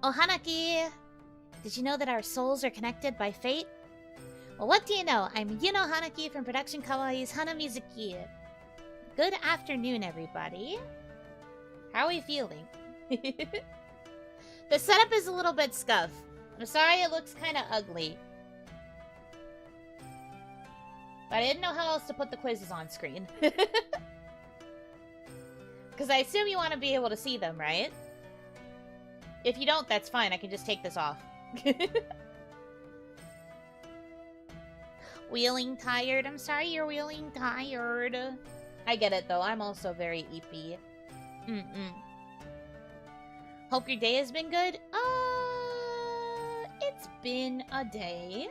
Oh, Hanaki! Did you know that our souls are connected by fate? Well, what do you know? I'm Yuno Hanaki from Production Kawaii's Hanamizuki. Good afternoon, everybody. How are we feeling? The setup is a little bit scuffed. I'm sorry it looks kind of ugly. But I didn't know how else to put the quizzes on screen. Because I assume you want to be able to see them, right? If you don't, that's fine. I can just take this off. Wheeling tired. I'm sorry you're wheeling tired. I get it, though. I'm also very eepy. Hope your day has been good. It's been a day.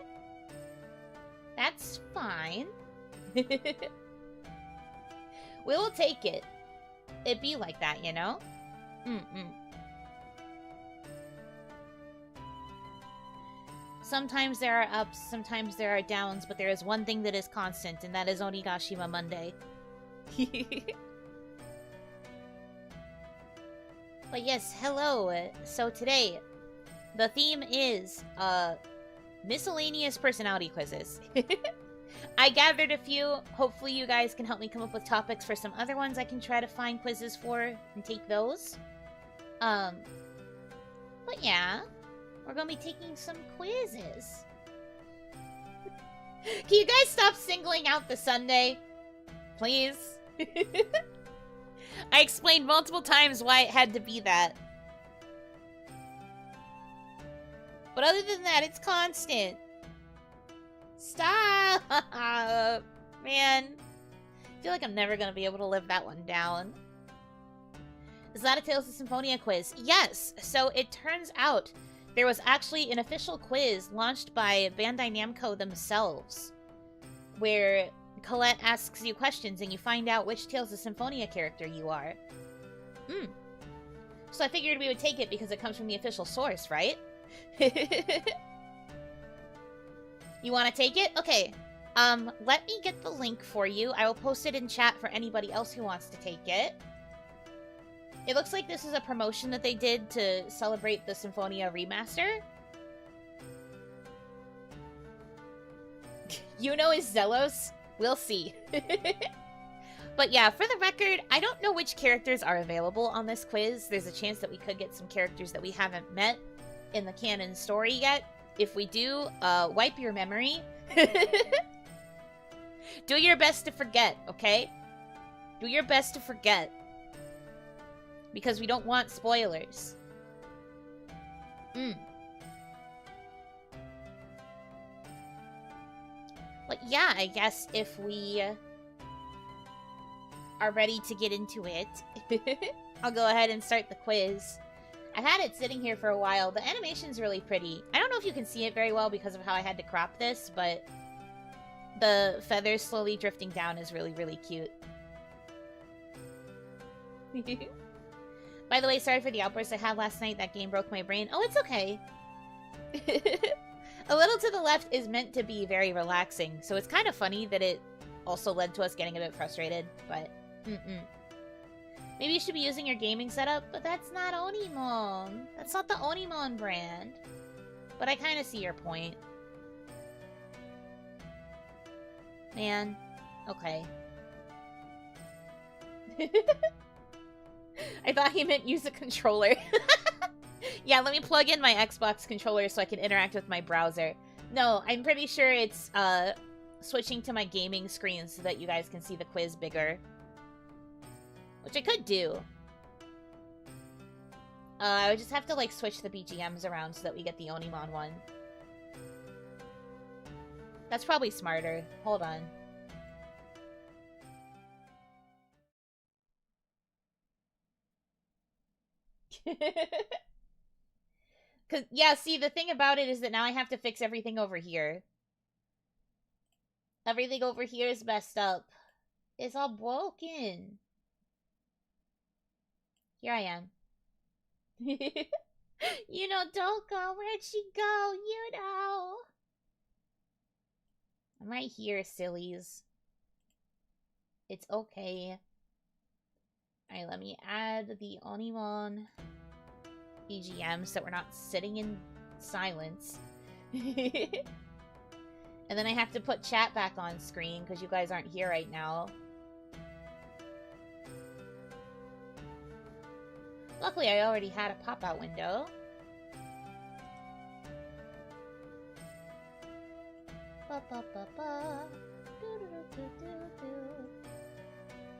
That's fine. We'll take it. It be like that, you know? Sometimes there are ups, sometimes there are downs, but there is one thing that is constant, and that is Onigashima Monday. But yes, hello. So today, the theme is, miscellaneous personality quizzes. I gathered a few. Hopefully you guys can help me come up with topics for some other ones I can try to find quizzes for and take those. But yeah, we're gonna be taking some quizzes. Can you guys stop singling out the Sunday? Please? I explained multiple times why it had to be that. But other than that, it's constant. Stop! Man. I feel like I'm never going to be able to live that one down. Is that a Tales of Symphonia quiz? Yes! So it turns out there was actually an official quiz launched by Bandai Namco themselves, where Colette asks you questions and you find out which Tales of Symphonia character you are. So I figured we would take it because it comes from the official source, right? You want to take it? Okay. Let me get the link for you. I will post it in chat for anybody else who wants to take it. It looks like this is a promotion that they did to celebrate the Symphonia remaster. Yuno is Zelos? We'll see. But yeah, for the record, I don't know which characters are available on this quiz. There's a chance that we could get some characters that we haven't met in the canon story yet. If we do, wipe your memory. Do your best to forget, okay? Do your best to forget. Because we don't want spoilers. But yeah, I guess if we are ready to get into it, I'll go ahead and start the quiz. I've had it sitting here for a while. The animation's really pretty. I don't know if you can see it very well because of how I had to crop this, but the feathers slowly drifting down is really, really cute. By the way, sorry for the outburst I had last night. That game broke my brain. Oh, it's okay. A Little to the Left is meant to be very relaxing, so it's kind of funny that it also led to us getting a bit frustrated, but maybe you should be using your gaming setup, but that's not OniMon. That's not the OniMon brand. But I kind of see your point. Man. Okay. I thought he meant use a controller. Yeah, let me plug in my Xbox controller so I can interact with my browser. No, I'm pretty sure it's switching to my gaming screen so that you guys can see the quiz bigger. Which I could do. I would just have to, like, switch the BGMs around so that we get the OniMon one. That's probably smarter. Hold on. Cause, yeah, see, the thing about it is that now I have to fix everything over here. Everything over here is messed up. It's all broken. Here I am. You know, don't go. Where'd she go? You know. I'm right here, sillies. It's okay. Alright, let me add the OniMon. BGM so we're not sitting in silence. And then I have to put chat back on screen because you guys aren't here right now. Luckily, I already had a pop-out window. Ba, ba, ba, ba. Do, do, do, do, do.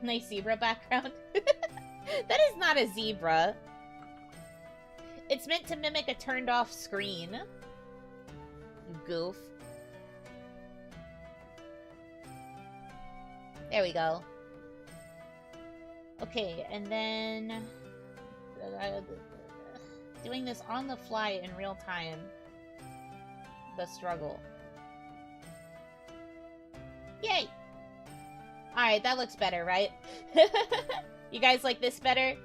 Nice zebra background. That is not a zebra. It's meant to mimic a turned-off screen. You goof. There we go. Okay, and then... doing this on the fly in real time. The struggle. Yay! Alright, that looks better, right? You guys like this better?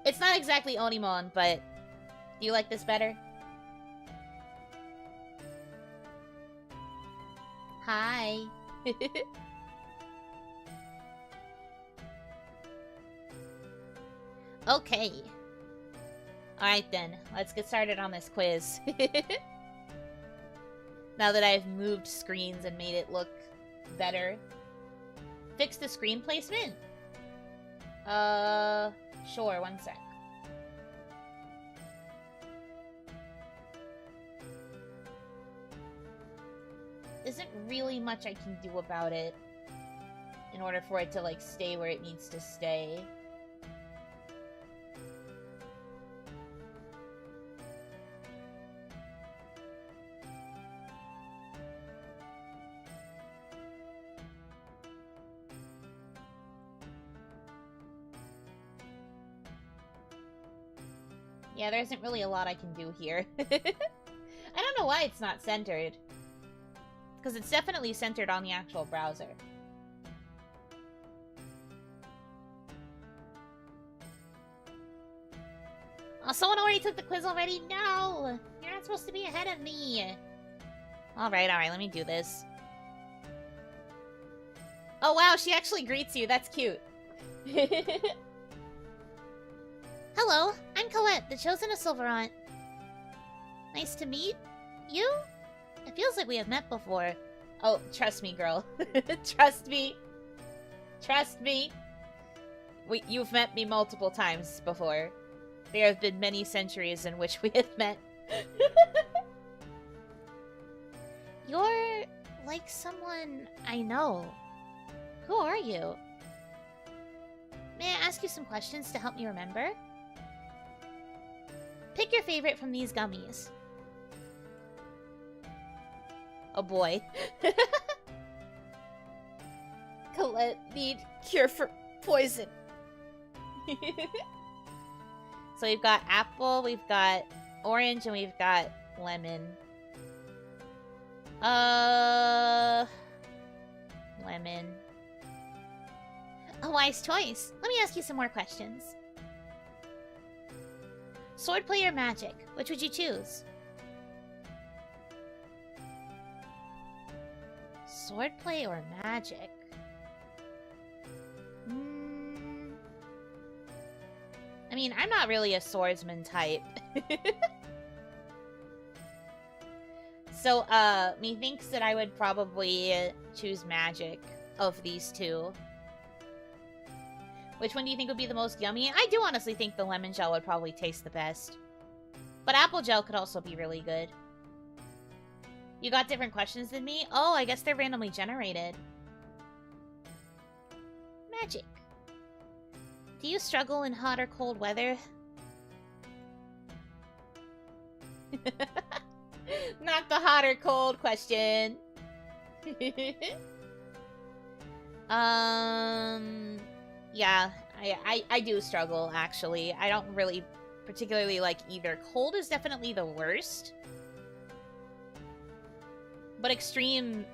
It's not exactly OniMon, but do you like this better? Hi. Okay. Alright then, let's get started on this quiz. Now that I've moved screens and made it look better. Fix the screen placement? Sure, one sec. Isn't really much I can do about it in order for it to, like, stay where it needs to stay. Yeah, there isn't really a lot I can do here. I don't know why it's not centered. Because it's definitely centered on the actual browser. Oh, someone already took the quiz already? No! You're not supposed to be ahead of me! Alright, let me do this. Oh wow, she actually greets you. That's cute. Hello, I'm Colette, the Chosen of Silverant. Nice to meet you? It feels like we have met before. Oh, trust me, girl. Trust me. Trust me. You've met me multiple times before. There have been many centuries in which we have met. You're like someone I know. Who are you? May I ask you some questions to help me remember? Pick your favorite from these gummies. Oh boy. Colette need cure for poison. So we've got apple, we've got orange, and we've got lemon. Lemon. A wise choice. Let me ask you some more questions. Swordplay or magic? Which would you choose? Swordplay or magic? I mean, I'm not really a swordsman type. So, methinks that I would probably choose magic of these two. Which one do you think would be the most yummy? I do honestly think the lemon gel would probably taste the best. But apple gel could also be really good. You got different questions than me? Oh, I guess they're randomly generated. Magic. Do you struggle in hot or cold weather? Not the hot or cold question. Yeah, I do struggle, actually. I don't really particularly like either. Cold is definitely the worst. But extreme,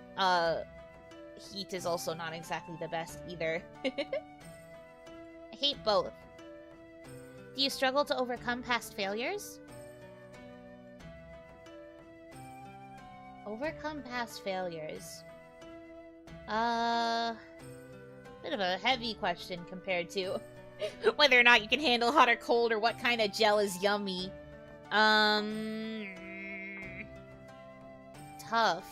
heat is also not exactly the best either. I hate both. Do you struggle to overcome past failures? Overcome past failures. Bit of a heavy question compared to Whether or not you can handle hot or cold, or what kind of gel is yummy. Tough.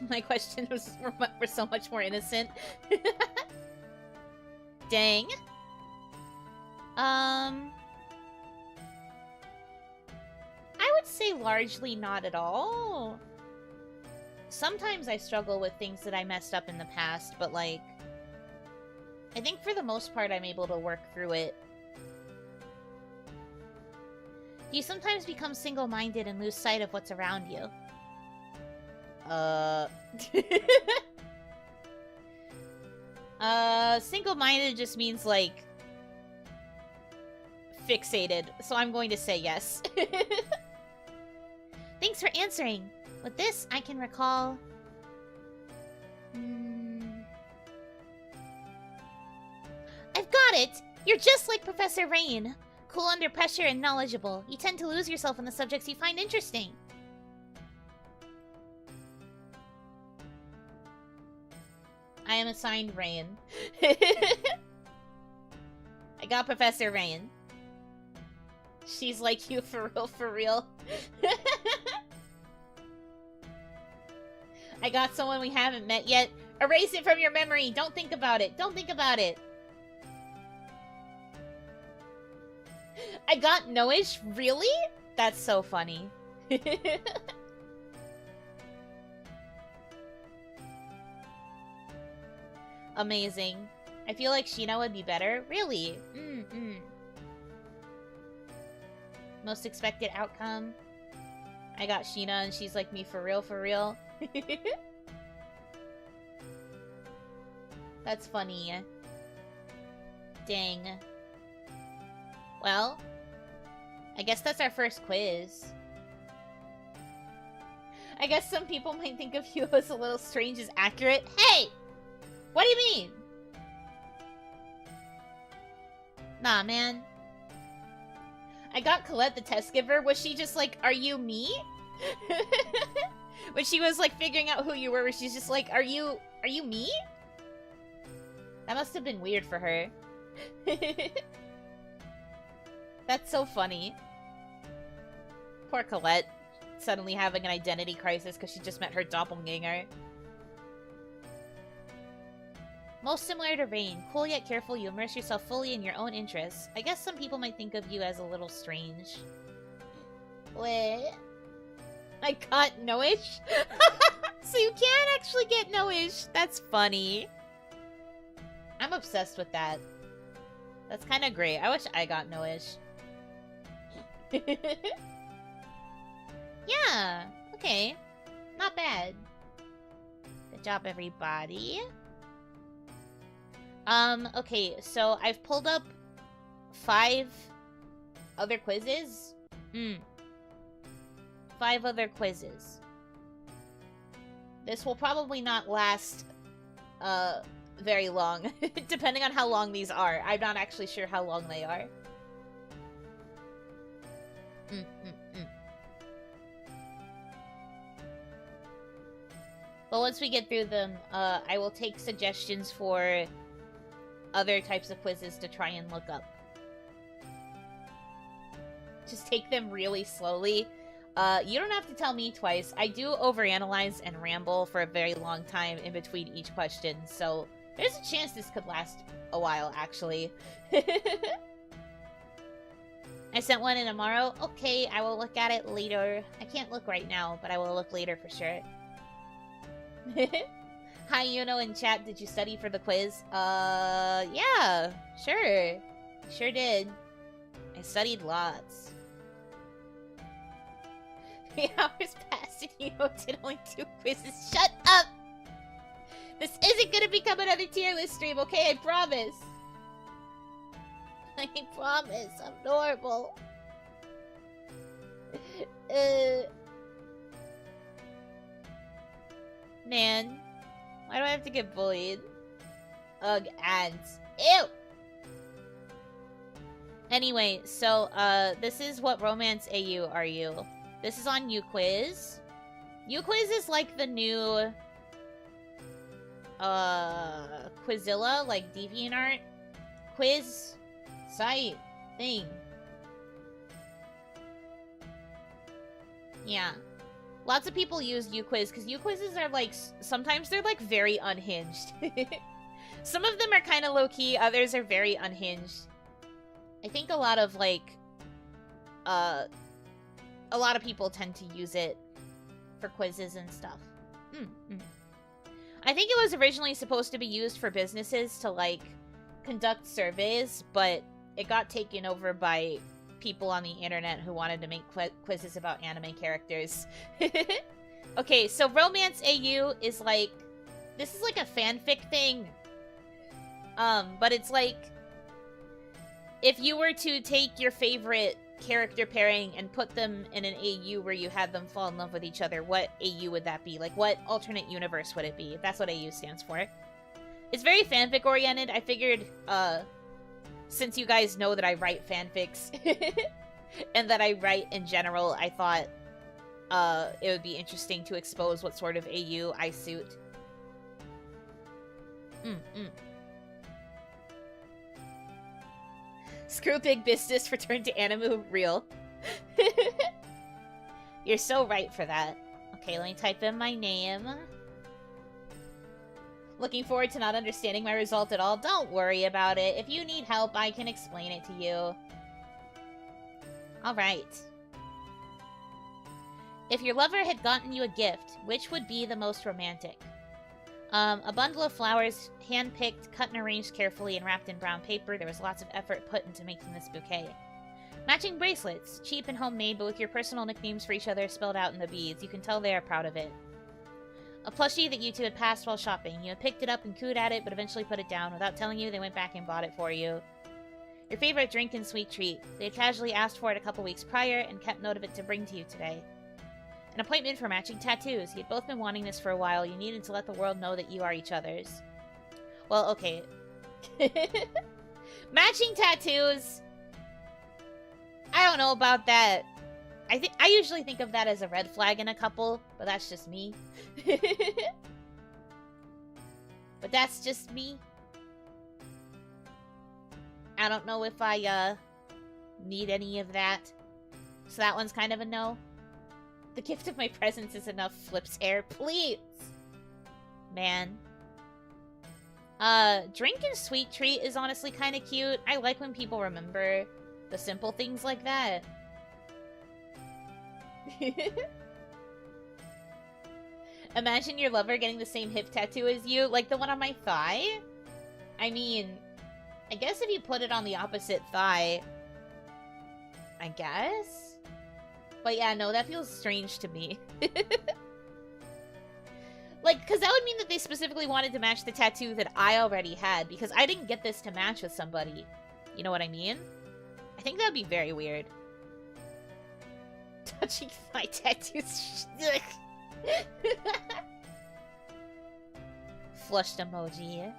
My question were so much more innocent. Dang. I would say largely not at all. Sometimes I struggle with things that I messed up in the past, but like, I think for the most part I'm able to work through it. Do you sometimes become single-minded and lose sight of what's around you? Single-minded just means, like, fixated, so I'm going to say yes. Thanks for answering. With this, I can recall... I've got it! You're just like Professor Rain. Cool under pressure and knowledgeable. You tend to lose yourself in the subjects you find interesting. I am assigned Rain. I got Professor Rain. She's like you for real, for real. I got someone we haven't met yet. Erase it from your memory. Don't think about it. Don't think about it. I got Noish? Really? That's so funny. Amazing. I feel like Shino would be better. Really? Most expected outcome. I got Sheena and she's like me for real, for real. That's funny. Dang. Well, I guess that's our first quiz. I guess some people might think of you as a little strange as accurate. Hey! What do you mean? Nah, man. I got Colette the test giver. Was she just like, are you me? When she was like figuring out who you were, she's just like, are you me? That must have been weird for her. That's so funny. Poor Colette. Suddenly having an identity crisis because she just met her doppelganger. Most similar to Rain. Cool yet careful, you immerse yourself fully in your own interests. I guess some people might think of you as a little strange. What? I got Noish? So you can actually get Noish. That's funny. I'm obsessed with that. That's kind of great. I wish I got Noish. Yeah. Okay. Not bad. Good job, everybody. Okay, so I've pulled up 5 other quizzes. 5 other quizzes. This will probably not last, very long, depending on how long these are. I'm not actually sure how long they are. But once we get through them, I will take suggestions for other types of quizzes to try and look up. Just take them really slowly. You don't have to tell me twice. I do overanalyze and ramble for a very long time in between each question, so there's a chance this could last a while, actually. I sent one in tomorrow. Okay, I will look at it later. I can't look right now, but I will look later for sure. Hi, Yuno in chat. Did you study for the quiz? Yeah, sure. Sure did. I studied lots. 3 hours passed and Yuno did only 2 quizzes. Shut up! This isn't gonna become another tier list stream, okay? I promise. I promise. I'm normal. Man. Why do I have to get bullied? Ugh, ants. Ew! Anyway, so, this is what romance AU are you? This is on UQuiz. Uquiz is like the new Quizilla, like DeviantArt quiz site thing. Yeah. Lots of people use Uquiz because Uquizzes are like, sometimes they're like very unhinged. Some of them are kind of low-key, others are very unhinged. I think a lot of like, a lot of people tend to use it for quizzes and stuff. I think it was originally supposed to be used for businesses to like conduct surveys, but it got taken over by people on the internet who wanted to make quizzes about anime characters. Okay, so Romance AU is like, this is like a fanfic thing. But it's like, if you were to take your favorite character pairing and put them in an AU where you had them fall in love with each other, what AU would that be? Like, what alternate universe would it be? That's what AU stands for. It's very fanfic oriented. I figured, since you guys know that I write fanfics, and that I write in general, I thought, it would be interesting to expose what sort of AU I suit. Screw big business, return to Animu, real. You're so right for that. Okay, let me type in my name. Looking forward to not understanding my result at all. Don't worry about it. If you need help, I can explain it to you. Alright. If your lover had gotten you a gift, which would be the most romantic? A bundle of flowers, hand-picked, cut and arranged carefully and wrapped in brown paper. There was lots of effort put into making this bouquet. Matching bracelets, cheap and homemade, but with your personal nicknames for each other spelled out in the beads. You can tell they are proud of it. A plushie that you two had passed while shopping. You had picked it up and cooed at it, but eventually put it down. Without telling you, they went back and bought it for you. Your favorite drink and sweet treat. They had casually asked for it a couple weeks prior and kept note of it to bring to you today. An appointment for matching tattoos. You had both been wanting this for a while. You needed to let the world know that you are each other's. Well, okay. Matching tattoos. I don't know about that. I usually think of that as a red flag in a couple, but that's just me. But that's just me. I don't know if I need any of that. So that one's kind of a no. The gift of my presence is enough, flips hair. Please! Man. Drink and sweet treat is honestly kind of cute. I like when people remember the simple things like that. Imagine your lover getting the same hip tattoo as you, like the one on my thigh? I mean, I guess if you put it on the opposite thigh, I guess? But yeah, no, that feels strange to me. Like, because that would mean that they specifically wanted to match the tattoo that I already had, because I didn't get this to match with somebody. You know what I mean? I think that would be very weird. Touching my tattoos. Flushed emoji.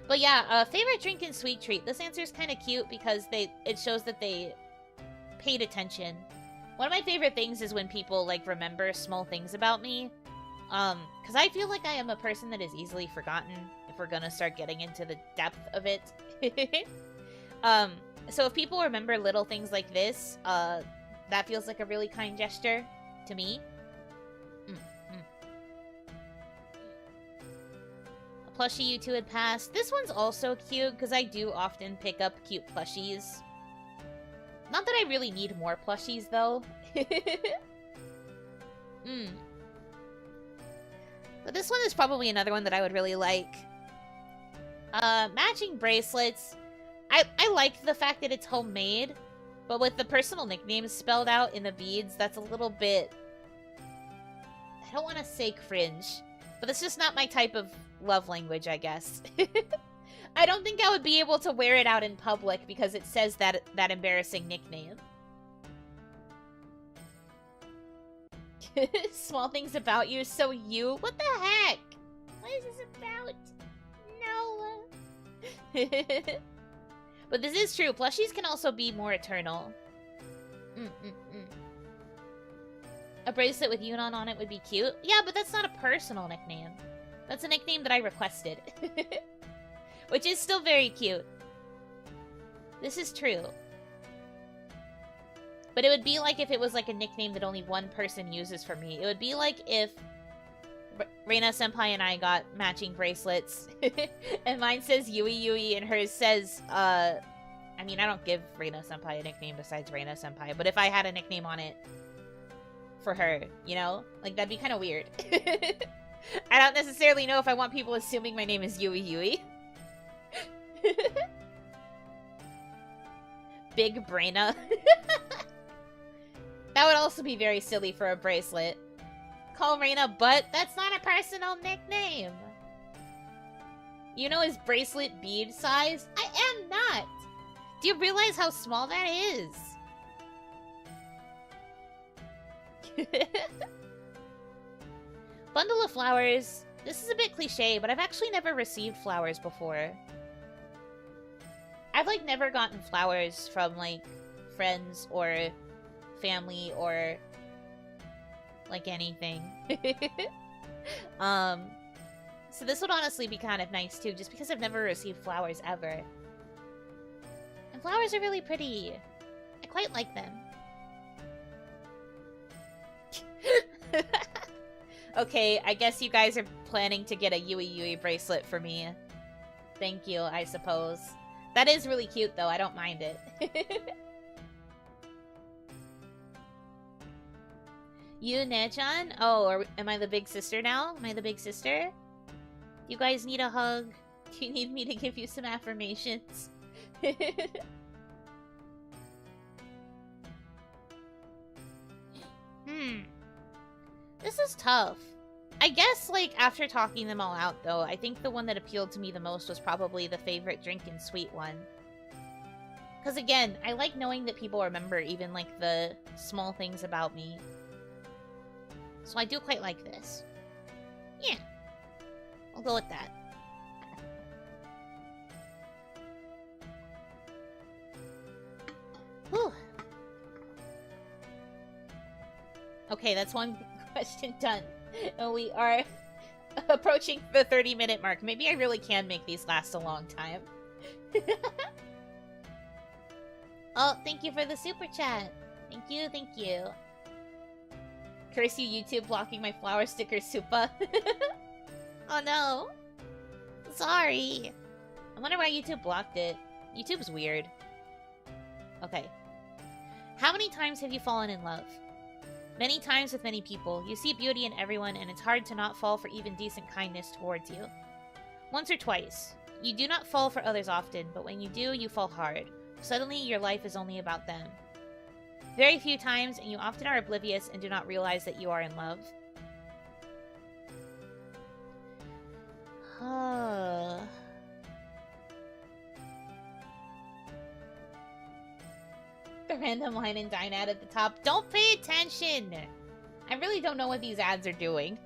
But yeah, favorite drink and sweet treat. This answer is kind of cute because it shows that they paid attention. One of my favorite things is when people, like, remember small things about me. Because I feel like I am a person that is easily forgotten, if we're gonna start getting into the depth of it. So if people remember little things like this, that feels like a really kind gesture to me. A plushie you two had passed. This one's also cute, because I do often pick up cute plushies. Not that I really need more plushies, though. But this one is probably another one that I would really like. Matching bracelets. I like the fact that it's homemade, but with the personal nicknames spelled out in the beads, that's a little bit... I don't want to say cringe, but it's just not my type of love language, I guess. I don't think I would be able to wear it out in public because it says that embarrassing nickname. Small things about you, so you... What the heck? What is this about? No. But this is true. Plushies can also be more eternal. A bracelet with Yunon on it would be cute. Yeah, but that's not a personal nickname. That's a nickname that I requested. Which is still very cute. This is true. But it would be like if it was like a nickname that only one person uses for me. It would be like if Reina Senpai and I got matching bracelets. And mine says Yui Yui and hers says, I mean, I don't give Reina Senpai a nickname besides Reina Senpai. But if I had a nickname on it for her, you know? Like, that'd be kind of weird. I don't necessarily know if I want people assuming my name is Yui Yui. Big Braina. That would also be very silly for a bracelet. Call Reina Butt? That's not a personal nickname. You know his bracelet bead size? I am not. Do you realize how small that is? Bundle of flowers. This is a bit cliche, but I've actually never received flowers before. I've, like, never gotten flowers from, like, friends or family or, like, anything. So this would honestly be kind of nice, too, just because I've never received flowers ever. And flowers are really pretty. I quite like them. Okay, I guess you guys are planning to get a Yui Yui bracelet for me. Thank you, I suppose. That is really cute, though. I don't mind it. You, Ne-chan? Oh, am I the big sister now? Am I the big sister? You guys need a hug? Do you need me to give you some affirmations? This is tough. I guess, like, after talking them all out, though, I think the one that appealed to me the most was probably the favorite drink and sweet one. Because, again, I like knowing that people remember even, like, the small things about me. So I do quite like this. Yeah. I'll go with that. Whew. Okay, that's one question done. And we are approaching the 30-minute mark. Maybe I really can make these last a long time. Oh, thank you for the super chat. Thank you, thank you. Curse you, YouTube, blocking my flower sticker, Supa. Oh no. Sorry. I wonder why YouTube blocked it. YouTube's weird. Okay. How many times have you fallen in love? Many times with many people. You see beauty in everyone, and it's hard to not fall for even decent kindness towards you. Once or twice. You do not fall for others often, but when you do, you fall hard. Suddenly, your life is only about them. Very few times, and you often are oblivious and do not realize that you are in love. The random line in Dine at the top. Don't pay attention! I really don't know what these ads are doing.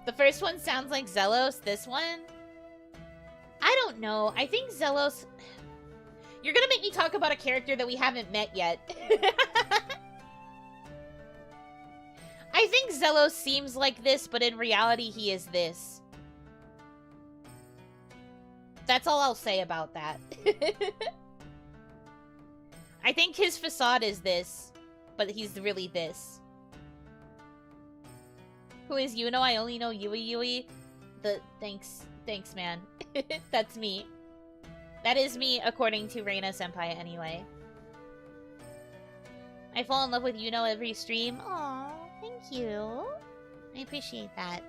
The first one sounds like Zelos. This one? I don't know. I think Zelos... You're gonna make me talk about a character that we haven't met yet. I think Zelos seems like this, but in reality he is this. That's all I'll say about that. I think his facade is this, but he's really this. Who is Yuno? I only know Yui Yui. Thanks, man. That's me. That is me, according to Reina Senpai, anyway. I fall in love with Yuno every stream. Aw, thank you. I appreciate that.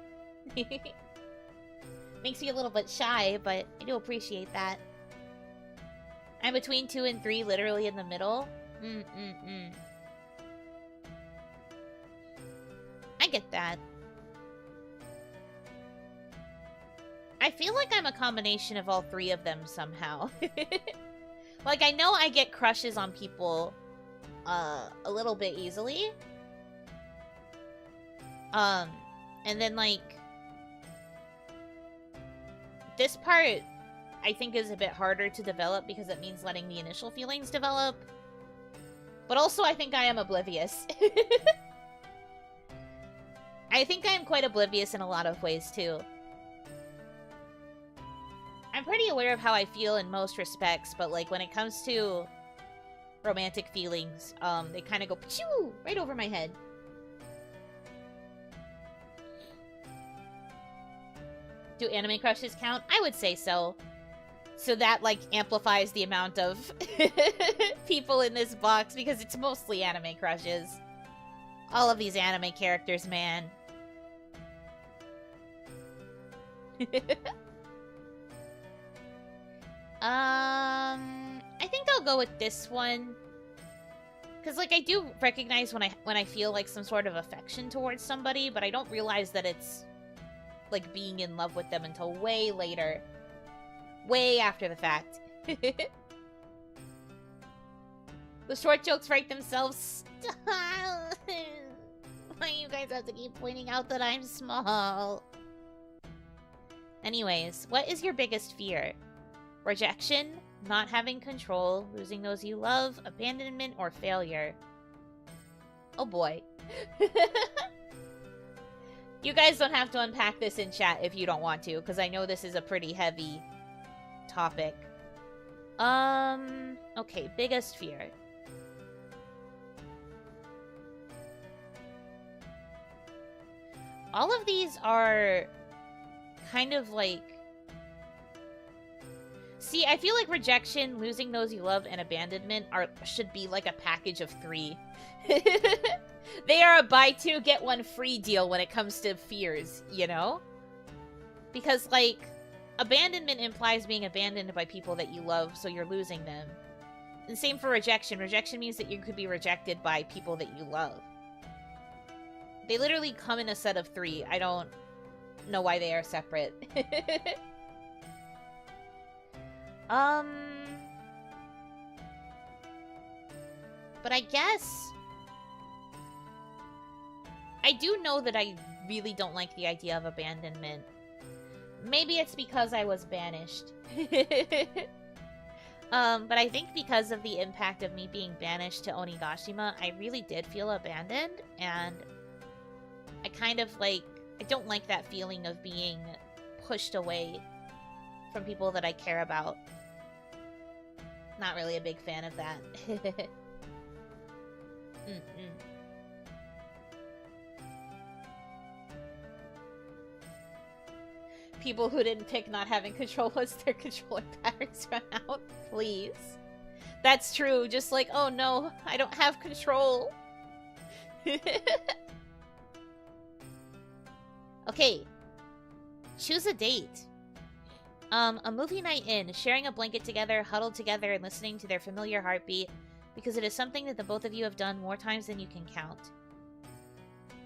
Makes me a little bit shy, but I do appreciate that. I'm between 2 and 3, literally in the middle. I get that. I feel like I'm a combination of all three of them somehow. Like, I know I get crushes on people a little bit easily. And then, like, this part I think is a bit harder to develop because it means letting the initial feelings develop. But also, I think I am oblivious. I think I am quite oblivious in a lot of ways, too. I'm pretty aware of how I feel in most respects, but, like, when it comes to romantic feelings, they kind of go pshoo, right over my head. Do anime crushes count? I would say so. So that, like, amplifies the amount of people in this box, because it's mostly anime crushes. All of these anime characters, man. I think I'll go with this one. Because, like, I do recognize when I feel, like, some sort of affection towards somebody, but I don't realize that it's, like, being in love with them until way later. Way after the fact. The short jokes write themselves. Stop. Why you guys have to keep pointing out that I'm small? Anyways, what is your biggest fear? Rejection, not having control, losing those you love, abandonment, or failure? Oh boy. You guys don't have to unpack this in chat if you don't want to, because I know this is a pretty heavy topic. Okay, biggest fear. All of these are kind of like... See, I feel like rejection, losing those you love, and abandonment should be like a package of 3. They are a buy 2, get 1 free deal when it comes to fears, you know? Because, like, abandonment implies being abandoned by people that you love, so you're losing them. And same for rejection. Rejection means that you could be rejected by people that you love. They literally come in a set of 3. I don't know why they are separate. But I guess... I do know that I really don't like the idea of abandonment. Maybe it's because I was banished. But I think because of the impact of me being banished to Onigashima, I really did feel abandoned, and I kind of, like, I don't like that feeling of being pushed away from people that I care about. Not really a big fan of that. People who didn't pick not having control once their controller batteries run out. Please. That's true. Just like, oh no, I don't have control. Okay. Choose a date. A movie night in, sharing a blanket together, huddled together, and listening to their familiar heartbeat, because it is something that the both of you have done more times than you can count.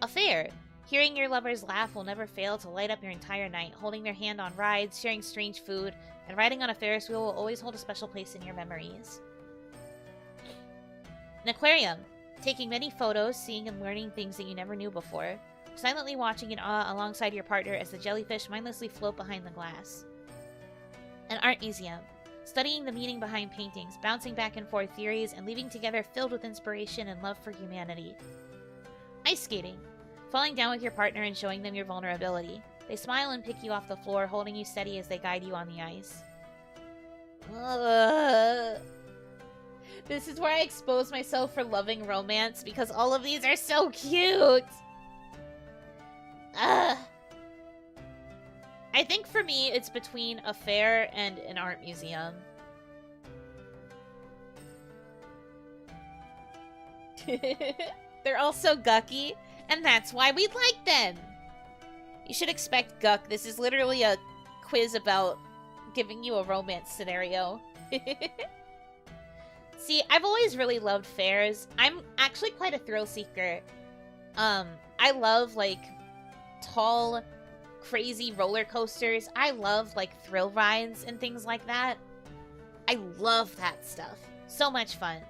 Affair. Hearing your lovers laugh will never fail to light up your entire night, holding their hand on rides, sharing strange food, and riding on a Ferris wheel will always hold a special place in your memories. An aquarium. Taking many photos, seeing and learning things that you never knew before, silently watching in awe alongside your partner as the jellyfish mindlessly float behind the glass. An art museum. Studying the meaning behind paintings, bouncing back and forth theories, and leaving together filled with inspiration and love for humanity. Ice skating. Falling down with your partner and showing them your vulnerability. They smile and pick you off the floor, holding you steady as they guide you on the ice. This is where I expose myself for loving romance, because all of these are so cute! I think for me, it's between a fair and an art museum. They're all so gucky, and that's why we like them! You should expect guck. This is literally a quiz about giving you a romance scenario. See, I've always really loved fairs. I'm actually quite a thrill seeker. I love, like, tall, crazy roller coasters. I love, like, thrill rides and things like that. I love that stuff. So much fun.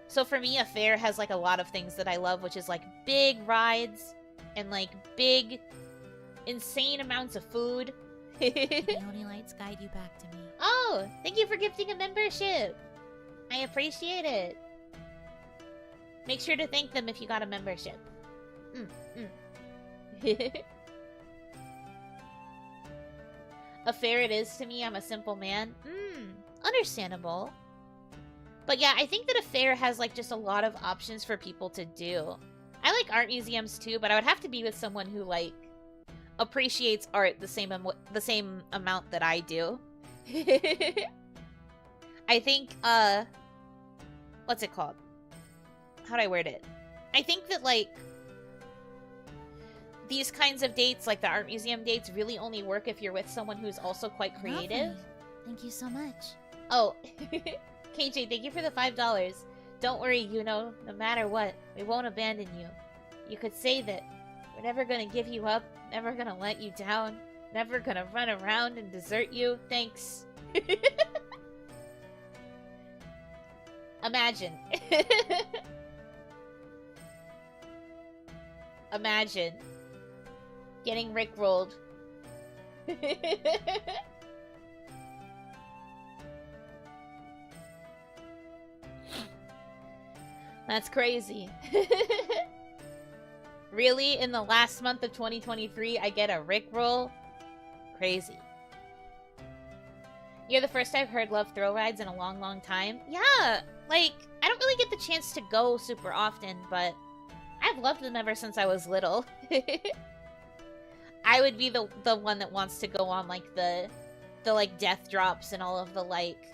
So for me, a fair has, like, a lot of things that I love, which is, like, big rides and, like, big, insane amounts of food. The Oni lights guide you back to me. Oh, thank you for gifting a membership. I appreciate it. Make sure to thank them if you got a membership. A fair it is to me, I'm a simple man. Understandable. But yeah, I think that a fair has like just a lot of options for people to do. I like art museums too, but I would have to be with someone who like appreciates art the same amount that I do. I think what's it called? How do I word it? I think that like these kinds of dates, like the art museum dates, really only work if you're with someone who's also quite creative. Lovely. Thank you so much. Oh, KJ, thank you for the $5. Don't worry, Yuno. No matter what, we won't abandon you. You could say that we're never gonna give you up, never gonna let you down, never gonna run around and desert you. Thanks. Imagine. Imagine getting rickrolled. That's crazy. Really? In the last month of 2023, I get a rickroll? Crazy. You're the first I've heard love thrill rides in a long, long time. Yeah, like, I don't really get the chance to go super often, but I've loved them ever since I was little. I would be the one that wants to go on, like, the like, death drops and all of the, like,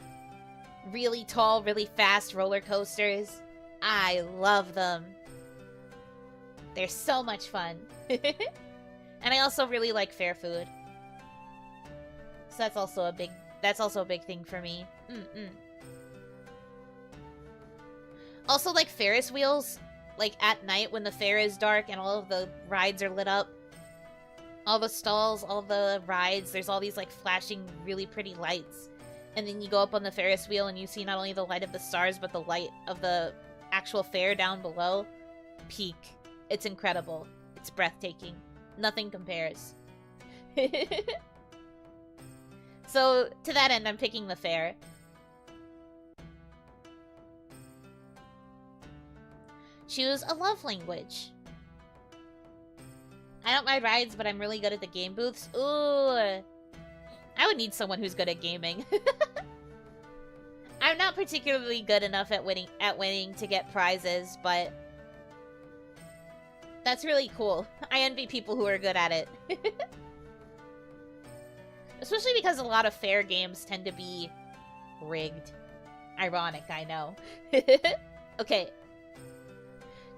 really tall, really fast roller coasters. I love them. They're so much fun. And I also really like fair food. So that's also a big thing for me. Also, like, Ferris wheels, like, at night when the fair is dark and all of the rides are lit up. All the stalls, all the rides, there's all these, like, flashing, really pretty lights. And then you go up on the Ferris wheel and you see not only the light of the stars, but the light of the actual fair down below. Peak. It's incredible. It's breathtaking. Nothing compares. So, to that end, I'm picking the fair. Choose a love language. I don't ride rides, but I'm really good at the game booths. Ooh. I would need someone who's good at gaming. I'm not particularly good enough at winning to get prizes, but that's really cool. I envy people who are good at it. Especially because a lot of fair games tend to be rigged. Ironic, I know. Okay.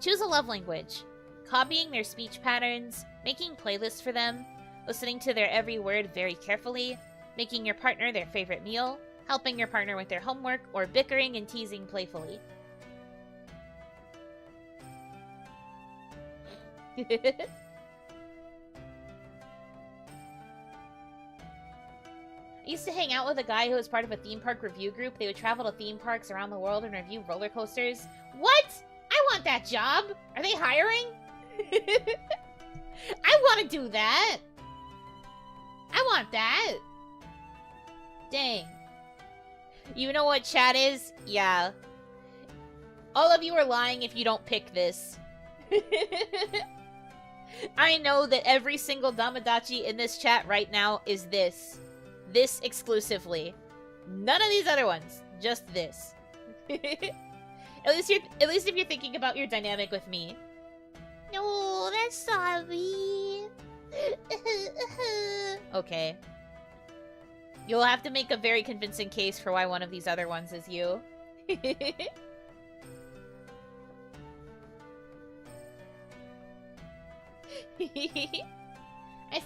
Choose a love language. Copying their speech patterns, making playlists for them, listening to their every word very carefully, making your partner their favorite meal, helping your partner with their homework, or bickering and teasing playfully. I used to hang out with a guy who was part of a theme park review group. They would travel to theme parks around the world and review roller coasters. What? I want that job! Are they hiring? I want to do that! I want that! Dang. You know what chat is? Yeah. All of you are lying if you don't pick this. I know that every single Damadachi in this chat right now is this. This exclusively. None of these other ones. Just this. At least if you're thinking about your dynamic with me. No, that's sorry. Okay. You'll have to make a very convincing case for why one of these other ones is you. I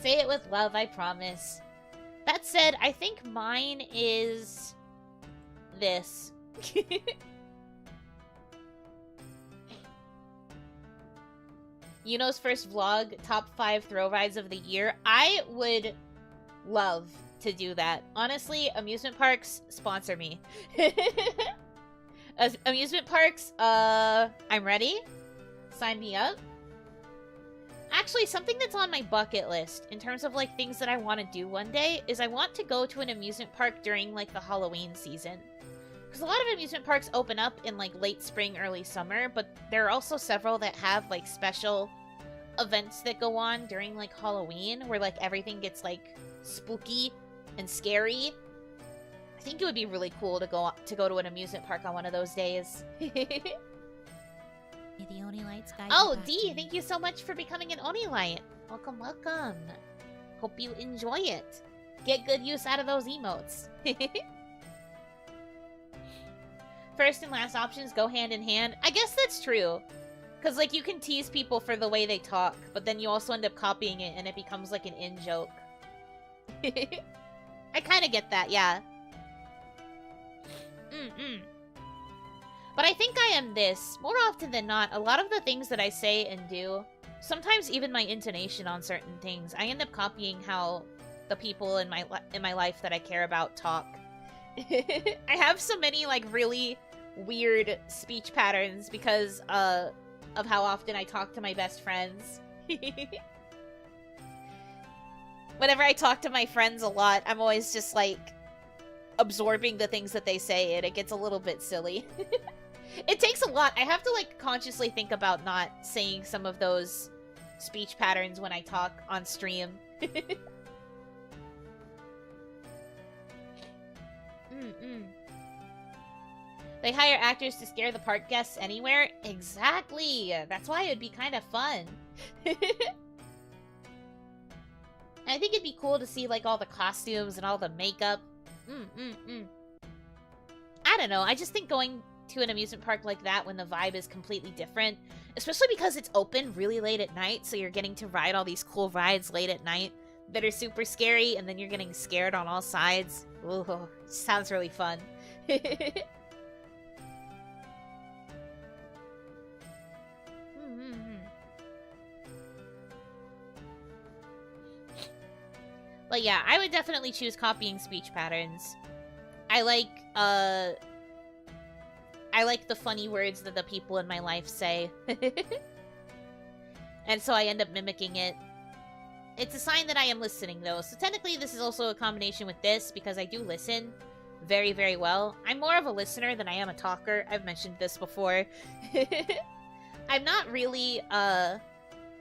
say it with love, I promise. That said, I think mine is this. Yuno's first vlog, top 5 thrill rides of the year. I would love to do that. Honestly, amusement parks, sponsor me. Amusement parks, I'm ready. Sign me up. Actually, something that's on my bucket list, in terms of, like, things that I want to do one day, is I want to go to an amusement park during, like, the Halloween season. Because Because a lot of amusement parks open up in, like, late spring, early summer, but there are also several that have, like, special events that go on during, like, Halloween, where, like, everything gets, like, spooky and scary. I think it would be really cool to go to an amusement park on one of those days. May the Oni lights guide Oh, you back to D, me. thank you so much for becoming an Oni Light. Welcome, welcome. Hope you enjoy it. Get good use out of those emotes. First and last options go hand in hand. I guess that's true. Because, like, you can tease people for the way they talk, but then you also end up copying it and it becomes, like, an in-joke. I kind of get that, yeah. But I think I am this. More often than not, a lot of the things that I say and do, sometimes even my intonation on certain things, I end up copying how the people in my life that I care about talk. I have so many, like, really weird speech patterns because of how often I talk to my best friends. Whenever I talk to my friends a lot, I'm always just, like, absorbing the things that they say, and it gets a little bit silly. It takes a lot. I have to, like, consciously think about not saying some of those speech patterns when I talk on stream. They hire actors to scare the park guests anywhere? Exactly! That's why it'd be kind of fun. I think it'd be cool to see, like, all the costumes and all the makeup. I don't know, I just think going to an amusement park like that when the vibe is completely different, especially because it's open really late at night, so you're getting to ride all these cool rides late at night that are super scary, and then you're getting scared on all sides. Ooh, sounds really fun. But yeah, I would definitely choose copying speech patterns. I like the funny words that the people in my life say. And so I end up mimicking it. It's a sign that I am listening, though. So technically, this is also a combination with this, because I do listen very, very well. I'm more of a listener than I am a talker. I've mentioned this before. I'm not really,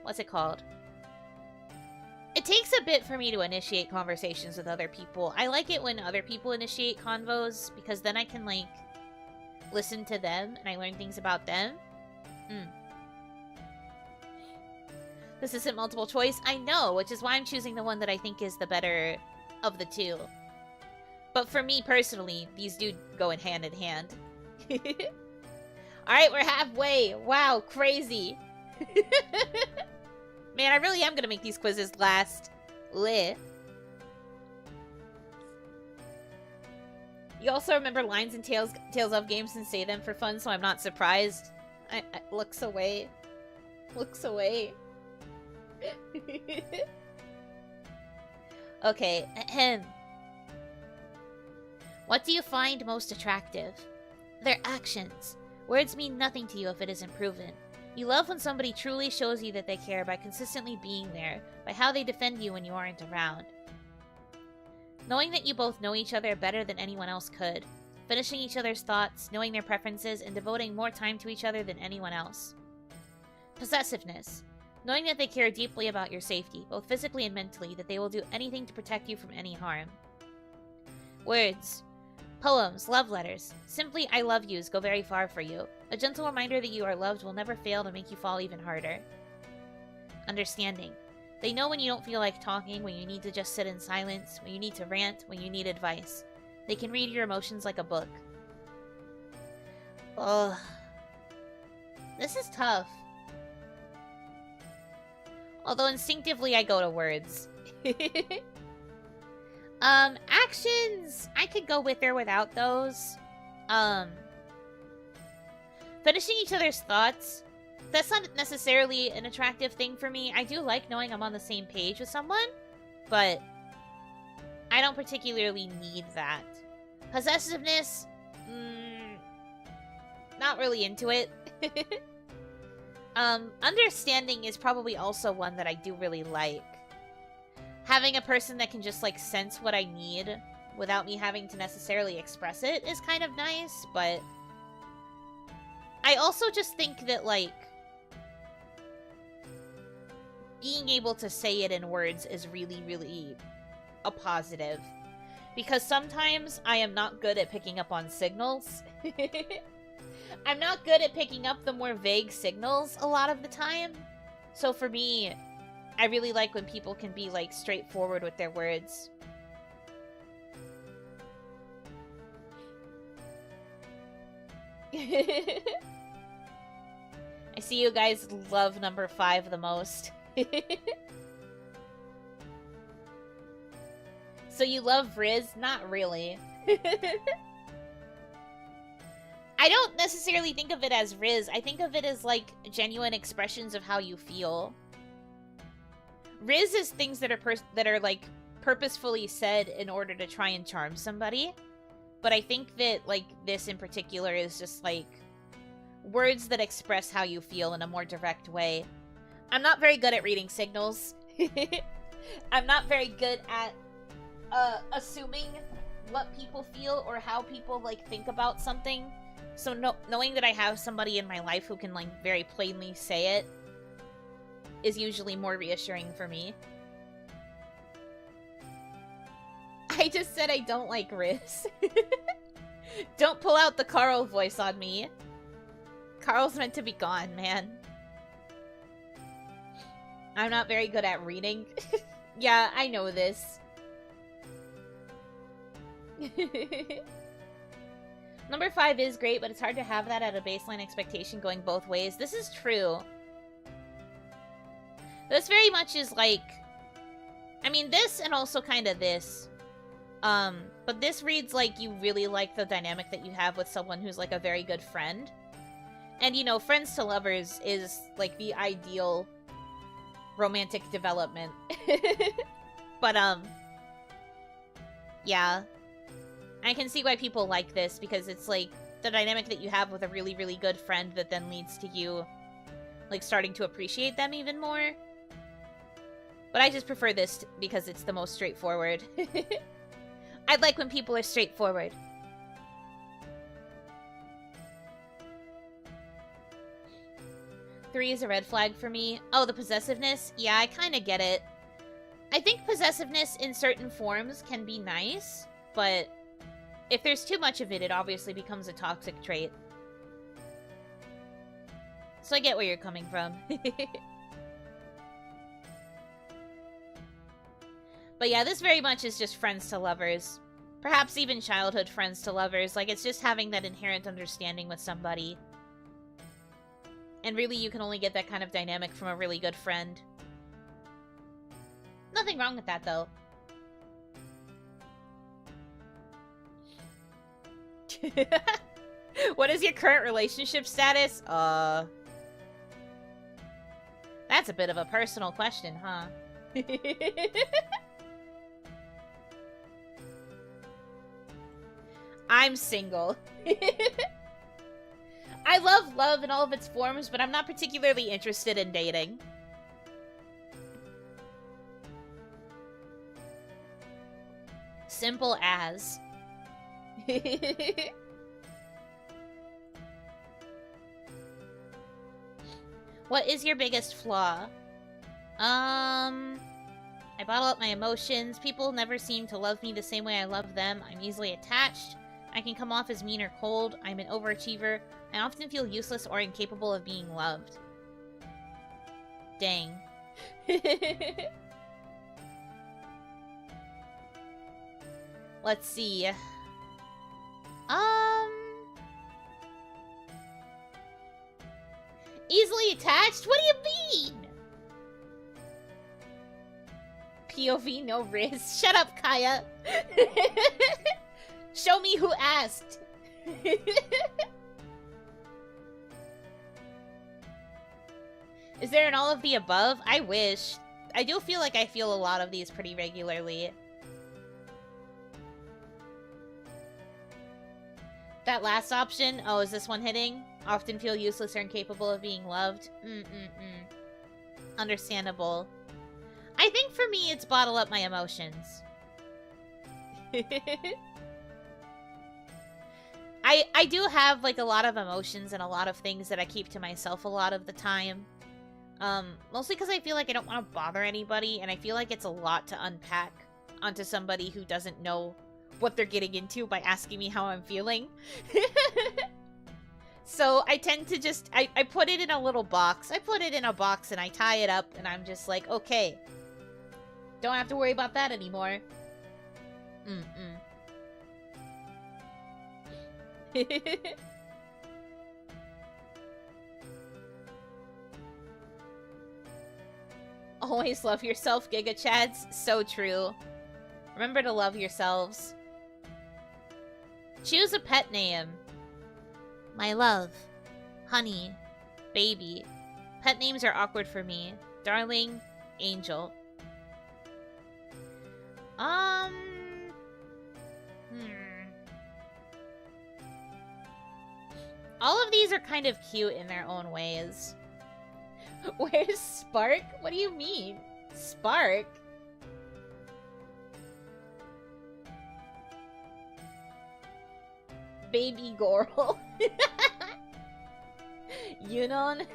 what's it called? It takes a bit for me to initiate conversations with other people. I like it when other people initiate convos, because then I can, like, listen to them, and I learn things about them. This isn't multiple choice. I know, which is why I'm choosing the one that I think is the better of the two. But for me, personally, these do go in hand. Alright, we're halfway. Wow, crazy. Man, I really am gonna make these quizzes last. Bleh. You also remember lines in Tales of games and say them for fun, so I'm not surprised. I looks away. Looks away. Okay, ahem. What do you find most attractive? Their actions. Words mean nothing to you if it isn't proven. You love when somebody truly shows you that they care by consistently being there, by how they defend you when you aren't around. Knowing that you both know each other better than anyone else could. Finishing each other's thoughts, knowing their preferences, and devoting more time to each other than anyone else. Possessiveness. Knowing that they care deeply about your safety, both physically and mentally, that they will do anything to protect you from any harm. Words. Poems, love letters. Simply I love yous go very far for you. A gentle reminder that you are loved will never fail to make you fall even harder. Understanding. They know when you don't feel like talking, when you need to just sit in silence, when you need to rant, when you need advice. They can read your emotions like a book. Ugh. This is tough. Although instinctively I go to words. Actions! I could go with or without those. Finishing each other's thoughts. That's not necessarily an attractive thing for me. I do like knowing I'm on the same page with someone, but I don't particularly need that. Possessiveness? Not really into it. Understanding is probably also one that I do really like. Having a person that can just, like, sense what I need without me having to necessarily express it is kind of nice, but I also just think that, like, being able to say it in words is really, really a positive. Because sometimes I am not good at picking up on signals. I'm not good at picking up the more vague signals a lot of the time. So for me, I really like when people can be, like, straightforward with their words. I see you guys love number 5 the most. So you love Riz? Not really. I don't necessarily think of it as Riz. I think of it as, like, genuine expressions of how you feel. Riz is things that are like, purposefully said in order to try and charm somebody. But I think that, like, this in particular is just, like, words that express how you feel in a more direct way. I'm not very good at reading signals. I'm not very good at assuming what people feel or how people, like, think about something. So knowing that I have somebody in my life who can, like, very plainly say it is usually more reassuring for me. I just said I don't like Riz. Don't pull out the Carl voice on me. Carl's meant to be gone, man. I'm not very good at reading. Yeah, I know this. Number 5 is great, but it's hard to have that at a baseline expectation going both ways. This is true. This very much is like... I mean, this and also kind of this. But this reads like you really like the dynamic that you have with someone who's, like, a very good friend. And, you know, friends to lovers is, like, the ideal romantic development. But, yeah. I can see why people like this, because it's, like, the dynamic that you have with a really, really good friend that then leads to you, like, starting to appreciate them even more. But I just prefer this because it's the most straightforward. I like when people are straightforward. Three is a red flag for me. Oh, the possessiveness? Yeah, I kind of get it. I think possessiveness in certain forms can be nice, but if there's too much of it, it obviously becomes a toxic trait. So I get where you're coming from. But yeah, this very much is just friends to lovers. Perhaps even childhood friends to lovers. Like, it's just having that inherent understanding with somebody. And really, you can only get that kind of dynamic from a really good friend. Nothing wrong with that, though. What is your current relationship status? That's a bit of a personal question, huh? I'm single. I love love in all of its forms, but I'm not particularly interested in dating. Simple as. What is your biggest flaw? I bottle up my emotions. People never seem to love me the same way I love them. I'm easily attached. I can come off as mean or cold. I'm an overachiever. I often feel useless or incapable of being loved. Dang. Let's see. Easily attached? What do you mean? POV, no Riz. Shut up, Kaya. Show me who asked. Is there an all of the above? I wish. I do feel like I feel a lot of these pretty regularly. That last option? Oh, is this one hitting? Often feel useless or incapable of being loved. Understandable. I think for me, it's bottle up my emotions. I do have, like, a lot of emotions and a lot of things that I keep to myself a lot of the time. Mostly because I feel like I don't want to bother anybody, and I feel like it's a lot to unpack onto somebody who doesn't know what they're getting into by asking me how I'm feeling. So I tend to just, I put it in a little box. I put it in a box and I tie it up, and I'm just like, okay. Don't have to worry about that anymore. Always love yourself, Giga Chads. So true. Remember to love yourselves. Choose a pet name. My love. Honey. Baby. Pet names are awkward for me. Darling. Angel. All of these are kind of cute in their own ways. Where's Spark? What do you mean? Spark? Baby girl. Yunon.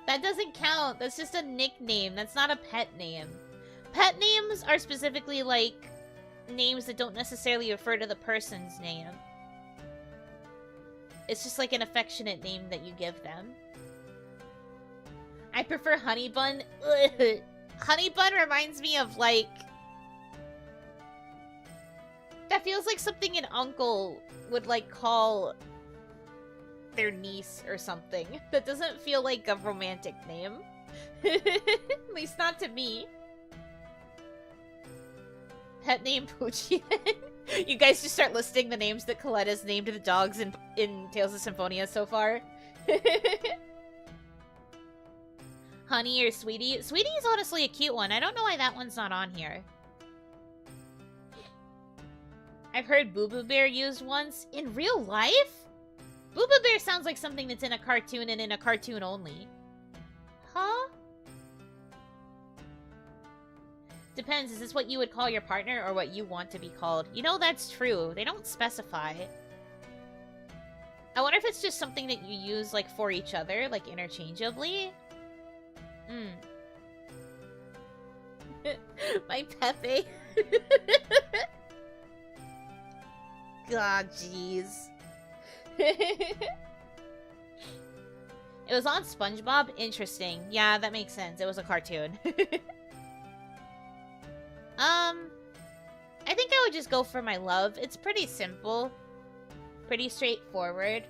That doesn't count. That's just a nickname. That's not a pet name. Pet names are specifically, like, names that don't necessarily refer to the person's name. It's just like an affectionate name that you give them. I prefer Honey Bun. Ugh. Honey Bun reminds me of, like... That feels like something an uncle would, like, call their niece or something. That doesn't feel like a romantic name. At least not to me. Pet name Poochie. You guys just start listing the names that Colette has named the dogs in Tales of Symphonia so far. Honey or Sweetie? Sweetie is honestly a cute one. I don't know why that one's not on here. I've heard Boo Boo Bear used once. In real life? Boo Boo Bear sounds like something that's in a cartoon and in a cartoon only. Huh? Depends, is this what you would call your partner or what you want to be called? You know, that's true. They don't specify. I wonder if it's just something that you use, like, for each other, like, interchangeably? My Pepe. God, jeez. It was on SpongeBob? Interesting. Yeah, that makes sense. It was a cartoon. I think I would just go for my love. It's pretty simple. Pretty straightforward.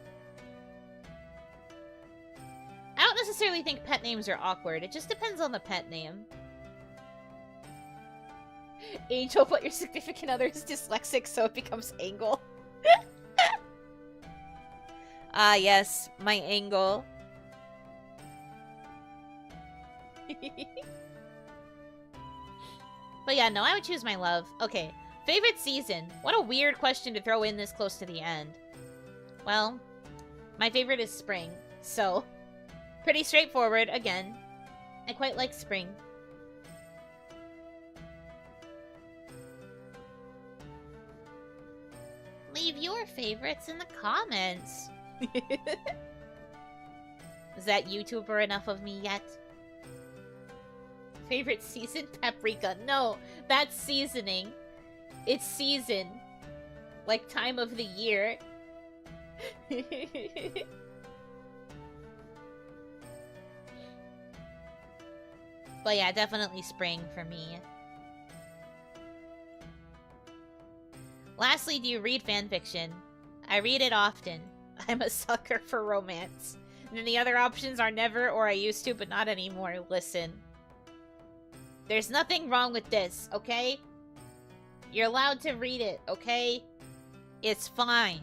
I don't necessarily think pet names are awkward. It just depends on the pet name. Angel, but your significant other is dyslexic, so it becomes Angle. Ah, yes. My Angle. But yeah, no, I would choose my love. Okay. Favorite season? What a weird question to throw in this close to the end. Well, my favorite is spring, so pretty straightforward again. I quite like spring. Leave your favorites in the comments. Is that YouTuber enough of me yet? Favorite season? Paprika. No, that's seasoning. It's season. Like time of the year. But yeah, definitely spring for me. Lastly, do you read fanfiction? I read it often. I'm a sucker for romance. And then the other options are never or I used to, but not anymore. Listen. There's nothing wrong with this, okay? You're allowed to read it, okay? It's fine.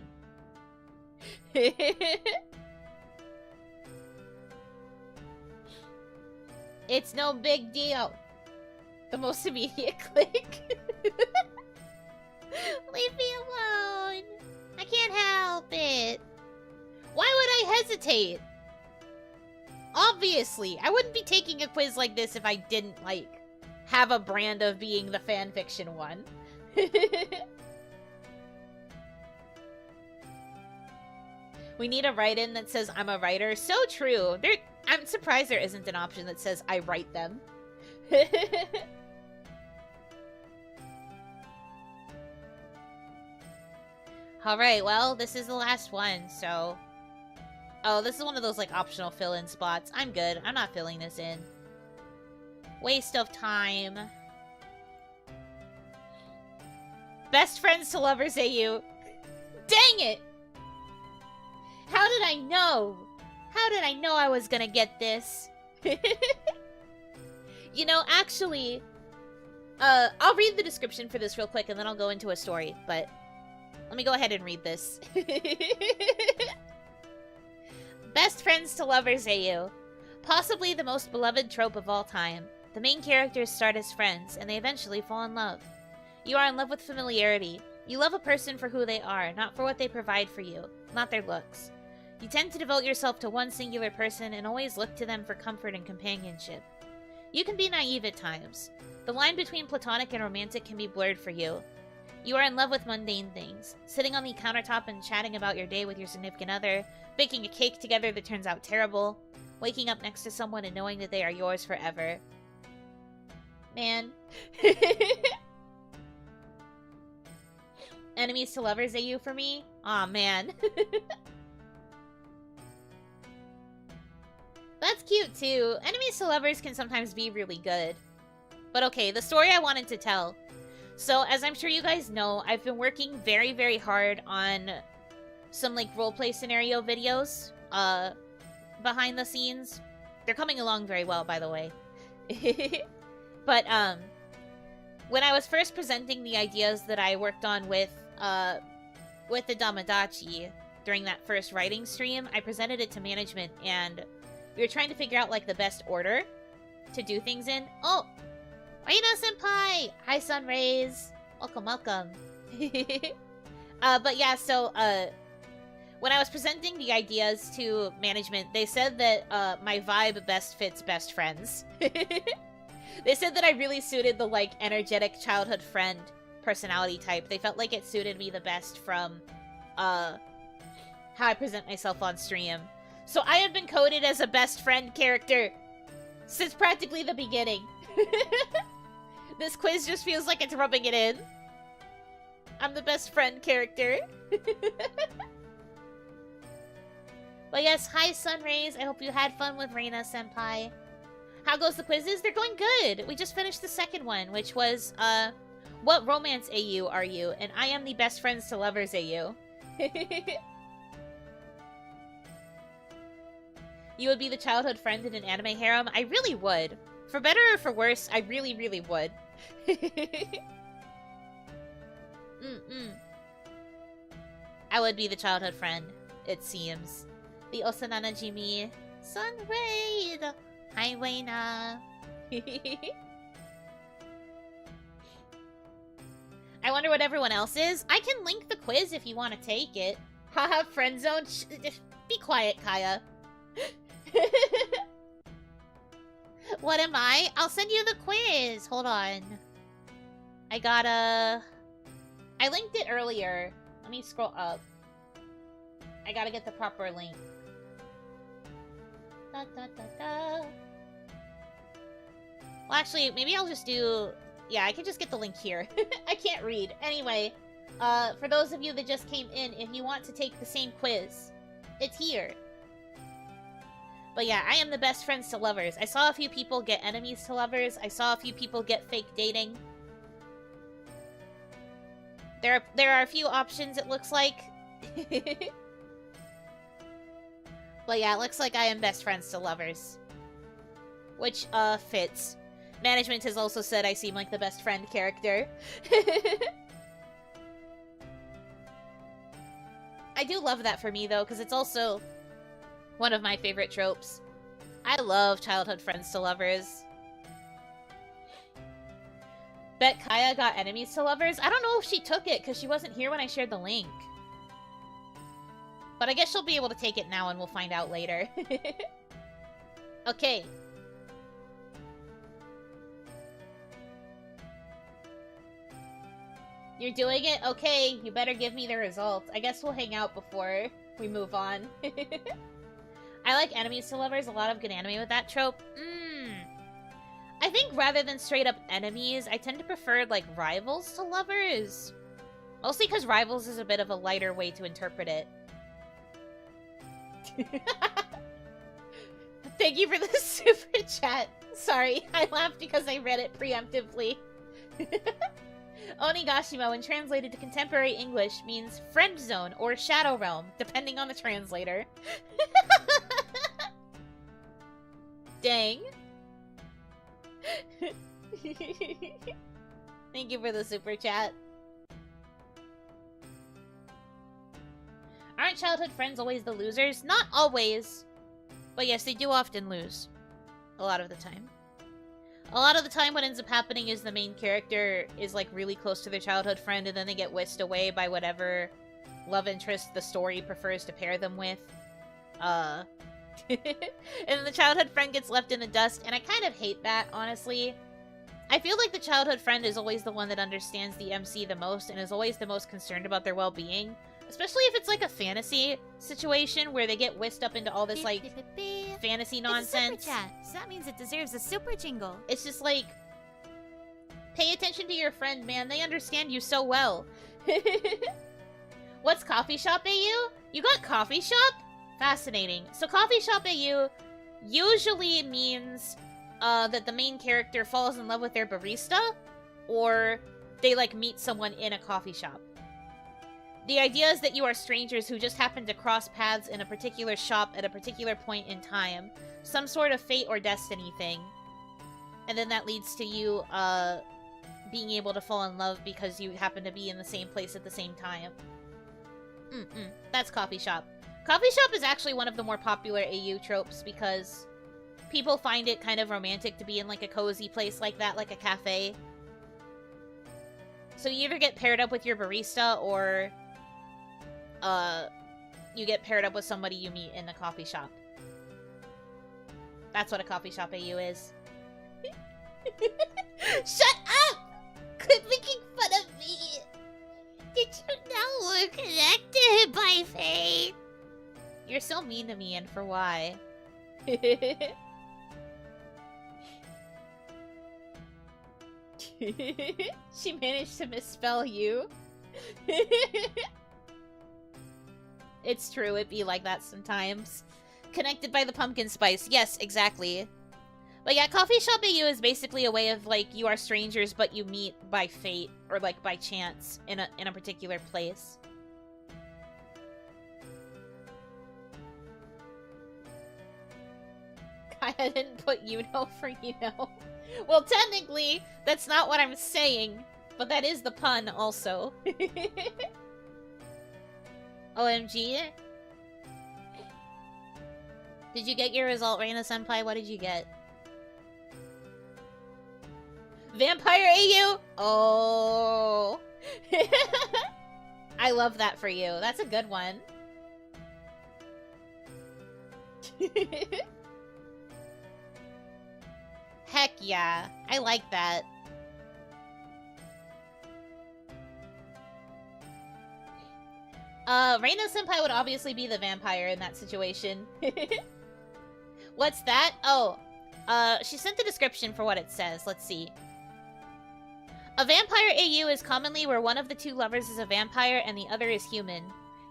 It's no big deal. The most immediate click. Leave me alone. I can't help it. Why would I hesitate? Obviously, I wouldn't be taking a quiz like this if I didn't, like, have a brand of being the fanfiction one. We need a write-in that says I'm a writer. So true. I'm surprised there isn't an option that says I write them. Alright, well, this is the last one, so... Oh, this is one of those, like, optional fill-in spots. I'm good. I'm not filling this in. Waste of time. Best friends to lovers AU. Dang it! How did I know? How did I know I was gonna get this? You know, actually, I'll read the description for this real quick and then I'll go into a story, but let me go ahead and read this. Best friends to lovers AU. Possibly the most beloved trope of all time. The main characters start as friends, and they eventually fall in love. You are in love with familiarity. You love a person for who they are, not for what they provide for you, not their looks. You tend to devote yourself to one singular person and always look to them for comfort and companionship. You can be naive at times. The line between platonic and romantic can be blurred for you. You are in love with mundane things, sitting on the countertop and chatting about your day with your significant other, baking a cake together that turns out terrible, waking up next to someone and knowing that they are yours forever. Man. Enemies to lovers AU for me? Aw, man. That's cute, too. Enemies to lovers can sometimes be really good. But okay, the story I wanted to tell. So, as I'm sure you guys know, I've been working very, very hard on some, like, roleplay scenario videos, behind the scenes. They're coming along very well, by the way. But, when I was first presenting the ideas that I worked on with the Damadachi during that first writing stream, I presented it to management, and we were trying to figure out, like, the best order to do things in. Oh! Reina-senpai! Hi, Sunrays! Welcome, welcome. But yeah, so, when I was presenting the ideas to management, they said that, my vibe best fits best friends. They said that I really suited the, like, energetic childhood friend personality type. They felt like it suited me the best from, how I present myself on stream. So I have been coded as a best friend character since practically the beginning. This quiz just feels like it's rubbing it in. I'm the best friend character. But yes, hi Sunrays. I hope you had fun with Reina-senpai. How goes the quizzes? They're going good. We just finished the second one, which was, what romance AU are you? And I am the best friends to lovers AU. You would be the childhood friend in an anime harem? I really would. For better or for worse, I really, really would. I would be the childhood friend, it seems. The Osanana Jimi. Sunraid! Hi, Wayna. I wonder what everyone else is. I can link the quiz if you want to take it. Haha, friend zone. Be quiet, Kaya. What am I? I'll send you the quiz. Hold on. I linked it earlier. Let me scroll up. I gotta get the proper link. Da, da, da, da. Well, actually, maybe I'll just do... Yeah, I can just get the link here. I can't read. Anyway, for those of you that just came in, if you want to take the same quiz, it's here. But yeah, I am the best friends to lovers. I saw a few people get enemies to lovers. I saw a few people get fake dating. There are a few options, it looks like. But yeah, it looks like I am best friends to lovers. Which, fits. Management has also said I seem like the best friend character. I do love that for me, though, because it's also one of my favorite tropes. I love childhood friends to lovers. Bet Kaya got enemies to lovers? I don't know if she took it, because she wasn't here when I shared the link. But I guess she'll be able to take it now, and we'll find out later. Okay. You're doing it? Okay, you better give me the results. I guess we'll hang out before we move on. I like enemies to lovers. A lot of good anime with that trope. I think rather than straight up enemies, I tend to prefer, like, rivals to lovers. Mostly because rivals is a bit of a lighter way to interpret it. Thank you for the super chat. Sorry, I laughed because I read it preemptively. Onigashima, when translated to contemporary English, means friend zone or shadow realm, depending on the translator. Dang. Thank you for the super chat. Aren't childhood friends always the losers? Not always. But yes, they do often lose. A lot of the time. A lot of the time what ends up happening is the main character is like really close to their childhood friend and then they get whisked away by whatever love interest the story prefers to pair them with. And then the childhood friend gets left in the dust, and I kind of hate that, honestly. I feel like the childhood friend is always the one that understands the MC the most and is always the most concerned about their well-being. Especially if it's like a fantasy situation where they get whisked up into all this like fantasy nonsense. It's a super chat, so that means it deserves a super jingle. It's just like, pay attention to your friend, man. They understand you so well. What's coffee shop AU? You got coffee shop? Fascinating. So coffee shop AU usually means that the main character falls in love with their barista, or they like meet someone in a coffee shop. The idea is that you are strangers who just happen to cross paths in a particular shop at a particular point in time. Some sort of fate or destiny thing. And then that leads to you, being able to fall in love because you happen to be in the same place at the same time. That's coffee shop. Coffee shop is actually one of the more popular AU tropes because people find it kind of romantic to be in like a cozy place like that, like a cafe. So you either get paired up with your barista or you get paired up with somebody you meet in the coffee shop. That's what a coffee shop AU is. Shut up! Quit making fun of me! Did you know we're connected by fate? You're so mean to me, and for why? She managed to misspell you. It's true, it be like that sometimes. Connected by the pumpkin spice. Yes, exactly. But yeah, coffee shop AU is basically a way of, like, you are strangers, but you meet by fate, or, like, by chance in a particular place. Kaya didn't put Yuno for Yuno. Well, technically, that's not what I'm saying, but that is the pun also. OMG. Did you get your result, Reina-senpai? What did you get? Vampire AU? Oh. I love that for you. That's a good one. Heck yeah. I like that. Reina-senpai would obviously be the vampire in that situation. What's that? Oh. She sent the description for what it says. Let's see. A vampire AU is commonly where one of the two lovers is a vampire and the other is human.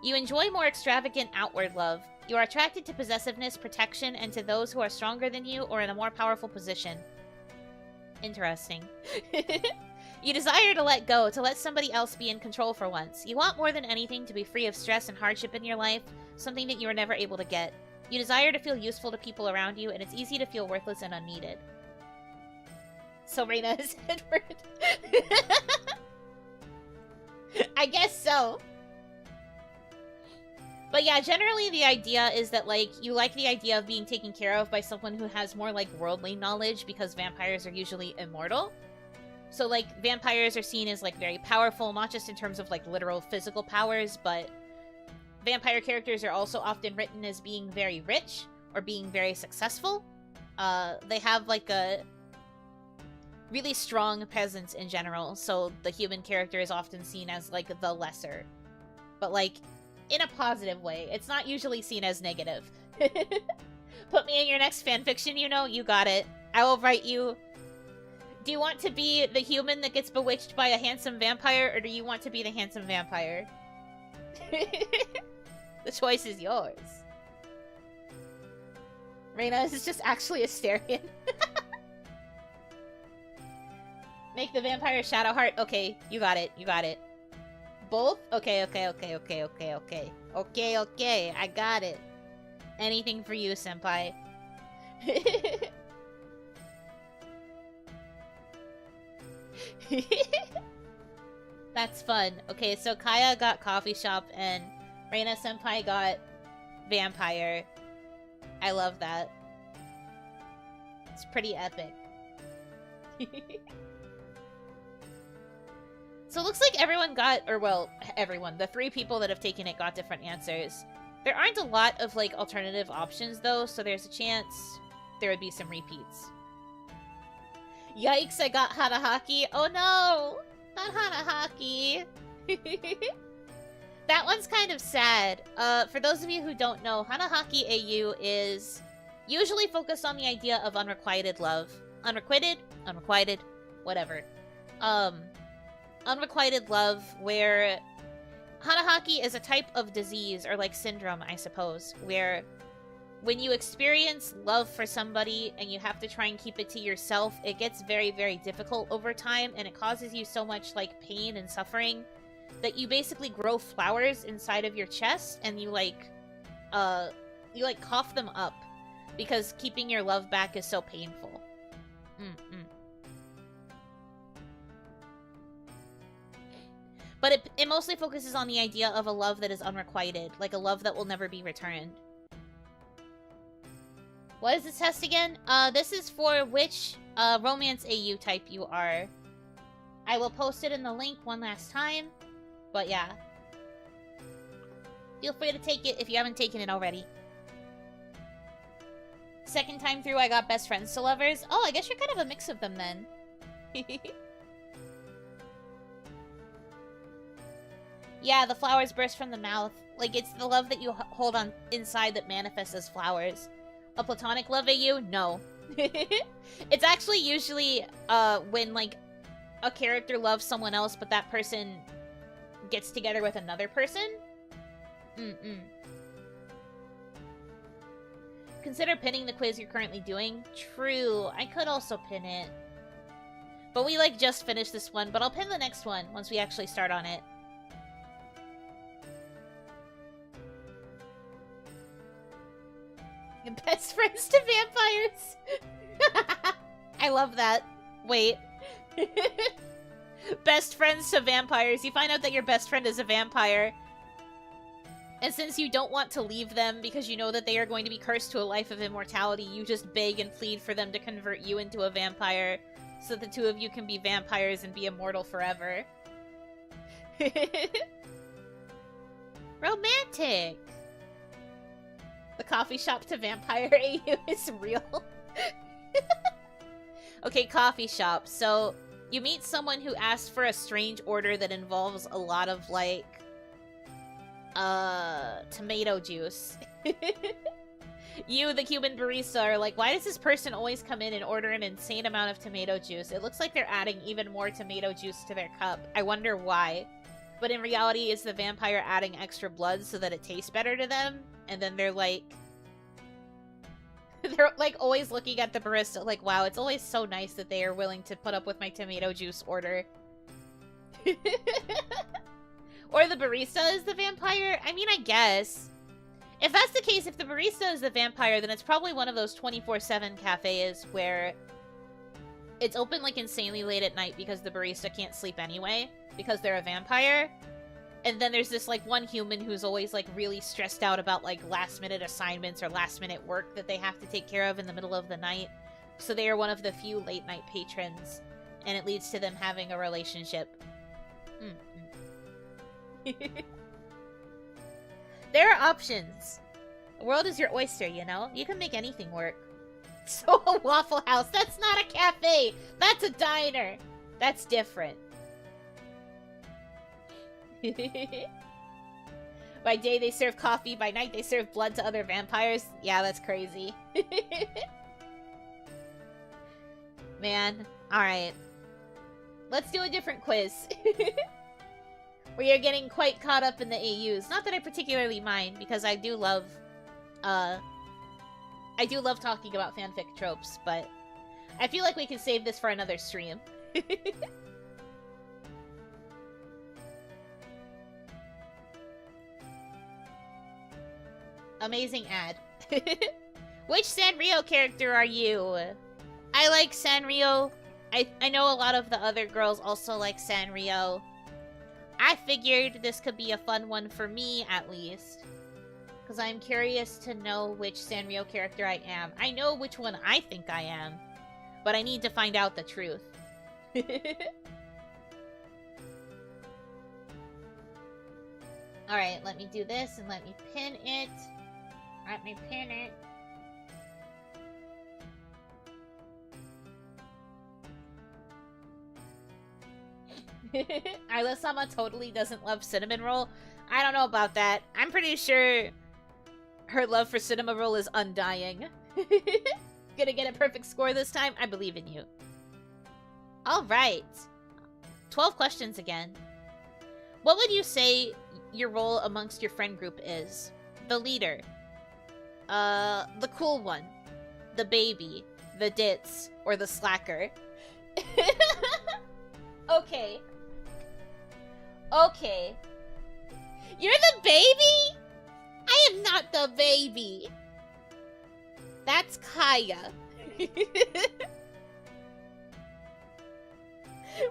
You enjoy more extravagant outward love. You are attracted to possessiveness, protection, and to those who are stronger than you or in a more powerful position. Interesting. You desire to let go, to let somebody else be in control for once. You want more than anything to be free of stress and hardship in your life, something that you were never able to get. You desire to feel useful to people around you, and it's easy to feel worthless and unneeded. So Reina is Edward. I guess so. But yeah, generally the idea is that, like, you like the idea of being taken care of by someone who has more, like, worldly knowledge, because vampires are usually immortal. So, like, vampires are seen as, like, very powerful, not just in terms of, like, literal physical powers, but vampire characters are also often written as being very rich, or being very successful. They have, like, really strong peasants in general, so the human character is often seen as, like, the lesser. But, like, in a positive way. It's not usually seen as negative. Put me in your next fanfiction, you know? You got it. I will write you... Do you want to be the human that gets bewitched by a handsome vampire, or do you want to be the handsome vampire? The choice is yours. Reina is just actually a Asterian. Make the vampire Shadow Heart. Okay, you got it. You got it. Both? Okay. Okay, I got it. Anything for you, senpai. That's fun. Okay, so Kaya got coffee shop and Reina senpai got vampire. I love that. It's pretty epic. So it looks like everyone got, or well, everyone, the 3 people that have taken it got different answers. There aren't a lot of, like, alternative options, though, so there's a chance there would be some repeats. Yikes, I got Hanahaki. Oh no! Not Hanahaki. That one's kind of sad. For those of you who don't know, Hanahaki AU is usually focused on the idea of unrequited love. Unrequited? Unrequited? Whatever. Unrequited love, where Hanahaki is a type of disease, or like syndrome, I suppose, where when you experience love for somebody and you have to try and keep it to yourself, it gets very, very difficult over time, and it causes you so much, like, pain and suffering that you basically grow flowers inside of your chest, and you cough them up because keeping your love back is so painful. But it mostly focuses on the idea of a love that is unrequited, like a love that will never be returned. What is this test again? This is for which romance AU type you are. I will post it in the link one last time. But yeah. Feel free to take it if you haven't taken it already. Second time through, I got best friends to lovers. Oh, I guess you're kind of a mix of them then. Yeah, the flowers burst from the mouth. Like, it's the love that you hold on inside that manifests as flowers. A platonic love AU? No. It's actually usually when, like, a character loves someone else, but that person gets together with another person. Consider pinning the quiz you're currently doing. True, I could also pin it. But we, like, just finished this one, but I'll pin the next one once we actually start on it. Best friends to vampires. I love that. Wait. Best friends to vampires. You find out that your best friend is a vampire. And since you don't want to leave them because you know that they are going to be cursed to a life of immortality, you just beg and plead for them to convert you into a vampire so that the 2 of you can be vampires and be immortal forever. Romantic. The coffee shop to vampire AU is real. Okay, coffee shop. So, you meet someone who asks for a strange order that involves a lot of, like, tomato juice. You, the Cuban barista, are like, why does this person always come in and order an insane amount of tomato juice? It looks like they're adding even more tomato juice to their cup. I wonder why. But in reality, it's the vampire adding extra blood so that it tastes better to them. And then they're like... they're, like, always looking at the barista like, wow, it's always so nice that they are willing to put up with my tomato juice order. Or the barista is the vampire? I mean, I guess. If that's the case, if the barista is the vampire, then it's probably one of those 24/7 cafes where it's open, like, insanely late at night because the barista can't sleep anyway, because they're a vampire. And then there's this, like, one human who's always, like, really stressed out about, like, last-minute assignments or last-minute work that they have to take care of in the middle of the night. So they are one of the few late-night patrons, and it leads to them having a relationship. There are options. The world is your oyster, you know? You can make anything work. So a Waffle House. That's not a cafe. That's a diner. That's different. By day they serve coffee. By night they serve blood to other vampires. Yeah, that's crazy. Man. Alright. Let's do a different quiz. Where you're getting quite caught up in the AUs. Not that I particularly mind, because I do love talking about fanfic tropes, but I feel like we can save this for another stream. Amazing ad. Which Sanrio character are you? I like Sanrio. I know a lot of the other girls also like Sanrio. I figured this could be a fun one for me, at least. Because I'm curious to know which Sanrio character I am. I know which one I think I am, but I need to find out the truth. Alright, let me do this and let me pin it. Let me pin it. Isla-sama totally doesn't love cinnamon roll. I don't know about that. I'm pretty sure her love for cinnamon roll is undying. Gonna get a perfect score this time? I believe in you. Alright. 12 questions again. What would you say your role amongst your friend group is? The leader. The cool one. The baby. The ditz. Or the slacker. Okay. Okay. You're the baby? I am not the baby. That's Kaya.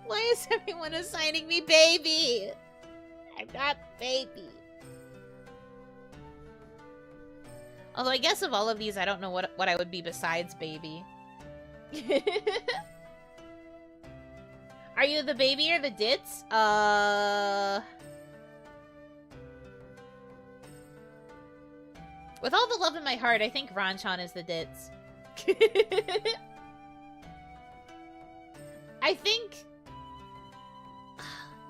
Why is everyone assigning me baby? I'm not baby. Although I guess of all of these, I don't know what I would be besides baby. Are you the baby or the ditz? With all the love in my heart, I think Ranchan is the ditz. I think...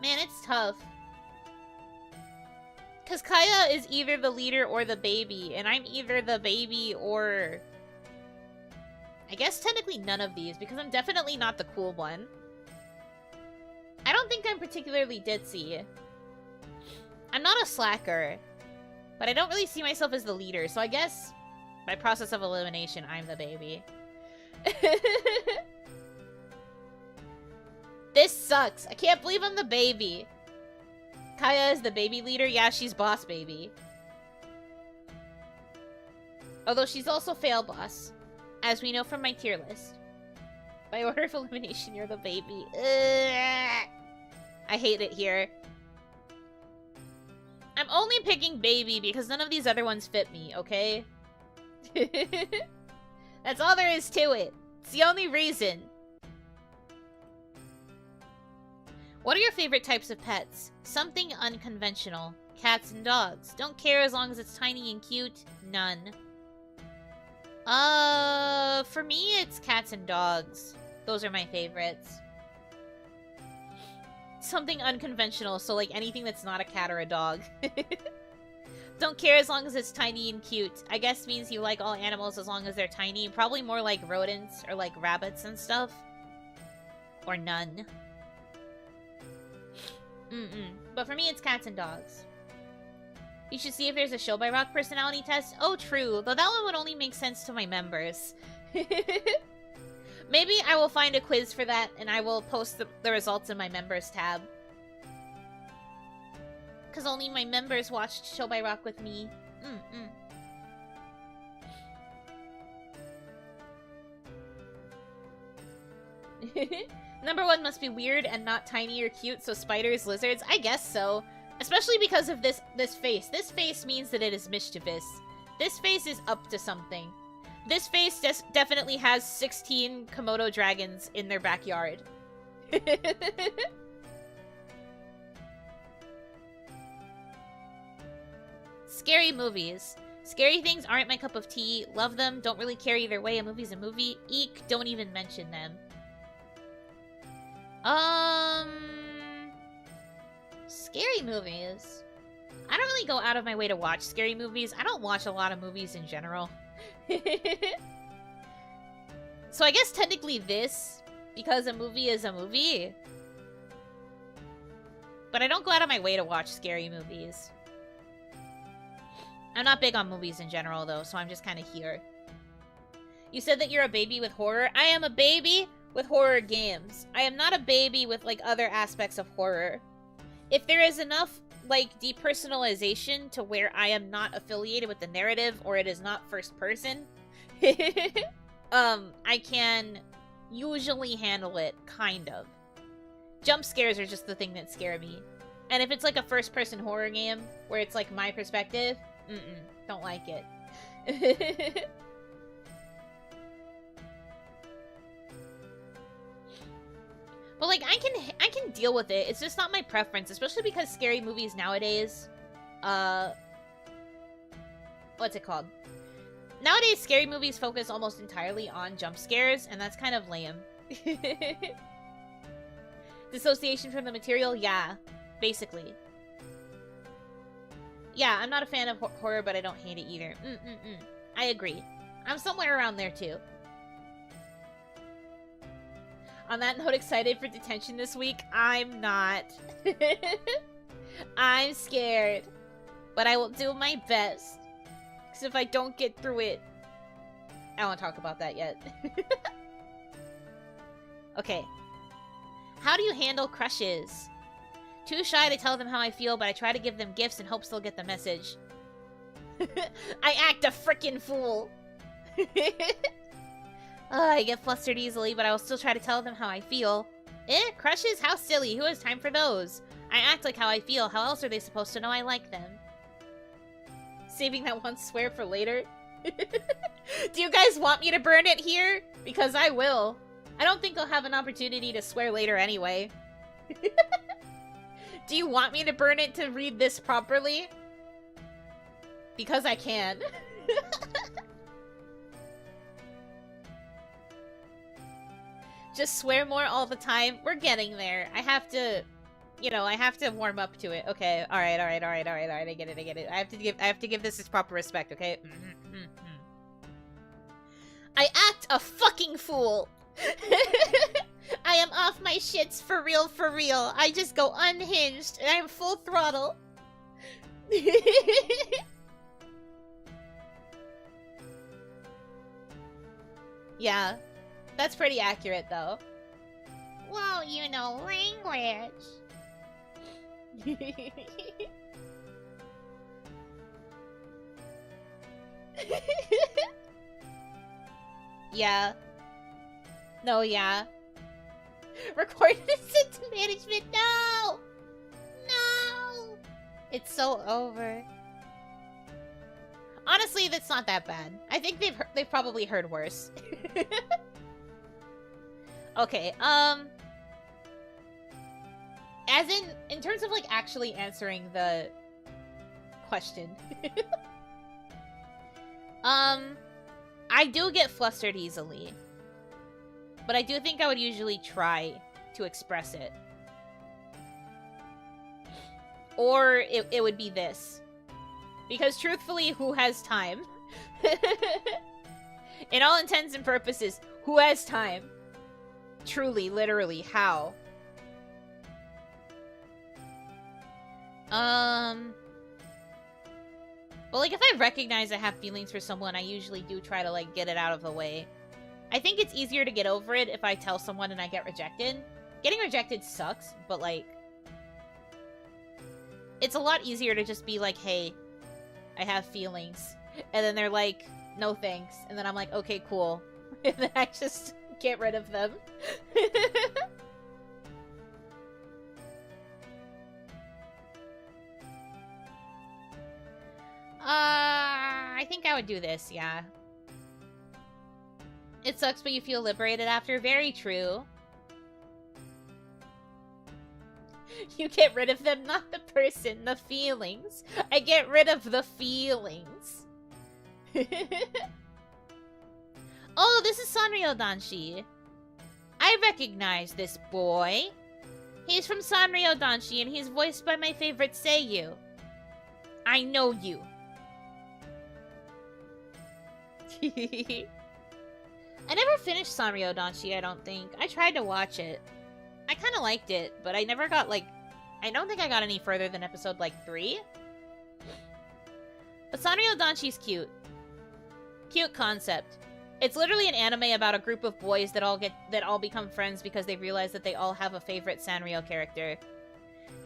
Man, it's tough. Because Kaya is either the leader or the baby, and I'm either the baby or... I guess technically none of these, because I'm definitely not the cool one. I don't think I'm particularly ditzy. I'm not a slacker, but I don't really see myself as the leader, so I guess by process of elimination, I'm the baby. This sucks. I can't believe I'm the baby. Kaya is the baby leader. Yeah, she's boss baby. Although she's also fail boss, as we know from my tier list. By order of elimination, you're the baby. Ugh. I hate it here. I'm only picking baby because none of these other ones fit me, okay? That's all there is to it. It's the only reason. What are your favorite types of pets? Something unconventional. Cats and dogs. Don't care as long as it's tiny and cute. None. For me, it's cats and dogs. Those are my favorites. Something unconventional, so like anything that's not a cat or a dog. Don't care as long as it's tiny and cute. I guess means you like all animals as long as they're tiny. Probably more like rodents or like rabbits and stuff. Or none. But for me, it's cats and dogs. You should see if there's a Show by Rock personality test. Oh, true. Though that one would only make sense to my members. Maybe I will find a quiz for that, and I will post the results in my members tab. Because only my members watched Show by Rock with me. Number one must be weird and not tiny or cute, so spiders, lizards? I guess so. Especially because of this face. This face means that it is mischievous. This face is up to something. This face definitely has 16 Komodo dragons in their backyard. Scary movies. Scary things aren't my cup of tea. Love them. Don't really care either way. A movie's a movie. Eek. Don't even mention them. Scary movies. I don't really go out of my way to watch scary movies. I don't watch a lot of movies in general. So I guess technically this, because a movie is a movie. But I don't go out of my way to watch scary movies. I'm not big on movies in general, though, so I'm just kind of here. You said that you're a baby with horror. I am a baby with horror games. I am not a baby with, like, other aspects of horror. If there is enough, like, depersonalization to where I am not affiliated with the narrative or it is not first person, I can usually handle it, kind of. Jump scares are just the thing that scare me. And if it's, like, a first-person horror game where it's, like, my perspective... don't like it. But like I can deal with it. It's just not my preference, especially because scary movies nowadays what's it called? Nowadays scary movies focus almost entirely on jump scares, and that's kind of lame. Dissociation from the material, yeah, basically. Yeah, I'm not a fan of horror, but I don't hate it either. I agree. I'm somewhere around there, too. On that note, excited for detention this week? I'm not. I'm scared. But I will do my best. Because if I don't get through it... I don't want to talk about that yet. Okay. How do you handle crushes? Too shy to tell them how I feel, but I try to give them gifts in hopes they'll get the message. I act a frickin' fool. I get flustered easily, but I will still try to tell them how I feel. Crushes? How silly. Who has time for those? I act like how I feel. How else are they supposed to know I like them? Saving that one swear for later? Do you guys want me to burn it here? Because I will. I don't think I'll have an opportunity to swear later anyway. Do you want me to burn it to read this properly? Because I can. Just swear more all the time. We're getting there. I have to, you know, I have to warm up to it. Okay. All right. I get it. I have to give this its proper respect, okay? I act a fucking fool. I am off my shits for real. I just go unhinged and I'm full throttle. Yeah, that's pretty accurate though. Well, you know, language. Yeah. No, yeah. Record this into management. No! No! It's so over. Honestly, that's not that bad. I think they've probably heard worse. Okay, as in terms of, like, actually answering the question. I do get flustered easily. But I do think I would usually try to express it. Or it would be this. Because truthfully, who has time? In all intents and purposes, who has time? Truly, literally, how? Well, like, if I recognize I have feelings for someone, I usually do try to, like, get it out of the way. I think it's easier to get over it if I tell someone and I get rejected. Getting rejected sucks, but, like, it's a lot easier to just be like, hey, I have feelings. And then they're like, no thanks. And then I'm like, okay, cool. And then I just get rid of them. I think I would do this, yeah. It sucks, but you feel liberated after. Very true. You get rid of them, not the person, the feelings. I get rid of the feelings. Oh, this is Sanrio Danshi. I recognize this boy. He's from Sanrio Danshi, and he's voiced by my favorite Seiyu. I know you. I never finished Sanrio Danshi, I don't think. I tried to watch it. I kind of liked it, but I never got, like... I don't think I got any further than episode, like, 3. But Sanrio Danshi's cute. Cute concept. It's literally an anime about a group of boys that all become friends because they realize that they all have a favorite Sanrio character.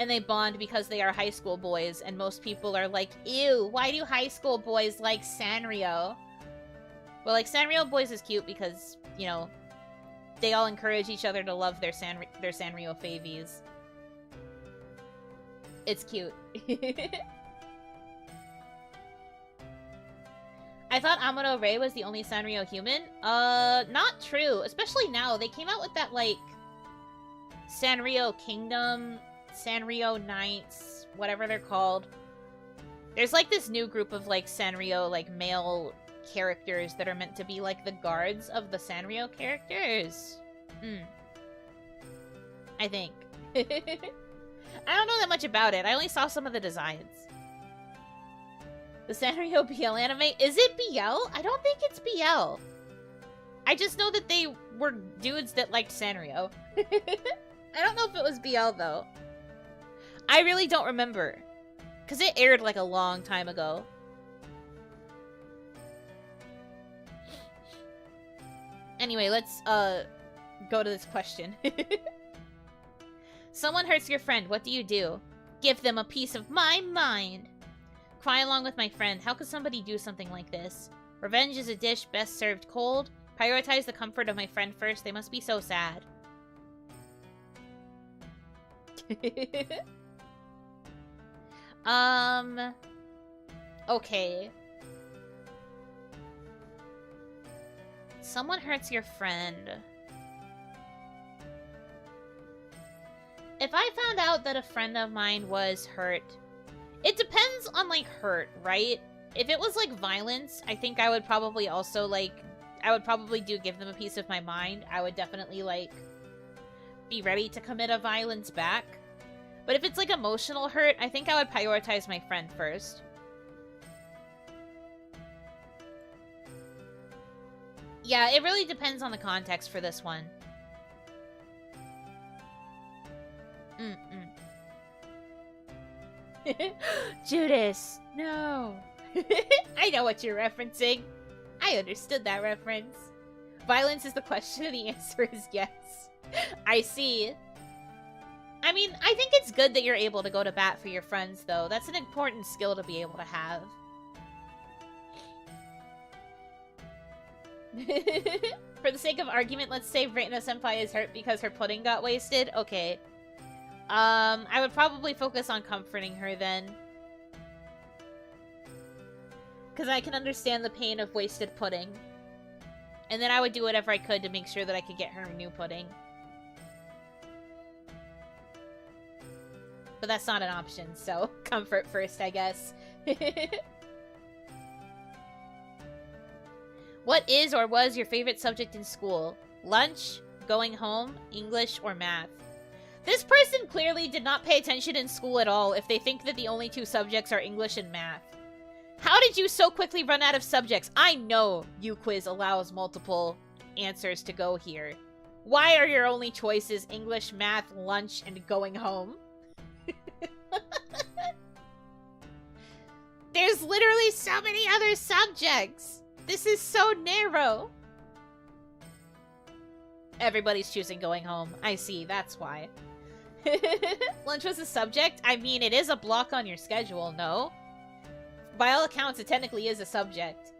And they bond because they are high school boys, and most people are like, ew, why do high school boys like Sanrio? Well, like, Sanrio boys is cute because, you know, they all encourage each other to love their Sanrio favies. It's cute. I thought Amuro Rei was the only Sanrio human. Not true. Especially now. They came out with that, like, Sanrio Kingdom, Sanrio Knights, whatever they're called. There's, like, this new group of, like, Sanrio, like, male characters that are meant to be, like, the guards of the Sanrio characters. I think. I don't know that much about it. I only saw some of the designs. The Sanrio BL anime? Is it BL? I don't think it's BL. I just know that they were dudes that liked Sanrio. I don't know if it was BL, though. I really don't remember. Because it aired, like, a long time ago. Anyway, let's, go to this question. Someone hurts your friend. What do you do? Give them a piece of my mind. Cry along with my friend. How could somebody do something like this? Revenge is a dish best served cold. Prioritize the comfort of my friend first. They must be so sad. Okay. Someone hurts your friend. If I found out that a friend of mine was hurt... It depends on, like, hurt, right? If it was, like, violence, I think I would probably also, like... I would probably give them a piece of my mind. I would definitely, like, be ready to commit a violence back. But if it's, like, emotional hurt, I think I would prioritize my friend first. Yeah, it really depends on the context for this one. Judas, no. I know what you're referencing. I understood that reference. Violence is the question and the answer is yes. I see. I mean, I think it's good that you're able to go to bat for your friends, though. That's an important skill to be able to have. For the sake of argument, let's say Reina-senpai is hurt because her pudding got wasted. Okay. I would probably focus on comforting her then. Because I can understand the pain of wasted pudding. And then I would do whatever I could to make sure that I could get her new pudding. But that's not an option, so comfort first, I guess. What is or was your favorite subject in school? Lunch, going home, English, or math? This person clearly did not pay attention in school at all if they think that the only two subjects are English and math. How did you so quickly run out of subjects? I know UQuiz allows multiple answers to go here. Why are your only choices English, math, lunch, and going home? There's literally so many other subjects! This is so narrow! Everybody's choosing going home. I see, that's why. Lunch was a subject? I mean, it is a block on your schedule, no? By all accounts, it technically is a subject.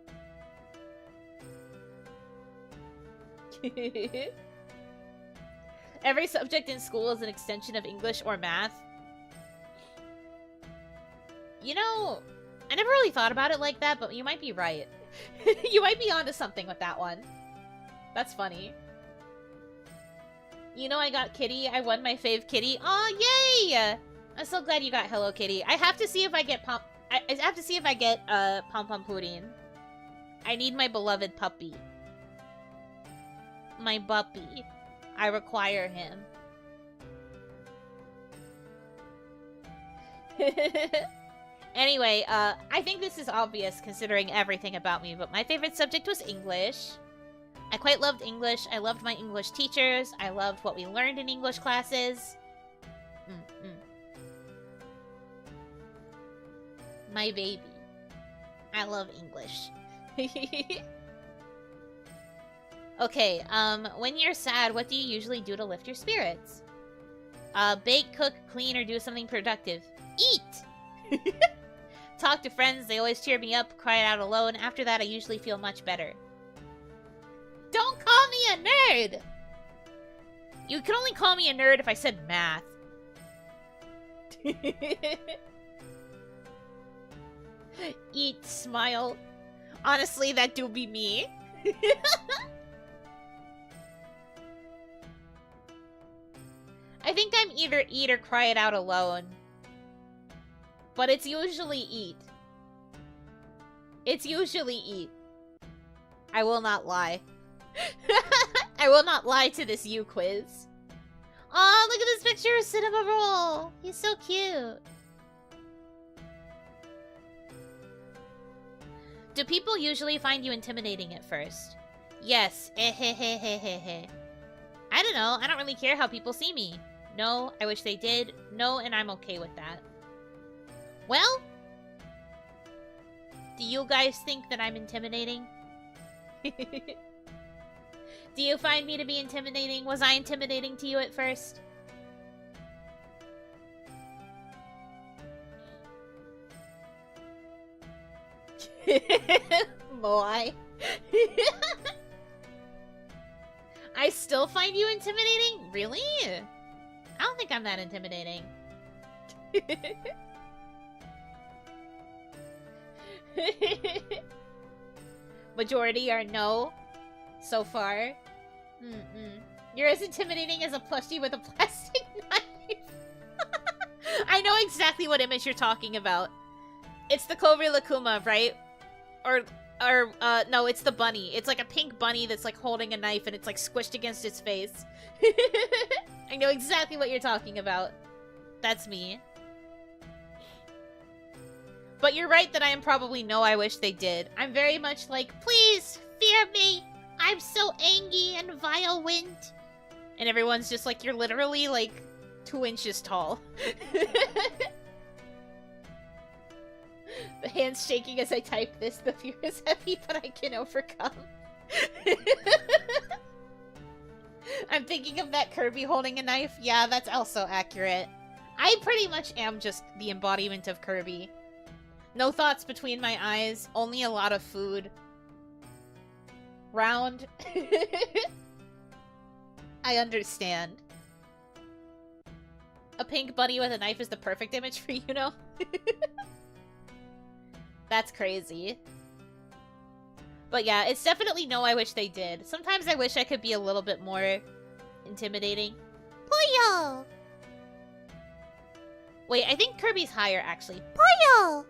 Every subject in school is an extension of English or math. You know, I never really thought about it like that, but you might be right. You might be onto something with that one. That's funny. You know, I got Kitty. I won my fave Kitty. Aw, yay! I'm so glad you got Hello Kitty. I have to see if I get I have to see if I get Pom Pom Pudding. I need my beloved puppy. My puppy. I require him. Anyway, I think this is obvious considering everything about me, but my favorite subject was English. I quite loved English. I loved my English teachers. I loved what we learned in English classes. My baby. I love English. Okay, when you're sad, what do you usually do to lift your spirits? Bake, cook, clean, or do something productive. Eat! Talk to friends, they always cheer me up, cry out alone. After that, I usually feel much better. Don't call me a nerd! You could only call me a nerd if I said math. Eat, smile. Honestly, that do be me. I think I'm either eat or cry it out alone. But it's usually eat. It's usually eat. I will not lie. I will not lie to this U quiz. Aw, look at this picture of Cinema Roll. He's so cute. Do people usually find you intimidating at first? Yes. I don't know. I don't really care how people see me. No, I wish they did. No, and I'm okay with that. Well, do you guys think that I'm intimidating? Do you find me to be intimidating? Was I intimidating to you at first? Moai. I still find you intimidating? Really? I don't think I'm that intimidating. Majority are no so far. You're as intimidating as a plushie with a plastic knife. I know exactly what image you're talking about. It's the Cobra Lakuma, right? Or no, it's the bunny. It's like a pink bunny that's like holding a knife and it's like squished against its face. I know exactly what you're talking about. That's me. But you're right that I am probably no, I wish they did. I'm very much like, please, fear me. I'm so angry and violent. And everyone's just like, you're literally like 2 inches tall. The hands shaking as I type this. The fear is heavy, but I can overcome. I'm thinking of that Kirby holding a knife. Yeah, that's also accurate. I pretty much am just the embodiment of Kirby. No thoughts between my eyes, only a lot of food. Round. I understand. A pink bunny with a knife is the perfect image for you, know? That's crazy. But yeah, it's definitely no, I wish they did. Sometimes I wish I could be a little bit more intimidating. Puyo! Wait, I think Kirby's higher, actually. Puyo!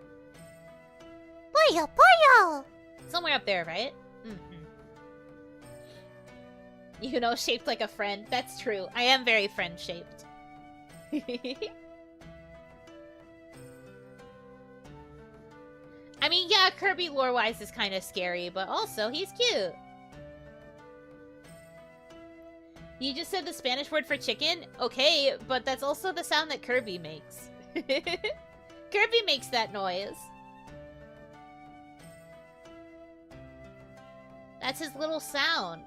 Puyo, Puyo! Somewhere up there, right? You know, shaped like a friend. That's true. I am very friend-shaped. I mean, yeah, Kirby lore-wise is kind of scary, but also, he's cute. You just said the Spanish word for chicken? Okay, but that's also the sound that Kirby makes. Kirby makes that noise. That's his little sound.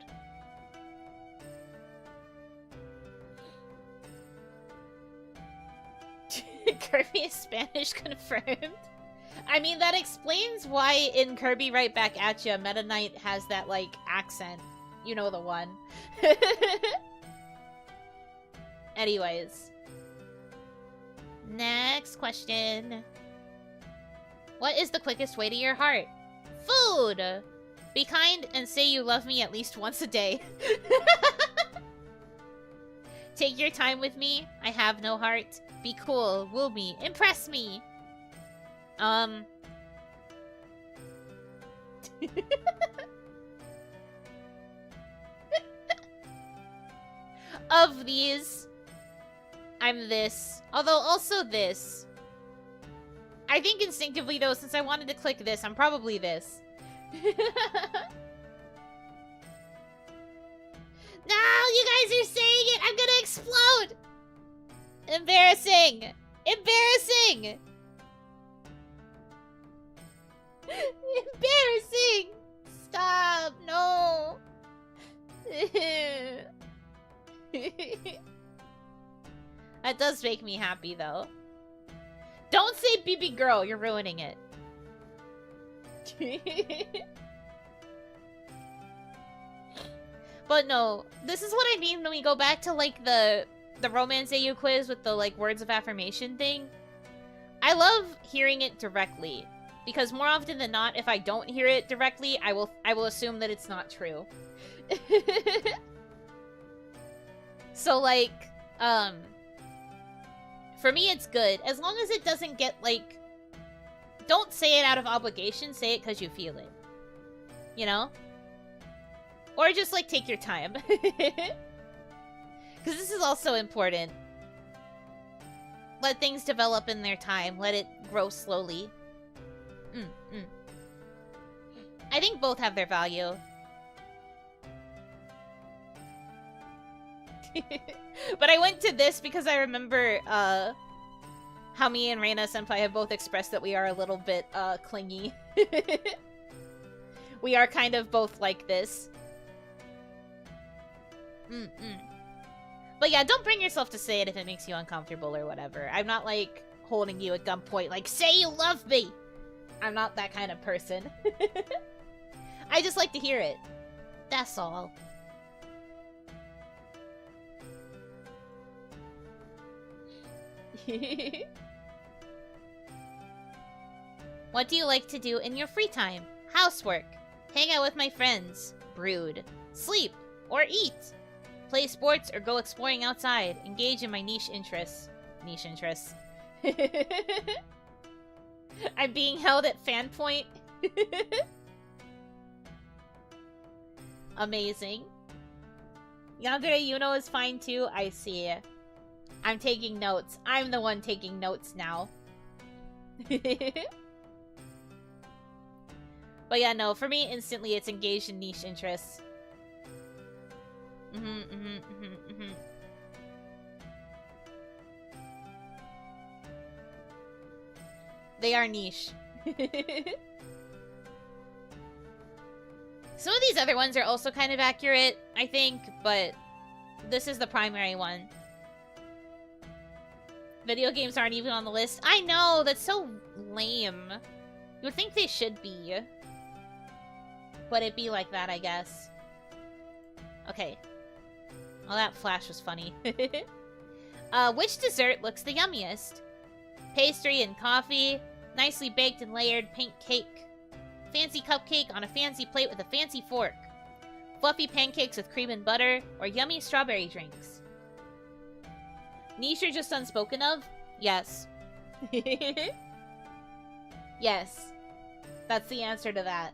Kirby is Spanish confirmed. I mean, that explains why in Kirby Right Back at Ya, Meta Knight has that, like, accent. You know the one. Anyways. Next question. What is the quickest way to your heart? Food! Be kind and say you love me at least once a day. Take your time with me. I have no heart. Be cool. Woo me. Impress me. Of these, I'm this. Although also this. I think instinctively though, since I wanted to click this, I'm probably this. No, you guys are saying it! I'm gonna explode! Embarrassing! Embarrassing! Embarrassing! Stop! No! That does make me happy, though. Don't say BB girl, you're ruining it. But no, this is what I mean when we go back to, like, the Romance AU quiz with the, like, words of affirmation thing. I love hearing it directly. Because more often than not, if I don't hear it directly, I will assume that it's not true. So, like, for me, it's good. As long as it doesn't get, like... Don't say it out of obligation. Say it because you feel it. You know? Or just, like, take your time. Because this is also important. Let things develop in their time. Let it grow slowly. I think both have their value. But I went to this because I remember, how me and Reina Senpai have both expressed that we are a little bit, clingy. We are kind of both like this. But yeah, don't bring yourself to say it if it makes you uncomfortable or whatever. I'm not, like, holding you at gunpoint, like, say you love me! I'm not that kind of person. I just like to hear it. That's all. What do you like to do in your free time? Housework. Hang out with my friends. Brood. Sleep. Or eat. Play sports or go exploring outside. Engage in my niche interests. Niche interests. I'm being held at fan point. Amazing. Yandere Yuno is fine too. I see. I'm taking notes. I'm the one taking notes now. But yeah, no, for me, instantly it's engaged in niche interests. They are niche. Some of these other ones are also kind of accurate, I think, but this is the primary one. Video games aren't even on the list. I know, that's so lame. You would think they should be. But it be like that, I guess. Okay. Well, that flash was funny. Which dessert looks the yummiest? Pastry and coffee. Nicely baked and layered pink cake. Fancy cupcake on a fancy plate with a fancy fork. Fluffy pancakes with cream and butter. Or yummy strawberry drinks. Niche or just unspoken of? Yes. Yes. That's the answer to that.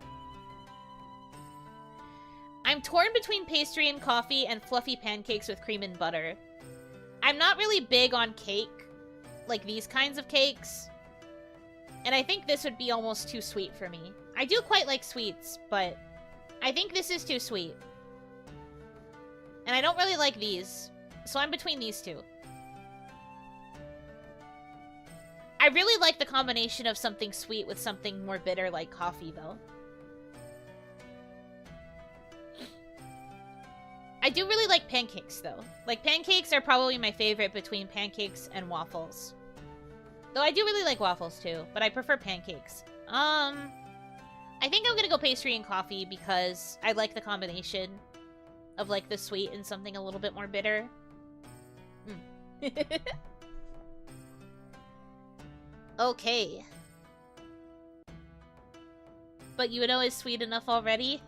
I'm torn between pastry and coffee and fluffy pancakes with cream and butter. I'm not really big on cake. Like these kinds of cakes. And I think this would be almost too sweet for me. I do quite like sweets, but I think this is too sweet. And I don't really like these. So I'm between these two. I really like the combination of something sweet with something more bitter like coffee, though. I do really like pancakes, though. Like, pancakes are probably my favorite between pancakes and waffles. Though I do really like waffles, too, but I prefer pancakes. I think I'm gonna go pastry and coffee because I like the combination of, like, the sweet and something a little bit more bitter. Okay. But Yuno is sweet enough already?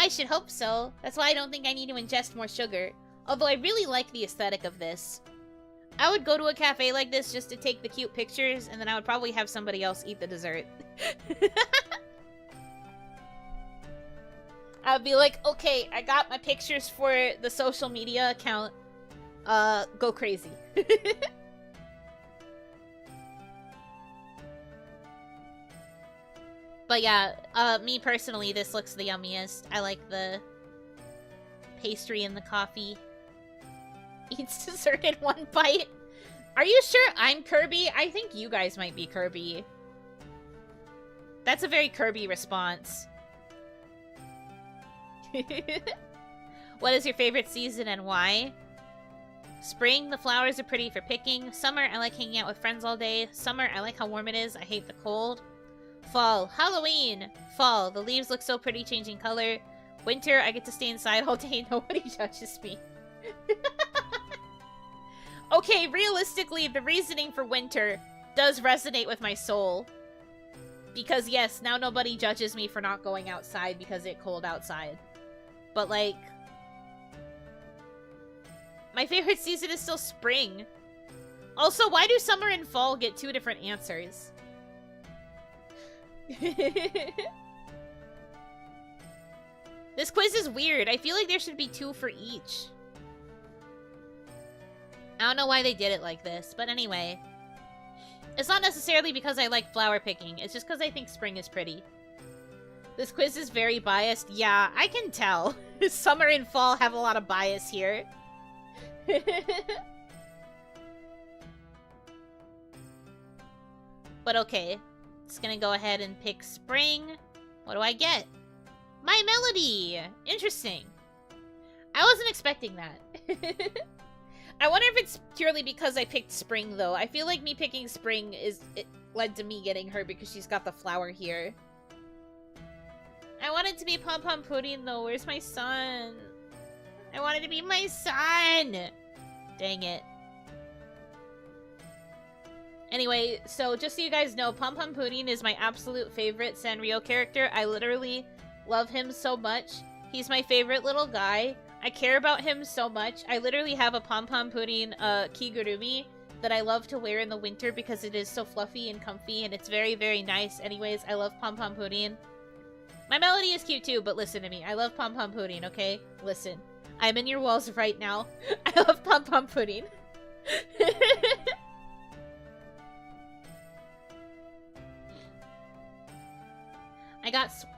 I should hope so. That's why I don't think I need to ingest more sugar. Although I really like the aesthetic of this. I would go to a cafe like this just to take the cute pictures, and then I would probably have somebody else eat the dessert. I'll be like, okay, I got my pictures for the social media account. Go crazy. But yeah, me personally, this looks the yummiest. I like the pastry and the coffee. Eats dessert in one bite. Are you sure I'm Kirby? I think you guys might be Kirby. That's a very Kirby response. What is your favorite season and why? Spring, the flowers are pretty for picking. Summer, I like hanging out with friends all day. Summer, I like how warm it is. I hate the cold. Fall, Halloween. Fall, the leaves look so pretty, changing color. Winter, I get to stay inside all day. Nobody judges me. Okay, realistically, the reasoning for winter does resonate with my soul. Because yes, now nobody judges me for not going outside because it's cold outside. But like, my favorite season is still spring. Also, why do summer and fall get two different answers? This quiz is weird. I feel like there should be two for each. I don't know why they did it like this, but anyway. It's not necessarily because I like flower picking. It's just because I think spring is pretty. This quiz is very biased. Yeah, I can tell. Summer and fall have a lot of bias here. But okay. Just gonna go ahead and pick spring. What do I get? My melody! Interesting. I wasn't expecting that. I wonder if it's purely because I picked spring, though. I feel like me picking spring it led to me getting her because she's got the flower here. I want it to be Pom Pom Pudding, though. Where's my son? I want it to be my son! Dang it. Anyway, so just so you guys know, Pom Pom Pudding is my absolute favorite Sanrio character. I literally love him so much. He's my favorite little guy. I care about him so much. I literally have a Pom Pom Pudding kigurumi that I love to wear in the winter because it is so fluffy and comfy and it's very, very nice. Anyways, I love Pom Pom Pudding. My melody is cute too, but listen to me. I love Pom Pom Pudding, okay? Listen. I'm in your walls right now. I love Pom Pom Pudding.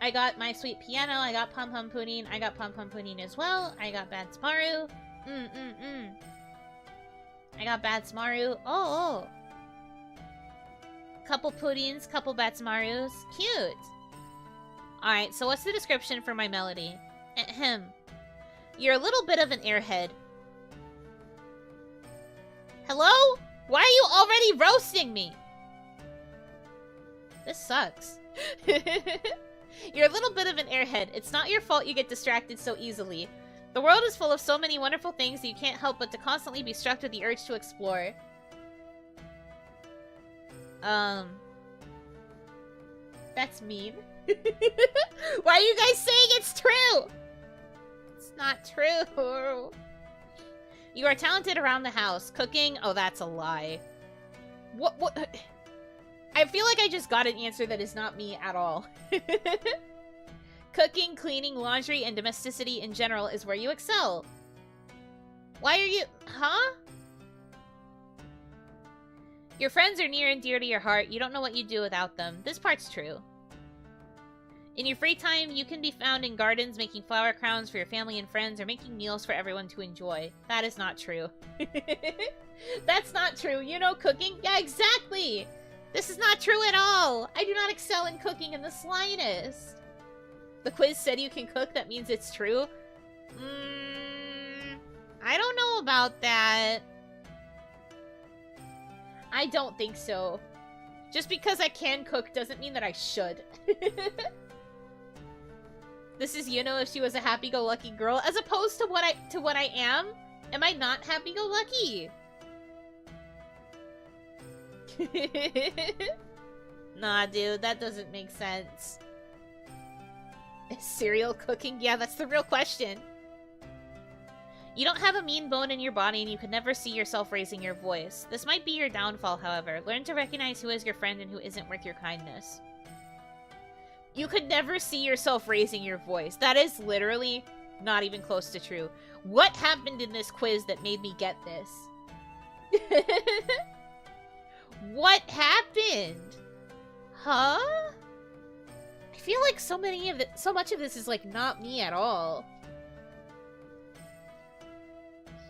I got my sweet piano, I got Pom Pom Pudding, I got Pom Pom Pudding as well, I got Bad Smaru. I got Bad Smaru. Oh. Couple puddings, couple Bad Smarus. Cute. Alright, so what's the description for my melody? Ahem. You're a little bit of an airhead. Hello? Why are you already roasting me? This sucks. You're a little bit of an airhead. It's not your fault you get distracted so easily. The world is full of so many wonderful things that you can't help but to constantly be struck with the urge to explore. That's mean. Why are you guys saying it's true? It's not true. You are talented around the house. Cooking? Oh, that's a lie. What? I feel like I just got an answer that is not me at all. Cooking, cleaning, laundry, and domesticity in general is where you excel. Why are you... Huh? Your friends are near and dear to your heart. You don't know what you'd do without them. This part's true. In your free time, you can be found in gardens making flower crowns for your family and friends or making meals for everyone to enjoy. That is not true. That's not true. You know cooking? Yeah, exactly! This is not true at all! I do not excel in cooking in the slightest. The quiz said you can cook, that means it's true? I don't know about that. I don't think so. Just because I can cook doesn't mean that I should. This is Yuno if she was a happy-go-lucky girl, as opposed to what I am. Am I not happy-go-lucky? Nah, dude, that doesn't make sense. Is cereal cooking? Yeah, that's the real question. You don't have a mean bone in your body and you could never see yourself raising your voice. This might be your downfall, however. Learn to recognize who is your friend and who isn't worth your kindness. You could never see yourself raising your voice. That is literally not even close to true. What happened in this quiz that made me get this? What happened? Huh? I feel like so much of this is like not me at all.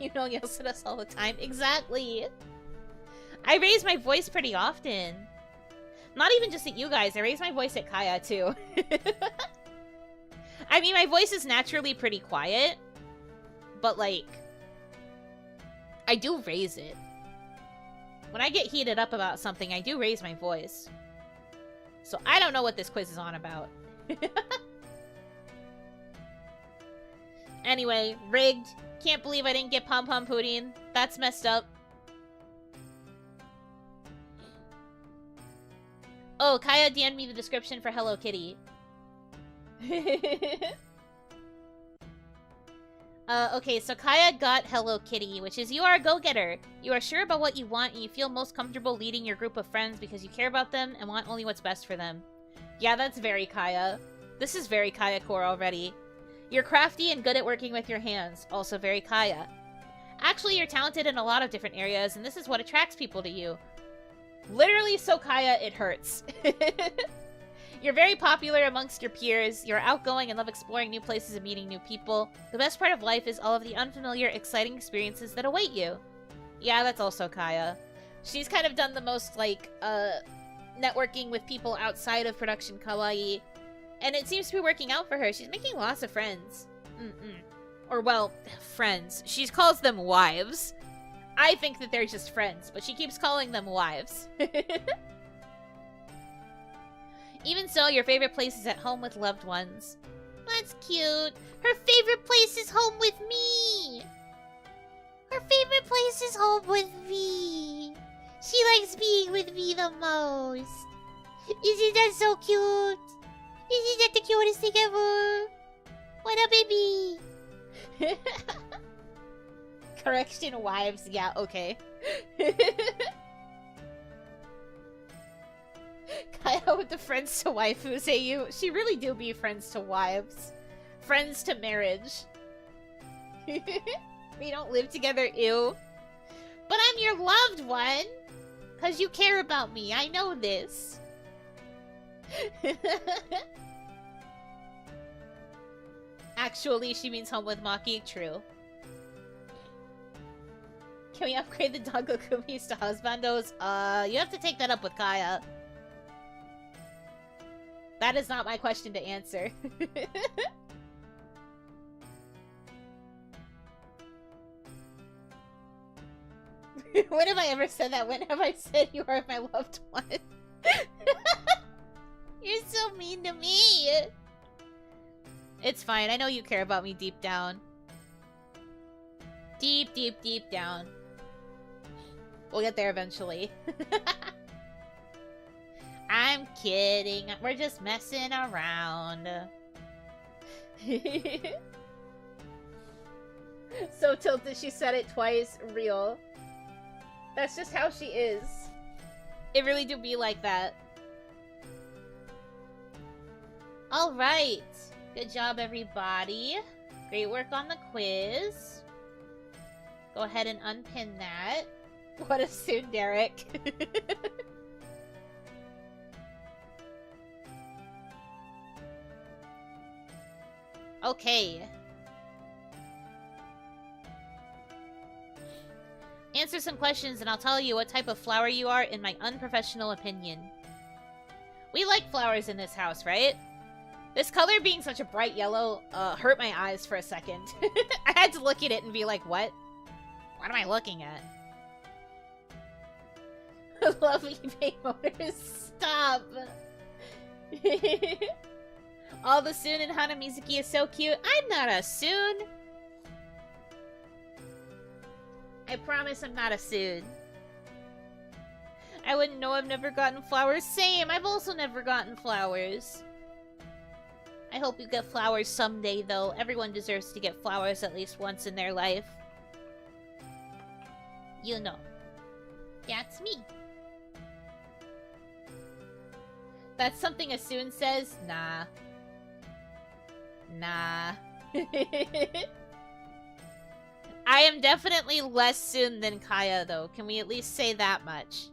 You know, yells at us all the time. Exactly. I raise my voice pretty often. Not even just at you guys. I raise my voice at Kaya, too. I mean, my voice is naturally pretty quiet. But, like, I do raise it. When I get heated up about something, I do raise my voice. So I don't know what this quiz is on about. Anyway, rigged. Can't believe I didn't get Pom Pom Pudding. That's messed up. Oh, Kaya DM'd me the description for Hello Kitty. Okay, so Kaya got Hello Kitty, which is you are a go-getter. You are sure about what you want and you feel most comfortable leading your group of friends because you care about them and want only what's best for them. Yeah, that's very Kaya. This is very Kaya core already. You're crafty and good at working with your hands. Also very Kaya. Actually, you're talented in a lot of different areas, and this is what attracts people to you. Literally so Kaya, it hurts. You're very popular amongst your peers. You're outgoing and love exploring new places and meeting new people. The best part of life is all of the unfamiliar, exciting experiences that await you. Yeah, that's also Kaya. She's kind of done the most, like, networking with people outside of production kawaii. And it seems to be working out for her. She's making lots of friends. Or, well, friends. She calls them wives. I think that they're just friends, but she keeps calling them wives. Even so, your favorite place is at home with loved ones. That's cute. Her favorite place is home with me. Her favorite place is home with me. She likes being with me the most. Isn't that so cute? Isn't that the cutest thing ever? What up, baby? Correction, wives. Yeah, okay. Kaya with the friends to waifus, hey you. She really do be friends to wives. Friends to marriage. We don't live together, ew. But I'm your loved one. Because you care about me. I know this. Actually, she means home with Maki. True. Can we upgrade the Dangokumis to husbandos? You have to take that up with Kaya. That is not my question to answer. When have I ever said that? When have I said you are my loved one? You're so mean to me. It's fine. I know you care about me deep down. Deep, deep, deep down. We'll get there eventually. I'm kidding. We're just messing around. So tilted she said it twice. Real. That's just how she is. It really do be like that. Alright. Good job, everybody. Great work on the quiz. Go ahead and unpin that. What a suit, Derek. Okay. Answer some questions and I'll tell you what type of flower you are in my unprofessional opinion. We like flowers in this house, right? This color being such a bright yellow hurt my eyes for a second. I had to look at it and be like, what? What am I looking at? Lovely eBay motors. Stop. All the Soon and Hanamizuki is so cute. I'm not a Soon. I promise I'm not a Soon. I wouldn't know. I've never gotten flowers. Same. I've also never gotten flowers. I hope you get flowers someday, though. Everyone deserves to get flowers at least once in their life. You know. That's me. That's something Asun says? Nah. Nah. I am definitely less Sun than Kaya, though. Can we at least say that much?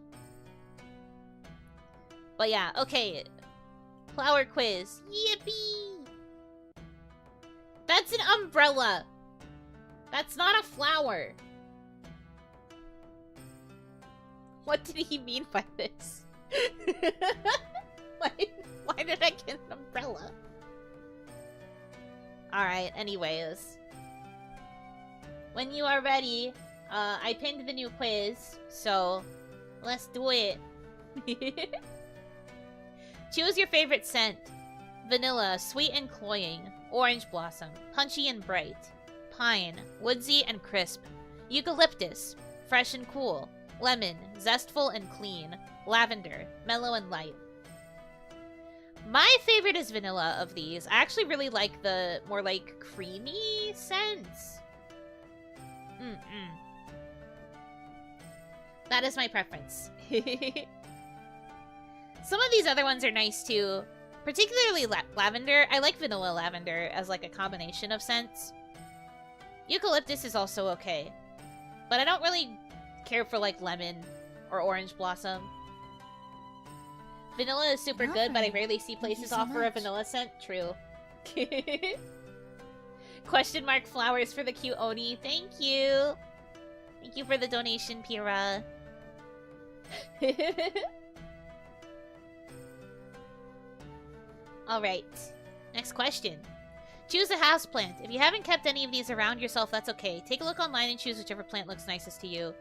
But yeah, okay. Flower quiz. Yippee! That's an umbrella. That's not a flower. What did he mean by this? Why did I get an umbrella? Alright, anyways. When you are ready, I pinned the new quiz, so let's do it. Choose your favorite scent. Vanilla, sweet and cloying. Orange blossom, punchy and bright. Pine, woodsy and crisp. Eucalyptus, fresh and cool. Lemon, zestful and clean. Lavender, mellow and light. My favorite is vanilla of these. I actually really like the more like creamy scents. That is my preference. Some of these other ones are nice too. Particularly lavender. I like vanilla lavender as like a combination of scents. Eucalyptus is also okay. But I don't really care for like lemon or orange blossom. Vanilla is super good, but I rarely see places offer a vanilla scent. True. Question mark flowers for the cute Oni. Thank you. Thank you for the donation, Pira. Alright. Next question. Choose a houseplant. If you haven't kept any of these around yourself, that's okay. Take a look online and choose whichever plant looks nicest to you.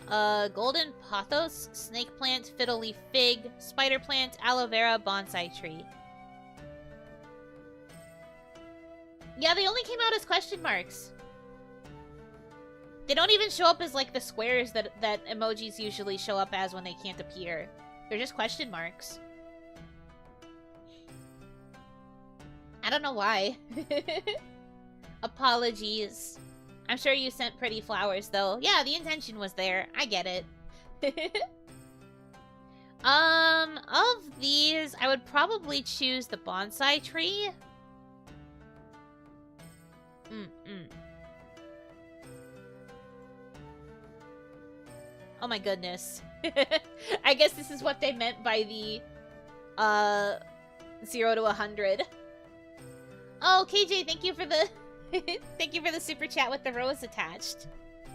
Golden pothos, snake plant, fiddle leaf fig, spider plant, aloe vera, bonsai tree. Yeah, they only came out as question marks. They don't even show up as like the squares that emojis usually show up as when they can't appear. They're just question marks. I don't know why. Apologies. I'm sure you sent pretty flowers, though. Yeah, the intention was there. I get it. Of these, I would probably choose the bonsai tree. Oh my goodness. I guess this is what they meant by the, 0 to 100. Oh, KJ, thank you for the... thank you for the super chat with the rose attached.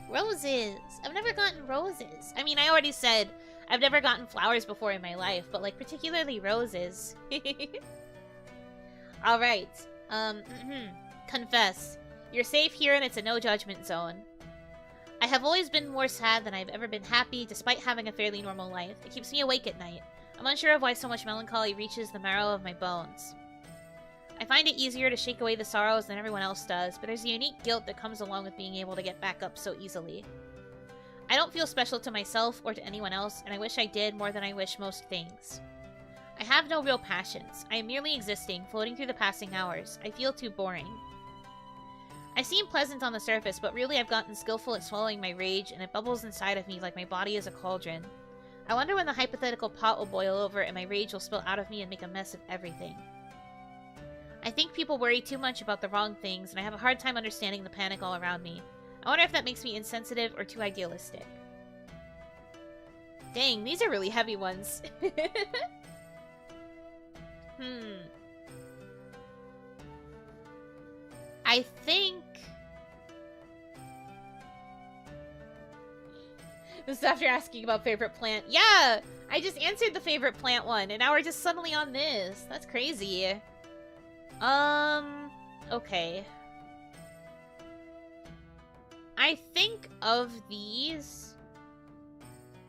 Roses. I've never gotten roses. I mean, I already said I've never gotten flowers before in my life, but, like, particularly roses. Alright. Confess. You're safe here and it's a no-judgment zone. I have always been more sad than I've ever been happy, despite having a fairly normal life. It keeps me awake at night. I'm unsure of why so much melancholy reaches the marrow of my bones. I find it easier to shake away the sorrows than everyone else does, but there's a unique guilt that comes along with being able to get back up so easily. I don't feel special to myself or to anyone else, and I wish I did more than I wish most things. I have no real passions. I am merely existing, floating through the passing hours. I feel too boring. I seem pleasant on the surface, but really I've gotten skillful at swallowing my rage, and it bubbles inside of me like my body is a cauldron. I wonder when the hypothetical pot will boil over and my rage will spill out of me and make a mess of everything. I think people worry too much about the wrong things, and I have a hard time understanding the panic all around me. I wonder if that makes me insensitive or too idealistic. Dang, these are really heavy ones. I think... This is after asking about favorite plant. Yeah! I just answered the favorite plant one, and now we're just suddenly on this. That's crazy. Okay. I think of these,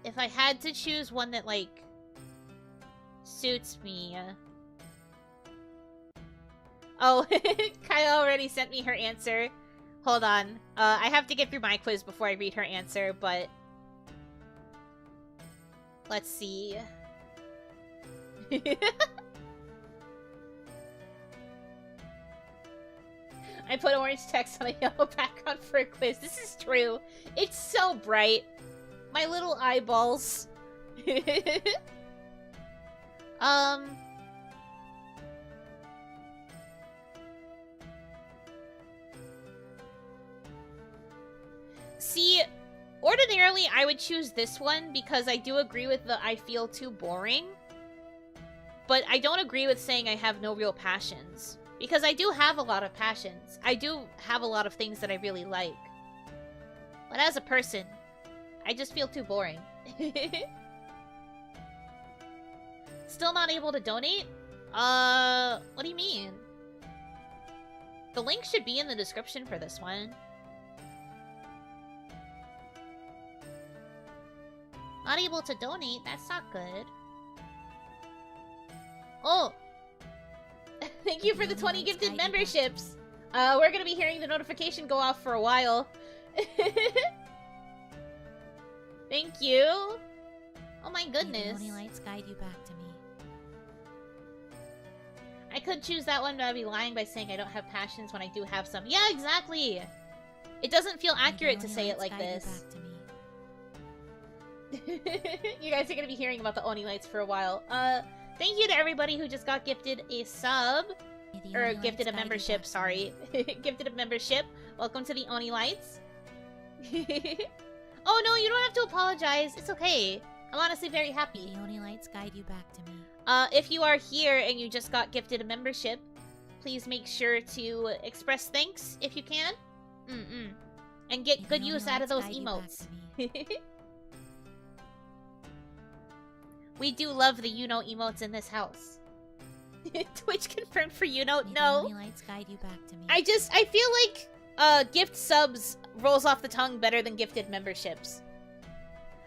if I had to choose one that, like, suits me. Oh, Kaya already sent me her answer. Hold on. I have to get through my quiz before I read her answer, but... Let's see. I put orange text on a yellow background for a quiz. This is true. It's so bright. My little eyeballs. See, ordinarily I would choose this one because I do agree with the I feel too boring. But I don't agree with saying I have no real passions. Because I do have a lot of passions. I do have a lot of things that I really like. But as a person, I just feel too boring. Still not able to donate? What do you mean? The link should be in the description for this one. Not able to donate? That's not good. Oh! Thank you for the 20 gifted memberships! We're gonna be hearing the notification go off for a while. Thank you! Oh my goodness. May the lights guide you back to me. I could choose that one, but I'd be lying by saying I don't have passions when I do have some. Yeah, exactly! It doesn't feel accurate to say it like this. You guys are gonna be hearing about the Oni lights for a while. Thank you to everybody who just got gifted a sub. Or gifted a membership, sorry. Gifted a membership. Welcome to the Oni lights. Oh no, you don't have to apologize. It's okay. I'm honestly very happy. The Oni lights guide you back to me. If you are here and you just got gifted a membership, please make sure to express thanks if you can. And get good use out of those emotes. We do love the Yuno emotes in this house. Twitch confirmed for Yuno. No. May the lights guide you back to me. I feel like gift subs rolls off the tongue better than gifted memberships.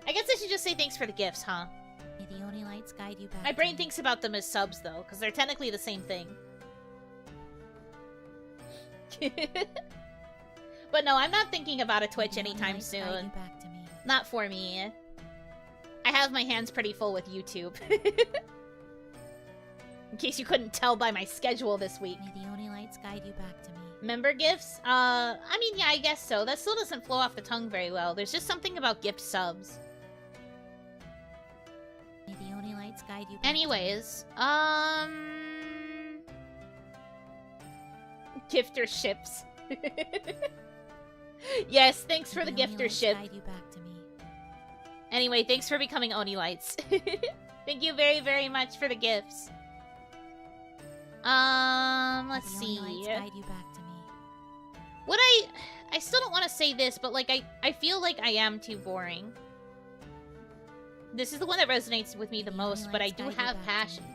I guess I should just say thanks for the gifts, huh? May the Oni lights guide you back. My brain thinks about them as subs though, because they're technically the same thing. But no, I'm not thinking about a Twitch anytime soon. Not for me. I have my hands pretty full with YouTube. In case you couldn't tell by my schedule this week. May the Oni lights guide you back to me. Member gifts? I mean, yeah, I guess so. That still doesn't flow off the tongue very well. There's just something about gift subs. May the Oni lights guide you back Anyways, gifterships. Yes, thanks for the giftership. Guide you back to me. Anyway, thanks for becoming Oni Lights. Thank you very, very much for the gifts. Let's see. Guide you back to me. Would I still don't want to say this, but like I feel like I am too boring. This is the one that resonates with me the most, but I do have passions.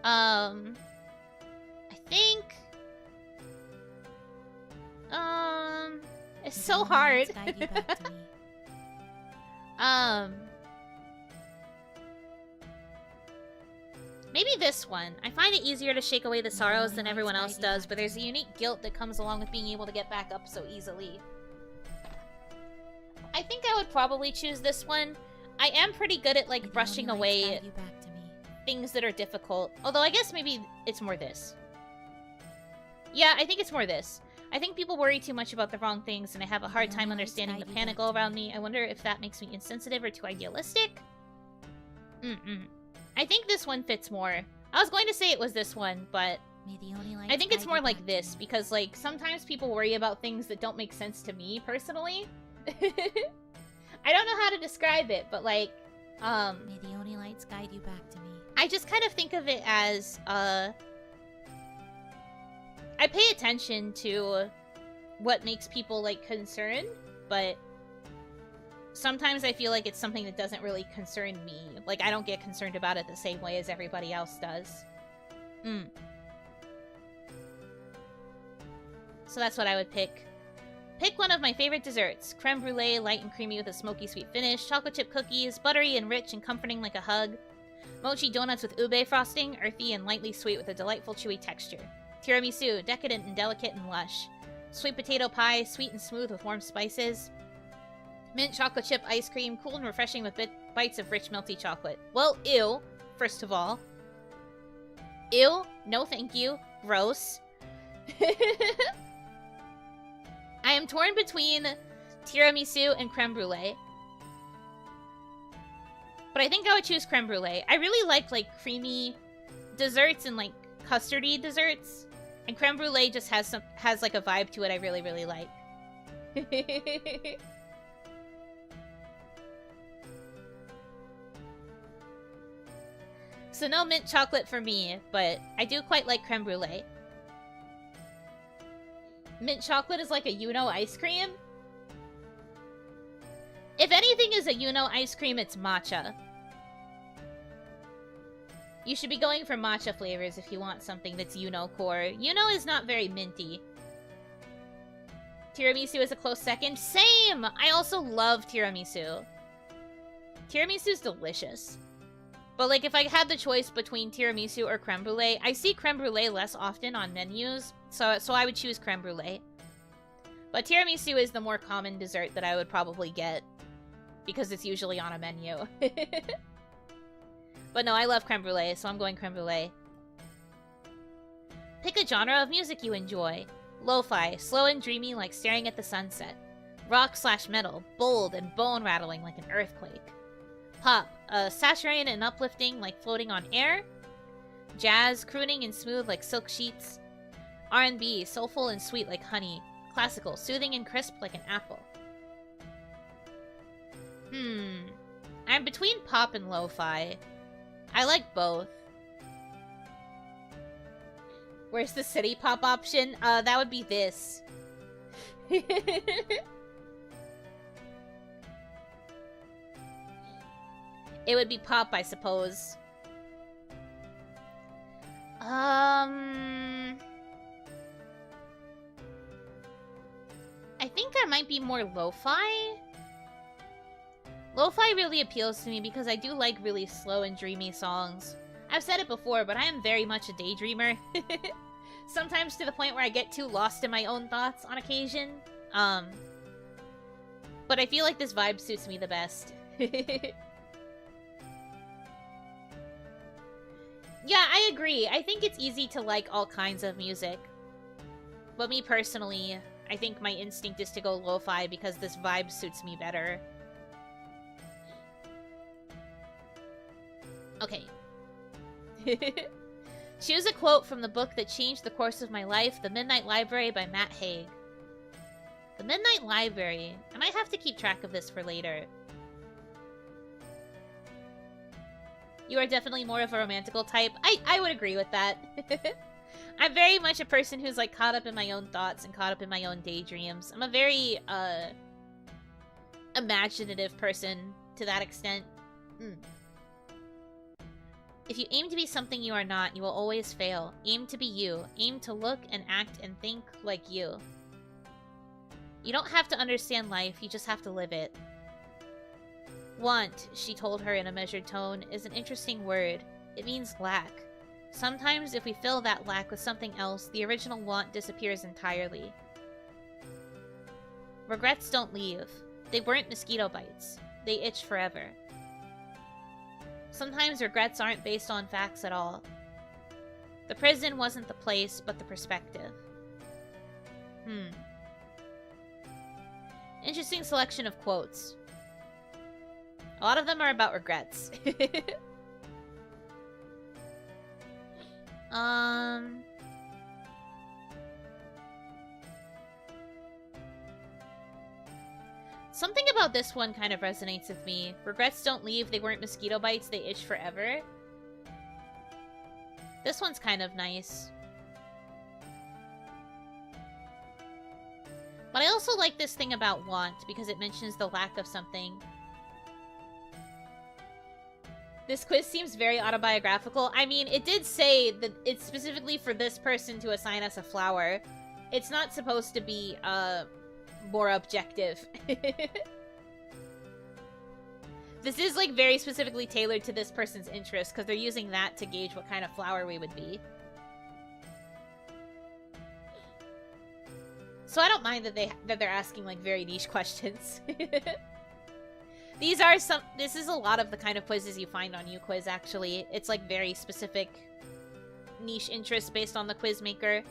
I think it's so hard. Maybe this one. I find it easier to shake away the sorrows than everyone else does, but there's a unique guilt that comes along with being able to get back up so easily. I think I would probably choose this one. I am pretty good at, like, brushing away things that are difficult. Although I guess maybe it's more this. Yeah, I think it's more this. I think people worry too much about the wrong things, and I have a hard time understanding the panic all around me. I wonder if that makes me insensitive or too idealistic? I think this one fits more. I was going to say it was this one, but I think it's more like this, because, like, sometimes people worry about things that don't make sense to me, personally. I don't know how to describe it, but, like, May the Oni lights guide you back to me. I just kind of think of it as, I pay attention to what makes people, like, concerned, but sometimes I feel like it's something that doesn't really concern me. Like, I don't get concerned about it the same way as everybody else does. So that's what I would pick. Pick one of my favorite desserts. Creme brulee, light and creamy with a smoky sweet finish. Chocolate chip cookies, buttery and rich and comforting like a hug. Mochi donuts with ube frosting, earthy and lightly sweet with a delightful chewy texture. Tiramisu, decadent and delicate and lush. Sweet potato pie, sweet and smooth with warm spices. Mint chocolate chip ice cream, cool and refreshing with bites of rich melty chocolate. Well, ew, first of all. Ew, no thank you, gross. I am torn between tiramisu and creme brulee. But I think I would choose creme brulee. I really like creamy desserts and, like, custardy desserts. And creme brulee just has like a vibe to it I really, really like. So no mint chocolate for me, but I do quite like creme brulee. Mint chocolate is like a Yuno ice cream. If anything is a Yuno ice cream, it's matcha. You should be going for matcha flavors if you want something that's Yuno core. Yuno is not very minty. Tiramisu is a close second. Same! I also love tiramisu. Tiramisu's delicious. But, like, if I had the choice between tiramisu or creme brulee, I see creme brulee less often on menus, so I would choose creme brulee. But tiramisu is the more common dessert that I would probably get, because it's usually on a menu. But no, I love creme brulee, so I'm going creme brulee. Pick a genre of music you enjoy. Lo-fi, slow and dreamy like staring at the sunset. Rock/metal, bold and bone-rattling like an earthquake. Pop, saturated and uplifting like floating on air. Jazz, crooning and smooth like silk sheets. R&B, soulful and sweet like honey. Classical, soothing and crisp like an apple. I'm between pop and lo-fi. I like both. Where's the city pop option? That would be this. It would be pop, I suppose. I think I might be more lo-fi. Lo-fi really appeals to me because I do like really slow and dreamy songs. I've said it before, but I am very much a daydreamer. Sometimes to the point where I get too lost in my own thoughts on occasion. But I feel like this vibe suits me the best. Yeah, I agree. I think it's easy to like all kinds of music. But me personally, I think my instinct is to go lo-fi because this vibe suits me better. Okay. Choose a quote from the book that changed the course of my life, The Midnight Library by Matt Haig. The Midnight Library. I might have to keep track of this for later. You are definitely more of a romantical type. I would agree with that. I'm very much a person who's like caught up in my own thoughts and caught up in my own daydreams. I'm a very imaginative person to that extent. If you aim to be something you are not, you will always fail. Aim to be you. Aim to look and act and think like you. You don't have to understand life, you just have to live it. Want, she told her in a measured tone, is an interesting word. It means lack. Sometimes if we fill that lack with something else, the original want disappears entirely. Regrets don't leave. They weren't mosquito bites. They itch forever. Sometimes regrets aren't based on facts at all. The prison wasn't the place, but the perspective. Interesting selection of quotes. A lot of them are about regrets. Something about this one kind of resonates with me. Regrets don't leave, they weren't mosquito bites, they itch forever. This one's kind of nice. But I also like this thing about want, because it mentions the lack of something. This quiz seems very autobiographical. I mean, it did say that it's specifically for this person to assign us a flower. It's not supposed to be, more objective. This is, like, very specifically tailored to this person's interest, because they're using that to gauge what kind of flower we would be. So I don't mind that they're asking, like, very niche questions. This is a lot of the kind of quizzes you find on UQuiz, actually. It's, like, very specific niche interests based on the quiz maker.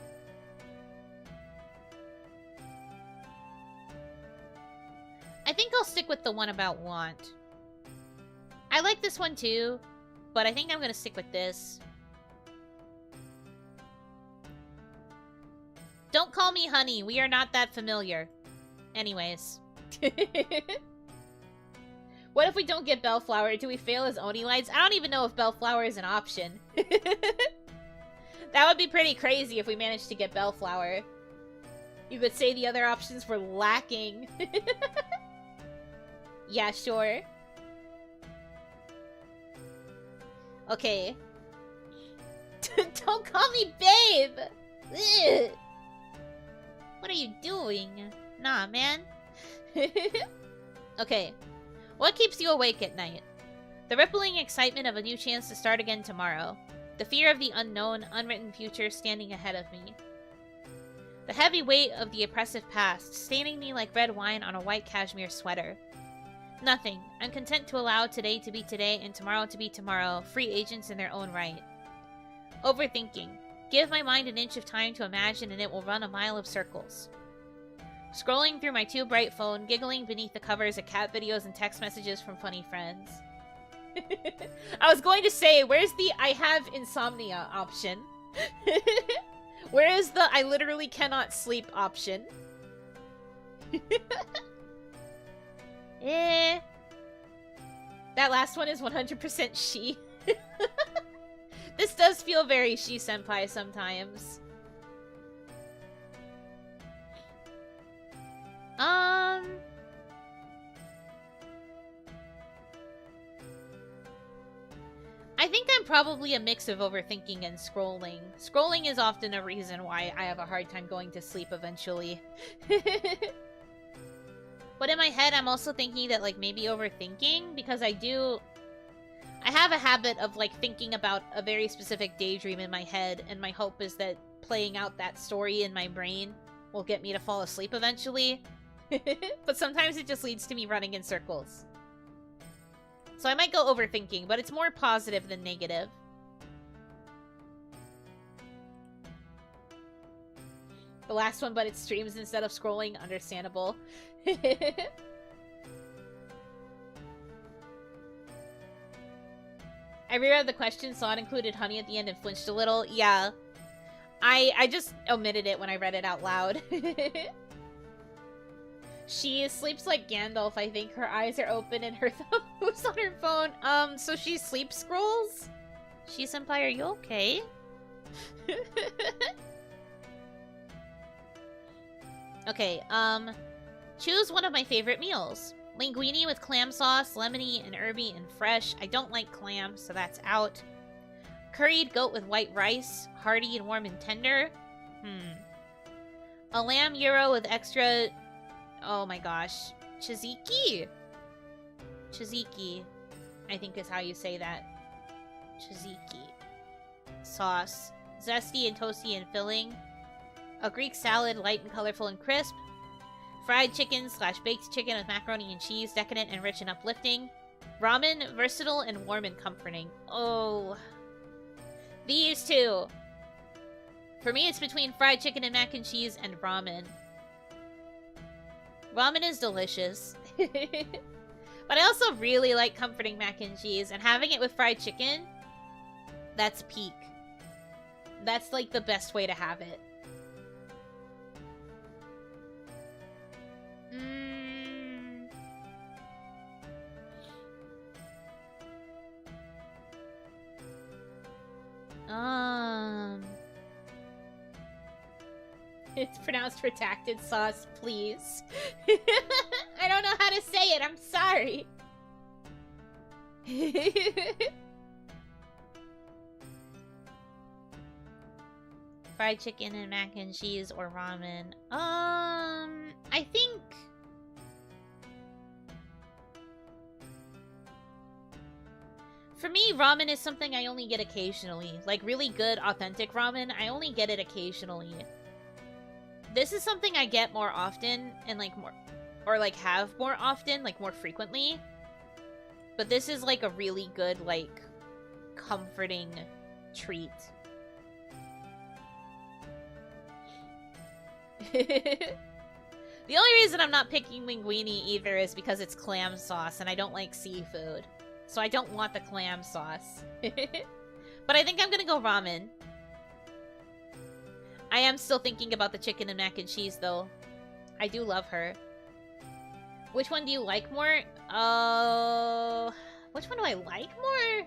I think I'll stick with the one about want. I like this one too, but I think I'm gonna stick with this. Don't call me honey, we are not that familiar. Anyways. What if we don't get Bellflower? Do we fail as Oni Lights? I don't even know if Bellflower is an option. That would be pretty crazy if we managed to get Bellflower. You could say the other options were lacking. Yeah, sure. Okay. Don't call me babe! Ugh. What are you doing? Nah, man. Okay. What keeps you awake at night? The rippling excitement of a new chance to start again tomorrow. The fear of the unknown, unwritten future standing ahead of me. The heavy weight of the oppressive past, staining me like red wine on a white cashmere sweater. Nothing. I'm content to allow today to be today and tomorrow to be tomorrow, free agents in their own right. Overthinking. Give my mind an inch of time to imagine and it will run a mile of circles. Scrolling through my too bright phone, giggling beneath the covers of cat videos and text messages from funny friends. I was going to say, where's the I have insomnia option? Where is the I literally cannot sleep option? Eh. That last one is 100% she. This does feel very she-senpai sometimes. I think I'm probably a mix of overthinking and scrolling. Scrolling is often a reason why I have a hard time going to sleep eventually. But in my head, I'm also thinking that, like, maybe overthinking, because I have a habit of, like, thinking about a very specific daydream in my head, and my hope is that playing out that story in my brain will get me to fall asleep eventually. But sometimes it just leads to me running in circles. So I might go overthinking, but it's more positive than negative. The last one, but it streams instead of scrolling. Understandable. I reread the question, saw it included honey at the end and flinched a little. Yeah. I just omitted it when I read it out loud. She sleeps like Gandalf, I think. Her eyes are open and her thumb moves on her phone. So she sleep scrolls? She-senpai, are you okay? Okay, choose one of my favorite meals. Linguine with clam sauce, lemony and herby and fresh. I don't like clam, so that's out. Curried goat with white rice, hearty and warm and tender. A lamb gyro with extra... Oh my gosh. Tzatziki? Tzatziki, I think is how you say that. Tzatziki. Sauce. Zesty and toasty and filling. A Greek salad, light and colorful and crisp. Fried chicken / baked chicken with macaroni and cheese, decadent and rich and uplifting. Ramen, versatile and warm and comforting. Oh. These two. For me, it's between fried chicken and mac and cheese and ramen. Ramen is delicious. But I also really like comforting mac and cheese, and having it with fried chicken, that's peak. That's like the best way to have it. It's pronounced redacted sauce, please. I don't know how to say it, I'm sorry. Fried chicken and mac and cheese or ramen. I think... For me, ramen is something I only get occasionally. Like, really good, authentic ramen, I only get it occasionally. This is something I get more often, and, like, more... Or, like, have more often, like, more frequently. But this is, like, a really good, like, comforting treat. The only reason I'm not picking linguine either is because it's clam sauce, and I don't like seafood. So I don't want the clam sauce. But I think I'm gonna go ramen. I am still thinking about the chicken and mac and cheese, though. I do love her. Which one do you like more? Which one do I like more?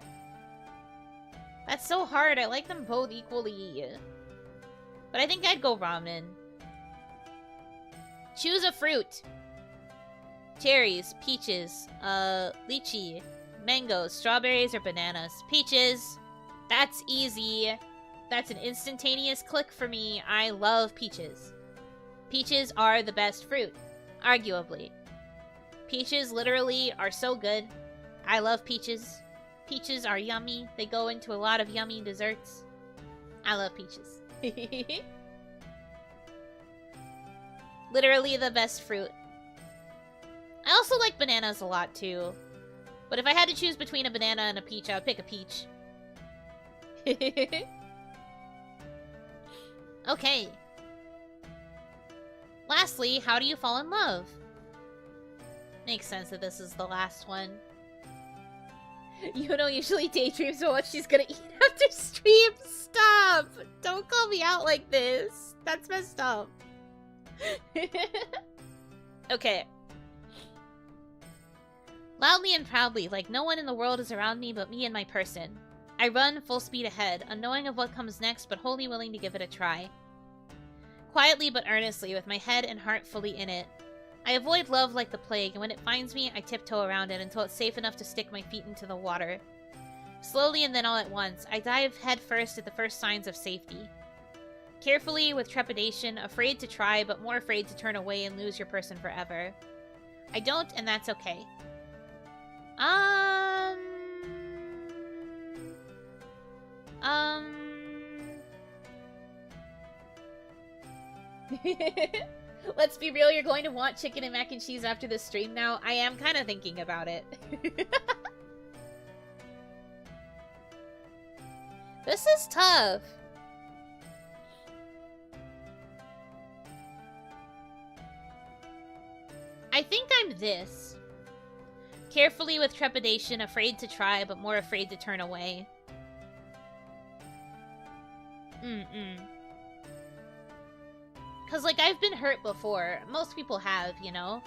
That's so hard. I like them both equally. But I think I'd go ramen. Choose a fruit. Cherries, peaches, lychee, mangoes, strawberries, or bananas. Peaches. That's easy. That's an instantaneous click for me. I love peaches. Peaches are the best fruit, arguably. Peaches literally are so good. I love peaches. Peaches are yummy. They go into a lot of yummy desserts. I love peaches. Literally the best fruit. I also like bananas a lot too. But if I had to choose between a banana and a peach, I would pick a peach. Okay. Lastly, how do you fall in love? Makes sense that this is the last one. Yuno usually daydreams about what she's gonna eat after stream. Stop! Don't call me out like this. That's messed up. Okay. Loudly and proudly, like no one in the world is around me but me and my person. I run full speed ahead, unknowing of what comes next but wholly willing to give it a try. Quietly but earnestly, with my head and heart fully in it. I avoid love like the plague, and when it finds me, I tiptoe around it until it's safe enough to stick my feet into the water. Slowly and then all at once, I dive head first at the first signs of safety. Carefully, with trepidation, afraid to try, but more afraid to turn away and lose your person forever. I don't, and that's okay. Let's be real, you're going to want chicken and mac and cheese after this stream now. I am kind of thinking about it. This is tough. I think I'm this. Carefully with trepidation, afraid to try, but more afraid to turn away. Cause, like, I've been hurt before. Most people have, you know?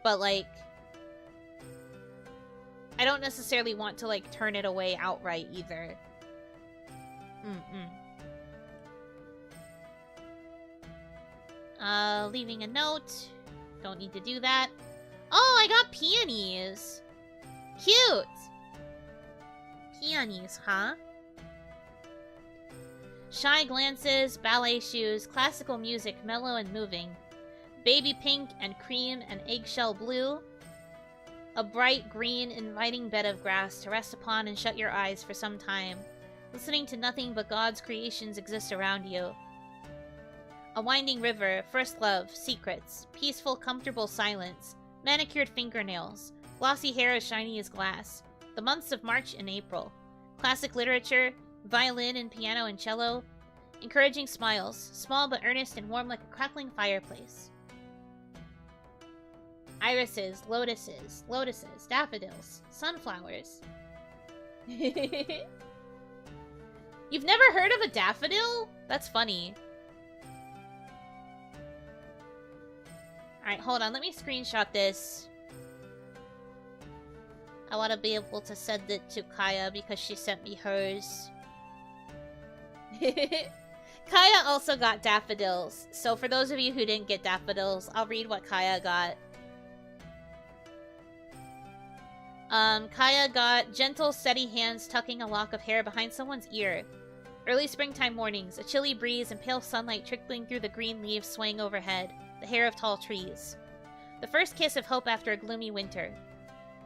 But, like, I don't necessarily want to, like, turn it away outright either. Leaving a note. Don't need to do that. Oh, I got peonies. Cute. Peonies, huh? Shy glances, ballet shoes, classical music, mellow and moving. Baby pink and cream and eggshell blue. A bright green, inviting bed of grass to rest upon and shut your eyes for some time, listening to nothing but God's creations exist around you. A winding river, first love, secrets, peaceful, comfortable silence, manicured fingernails, glossy hair as shiny as glass, the months of March and April, classic literature, violin and piano and cello, encouraging smiles, small but earnest and warm like a crackling fireplace. Irises, lotuses, daffodils, sunflowers. You've never heard of a daffodil? That's funny. Alright, hold on. Let me screenshot this. I want to be able to send it to Kaya because she sent me hers. Kaya also got daffodils. So for those of you who didn't get daffodils, I'll read what Kaya got. Kaya got gentle, steady hands tucking a lock of hair behind someone's ear. Early springtime mornings, a chilly breeze and pale sunlight trickling through the green leaves swaying overhead, the hair of tall trees. The first kiss of hope after a gloomy winter.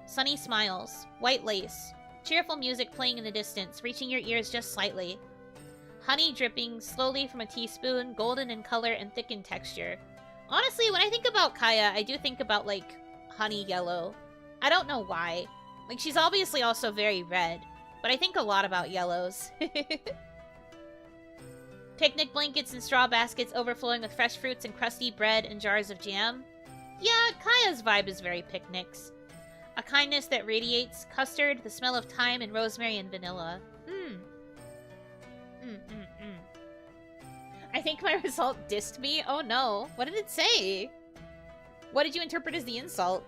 Sunny smiles, white lace, cheerful music playing in the distance, reaching your ears just slightly. Honey dripping slowly from a teaspoon, golden in color and thick in texture. Honestly, when I think about Kaya, I do think about, like, honey yellow. I don't know why. Like, she's obviously also very red, but I think a lot about yellows. Picnic blankets and straw baskets overflowing with fresh fruits and crusty bread and jars of jam. Yeah, Kaya's vibe is very picnics. A kindness that radiates, custard, the smell of thyme and rosemary and vanilla. I think my result dissed me. Oh no. What did it say? What did you interpret as the insult?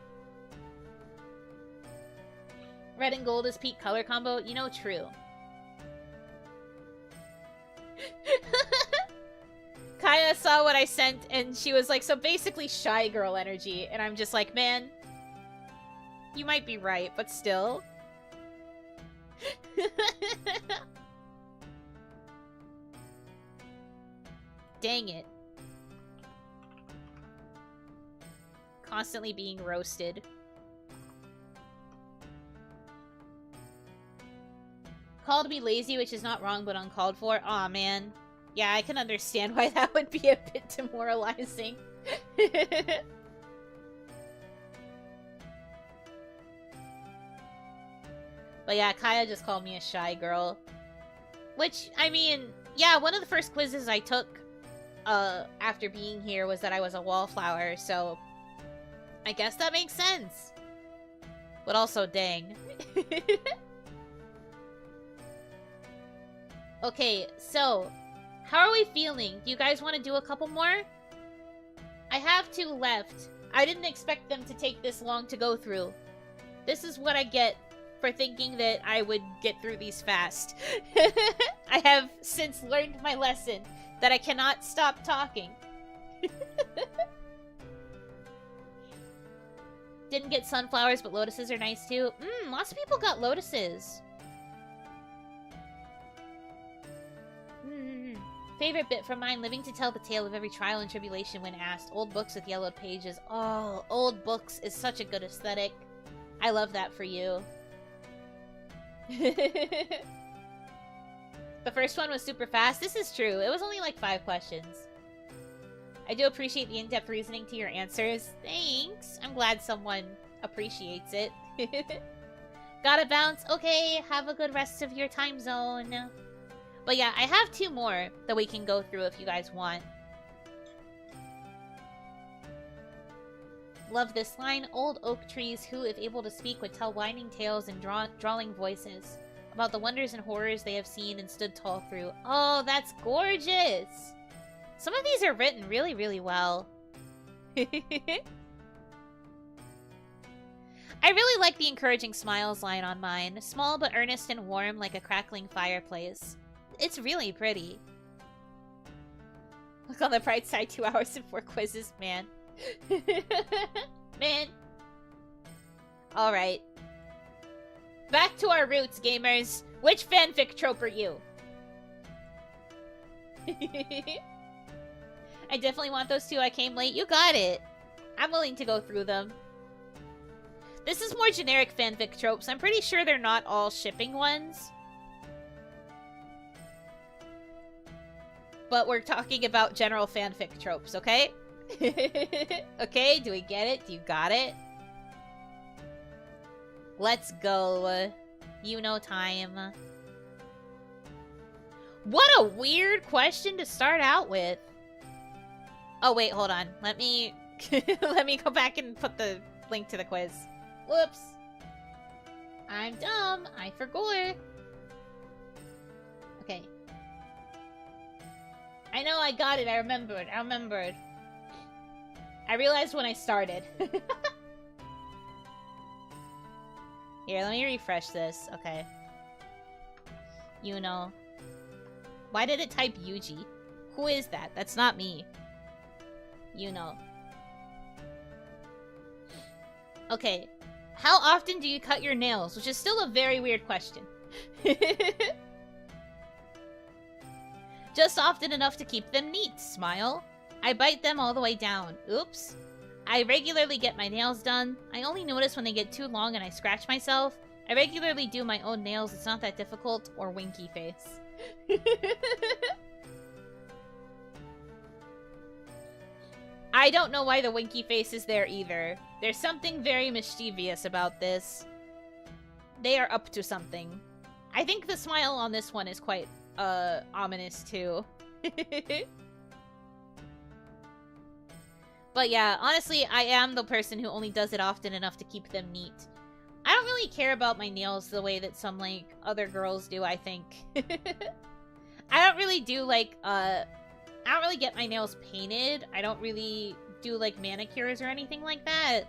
Red and gold is peak color combo? You know, true. Kaya saw what I sent and she was like, so basically shy girl energy. And I'm just like, man, you might be right, but still. Dang it. Constantly being roasted. Called me lazy, which is not wrong, but uncalled for. Aw, man. Yeah, I can understand why that would be a bit demoralizing. But yeah, Kaya just called me a shy girl. Which, I mean, yeah, one of the first quizzes I took after being here was that I was a wallflower, so I guess that makes sense. But also, dang. Okay, so, how are we feeling? Do you guys want to do a couple more? I have 2 left. I didn't expect them to take this long to go through. This is what I get for thinking that I would get through these fast. I have since learned my lesson that I cannot stop talking. Didn't get sunflowers, but lotuses are nice too. Lots of people got lotuses. Favorite bit from mine, living to tell the tale of every trial and tribulation when asked. Old books with yellowed pages. Oh, old books is such a good aesthetic. I love that for you. The first one was super fast. This is true. It was only like 5 questions. I do appreciate the in-depth reasoning to your answers. Thanks. I'm glad someone appreciates it. Gotta bounce. Okay, have a good rest of your time zone. But yeah, I have 2 more that we can go through if you guys want. Love this line. Old oak trees who, if able to speak, would tell winding tales and drawling voices about the wonders and horrors they have seen and stood tall through. Oh, that's gorgeous! Some of these are written really, really well. I really like the encouraging smiles line on mine. Small but earnest and warm like a crackling fireplace. It's really pretty. Look on the bright side, 2 hours and 4 quizzes, man. Man. Alright. Back to our roots, gamers. Which fanfic trope are you? I definitely want those 2. I came late. You got it. I'm willing to go through them. This is more generic fanfic tropes. I'm pretty sure they're not all shipping ones. But we're talking about general fanfic tropes, okay? Okay, do we get it? Do you got it? Let's go. Yuno time. What a weird question to start out with. Oh, wait, hold on. Let me... let me go back and put the link to the quiz. Whoops. I'm dumb. I forgot. Okay. I know I got it. I remembered. I realized when I started. Here, let me refresh this. Okay. Yuno. Why did it type Yuji? Who is that? That's not me. Yuno. Okay. How often do you cut your nails? Which is still a very weird question. Just often enough to keep them neat. Smile. I bite them all the way down. Oops. I regularly get my nails done. I only notice when they get too long and I scratch myself. I regularly do my own nails. It's not that difficult. Or winky face. I don't know why the winky face is there either. There's something very mischievous about this. They are up to something. I think the smile on this one is quite ominous too. But yeah, honestly, I am the person who only does it often enough to keep them neat. I don't really care about my nails the way that some, like, other girls do, I think. I don't really do, like, I I don't really get my nails painted. I don't really do, like, manicures or anything like that.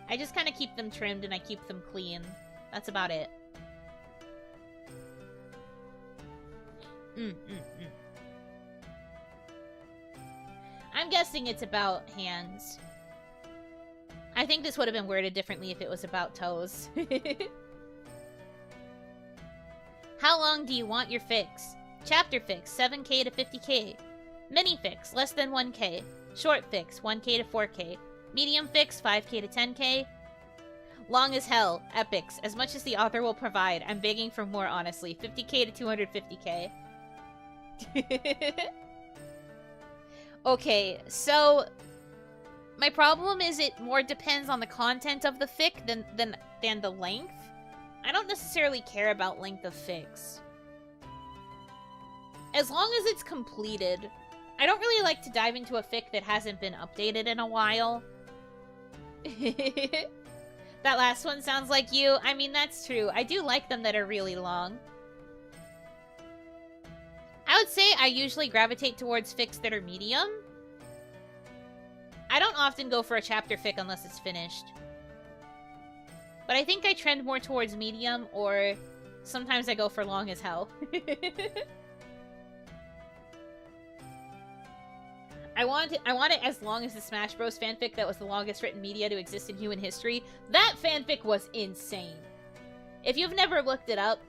I just kind of keep them trimmed and I keep them clean. That's about it. I'm guessing it's about hands. I think this would have been worded differently if it was about toes. How long do you want your fix? Chapter fix, 7k to 50k. Mini fix, less than 1k. Short fix, 1k to 4k. Medium fix, 5k to 10k. Long as hell, epics, as much as the author will provide. I'm begging for more, honestly. 50k to 250k. Okay, so my problem is it more depends on the content of the fic than the length. I don't necessarily care about length of fics. As long as it's completed. I don't really like to dive into a fic that hasn't been updated in a while. That last one sounds like you. I mean, that's true. I do like them that are really long. I would say I usually gravitate towards fics that are medium. I don't often go for a chapter fic unless it's finished. But I think I trend more towards medium, or sometimes I go for long as hell. I want it as long as the Smash Bros fanfic that was the longest written media to exist in human history. That fanfic was insane. If you've never looked it up,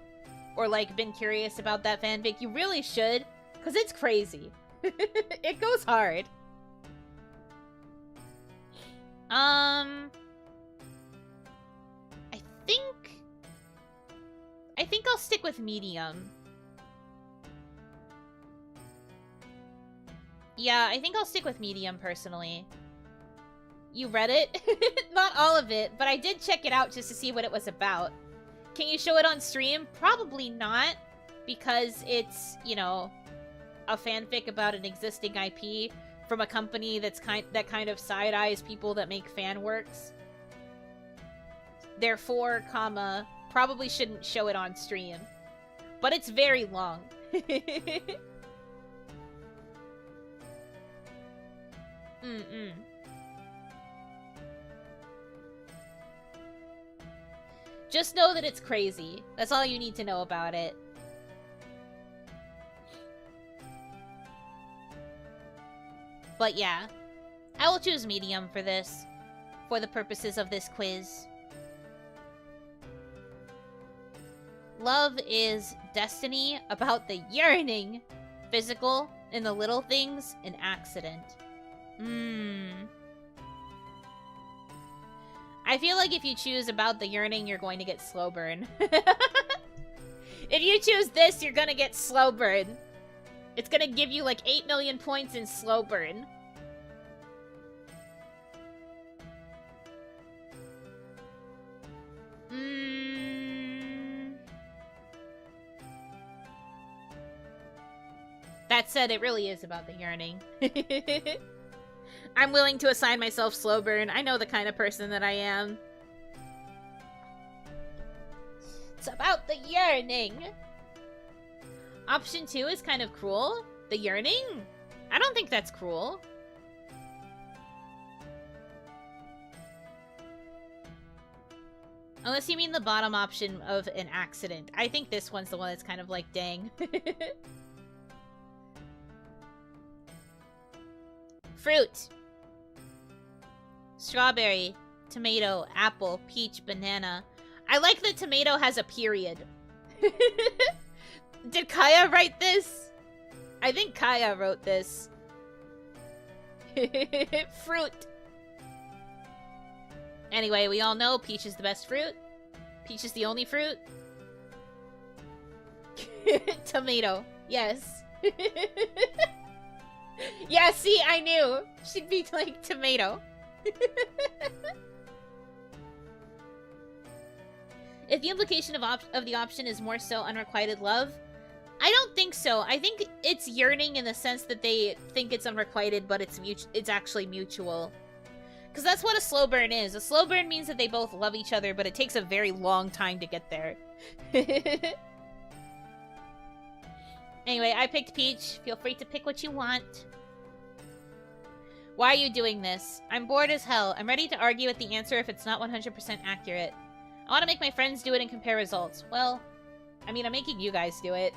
or, like, been curious about that fanfic, you really should, because it's crazy. It goes hard. I think I'll stick with medium. Yeah, I think I'll stick with medium, personally. You read it? Not all of it, but I did check it out just to see what it was about. Can you show it on stream? Probably not, because it's, you know, a fanfic about an existing IP from a company that kind of side-eyes people that make fan works. Therefore, probably shouldn't show it on stream. But it's very long. Just know that it's crazy. That's all you need to know about it. But yeah, I will choose medium for this, for the purposes of this quiz. Love is destiny, about the yearning, physical, in the little things, an accident. I feel like if you choose about the yearning, you're going to get slow burn. If you choose this, you're gonna get slow burn. It's gonna give you like 8 million points in slow burn. That said, it really is about the yearning. I'm willing to assign myself slow burn. I know the kind of person that I am. It's about the yearning. Option 2 is kind of cruel. The yearning? I don't think that's cruel. Unless you mean the bottom option of an accident. I think this one's the one that's kind of like, dang. Fruit. Strawberry, tomato, apple, peach, banana. I like that tomato has a period. Did Kaya write this? I think Kaya wrote this. Fruit. Anyway, we all know peach is the best fruit. Peach is the only fruit. Tomato. Yes. Yeah, see, I knew. She'd be like tomato. If the implication of the option is more so unrequited love, I don't think so. I think it's yearning in the sense that they think it's unrequited, but it's actually mutual. Because that's what a slow burn is. A slow burn means that they both love each other, but it takes a very long time to get there. Anyway, I picked Peach. Feel free to pick what you want. Why are you doing this? I'm bored as hell. I'm ready to argue with the answer if it's not 100% accurate. I want to make my friends do it and compare results. Well, I mean, I'm making you guys do it.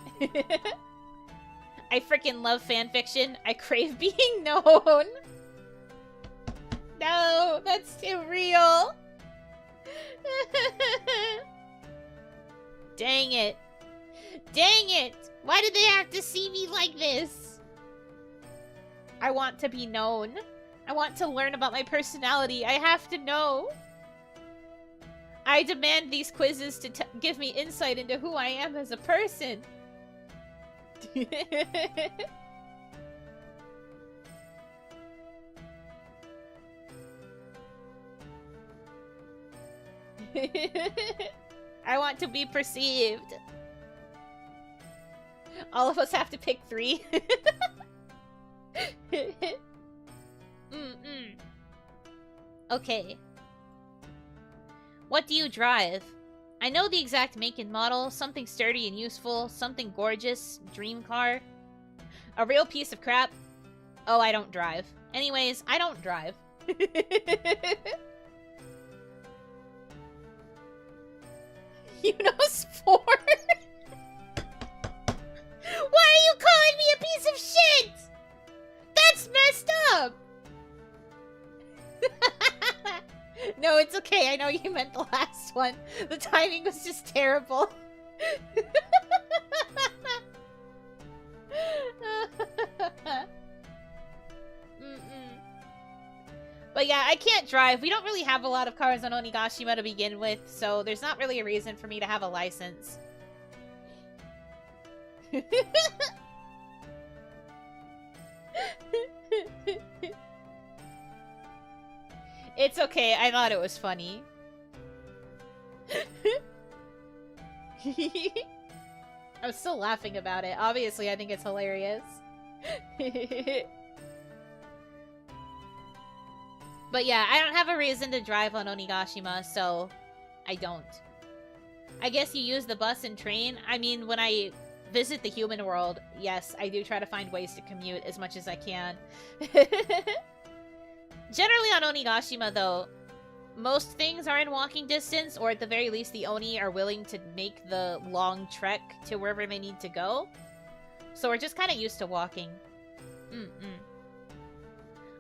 I freaking love fanfiction. I crave being known. No, that's too real. Dang it. Dang it! Why did they have to see me like this? I want to be known. I want to learn about my personality. I have to know. I demand these quizzes to give me insight into who I am as a person. I want to be perceived. All of us have to pick 3. Okay. What do you drive? I know the exact make and model. Something sturdy and useful. Something gorgeous. Dream car. A real piece of crap. Oh, I don't drive. Anyways, I don't drive. Yuno's 4? Why are you calling me a piece of shit? That's messed up! No, it's okay. I know you meant the last one. The timing was just terrible. But yeah, I can't drive. We don't really have a lot of cars on Onigashima to begin with, so there's not really a reason for me to have a license. It's okay, I thought it was funny. I'm still laughing about it. Obviously, I think it's hilarious. But yeah, I don't have a reason to drive on Onigashima, so I don't. I guess you use the bus and train. I mean, when I visit the human world, yes, I do try to find ways to commute as much as I can. Generally on Onigashima, though, most things are in walking distance, or at the very least, the Oni are willing to make the long trek to wherever they need to go. So we're just kind of used to walking.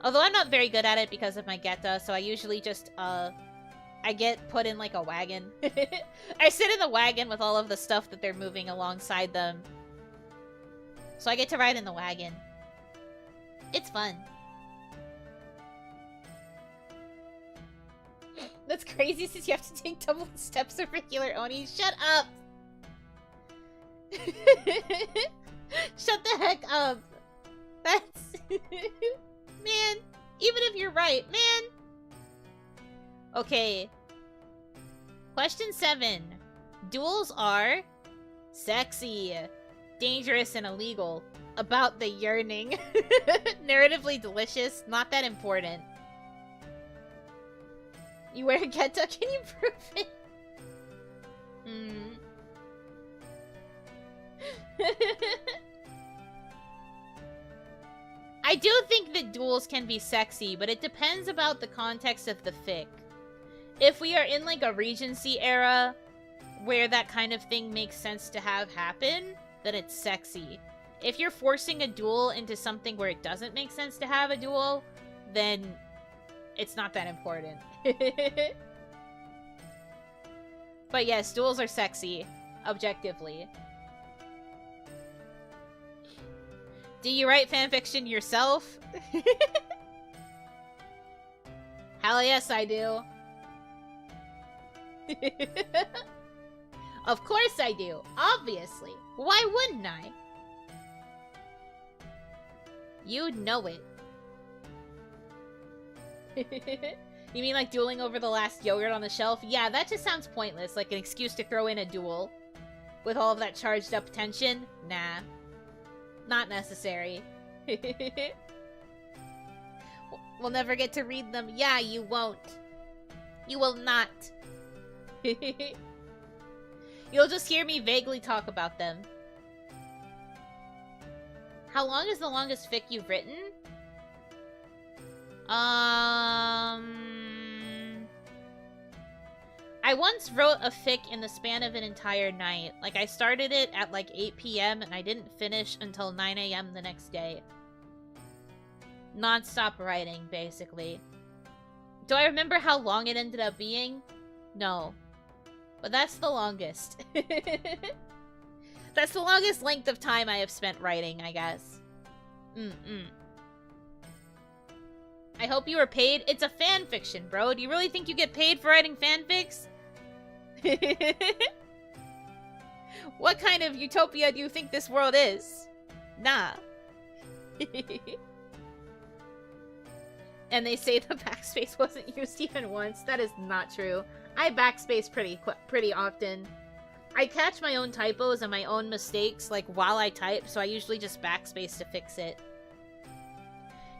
Although I'm not very good at it because of my geta, so I usually just, I get put in, like, a wagon. I sit in the wagon with all of the stuff that they're moving alongside them. So I get to ride in the wagon. It's fun. That's crazy since you have to take double steps of regular Oni. Shut up! Shut the heck up! That's... Man, even if you're right, man! Okay. Question 7. Duels are... sexy, dangerous, and illegal. About the yearning. Narratively delicious, not that important. You wear a geta, can you prove it? I do think that duels can be sexy, but it depends about the context of the fic. If we are in, like, a Regency era, where that kind of thing makes sense to have happen, then it's sexy. If you're forcing a duel into something where it doesn't make sense to have a duel, then it's not that important. But yes, duels are sexy, objectively. Do you write fanfiction yourself? Hell yes, I do. Of course I do, obviously. Why wouldn't I? You'd know it. You mean like dueling over the last yogurt on the shelf? Yeah, that just sounds pointless, like an excuse to throw in a duel. With all of that charged up tension? Nah. Not necessary. We'll never get to read them. Yeah, you won't. You will not. You'll just hear me vaguely talk about them. How long is the longest fic you've written? I once wrote a fic in the span of an entire night. Like, I started it at like 8 p.m. and I didn't finish until 9 a.m. the next day. Non-stop writing, basically. Do I remember how long it ended up being? No. But that's the longest. That's the longest length of time I have spent writing, I guess. I hope you were paid. It's a fan fiction, bro. Do you really think you get paid for writing fanfics? What kind of utopia do you think this world is? Nah. And they say the backspace wasn't used even once. That is not true. I backspace pretty often. I catch my own typos and my own mistakes, like, while I type, so I usually just backspace to fix it.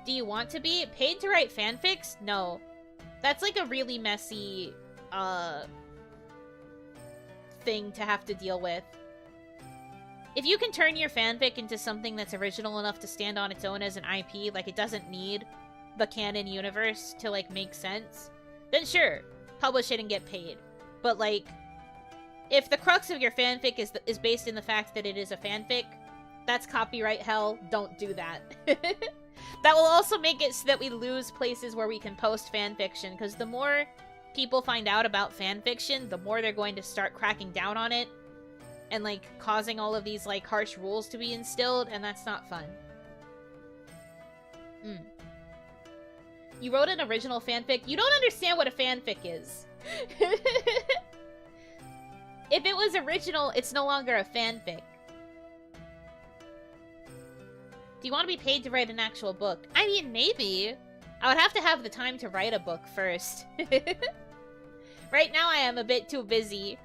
Do you want to be paid to write fanfics? No. That's, like, a really messy, thing to have to deal with. If you can turn your fanfic into something that's original enough to stand on its own as an IP, like, it doesn't need the canon universe to, like, make sense, then sure, publish it and get paid. But, like, if the crux of your fanfic is based in the fact that it is a fanfic, that's copyright hell. Don't do that. That will also make it so that we lose places where we can post fanfiction, because the more people find out about fanfiction, the more they're going to start cracking down on it and, like, causing all of these, like, harsh rules to be instilled, and that's not fun. You wrote an original fanfic? You don't understand what a fanfic is. If it was original, it's no longer a fanfic. Do you want to be paid to write an actual book? I mean, maybe. I would have to have the time to write a book first. Right now, I am a bit too busy.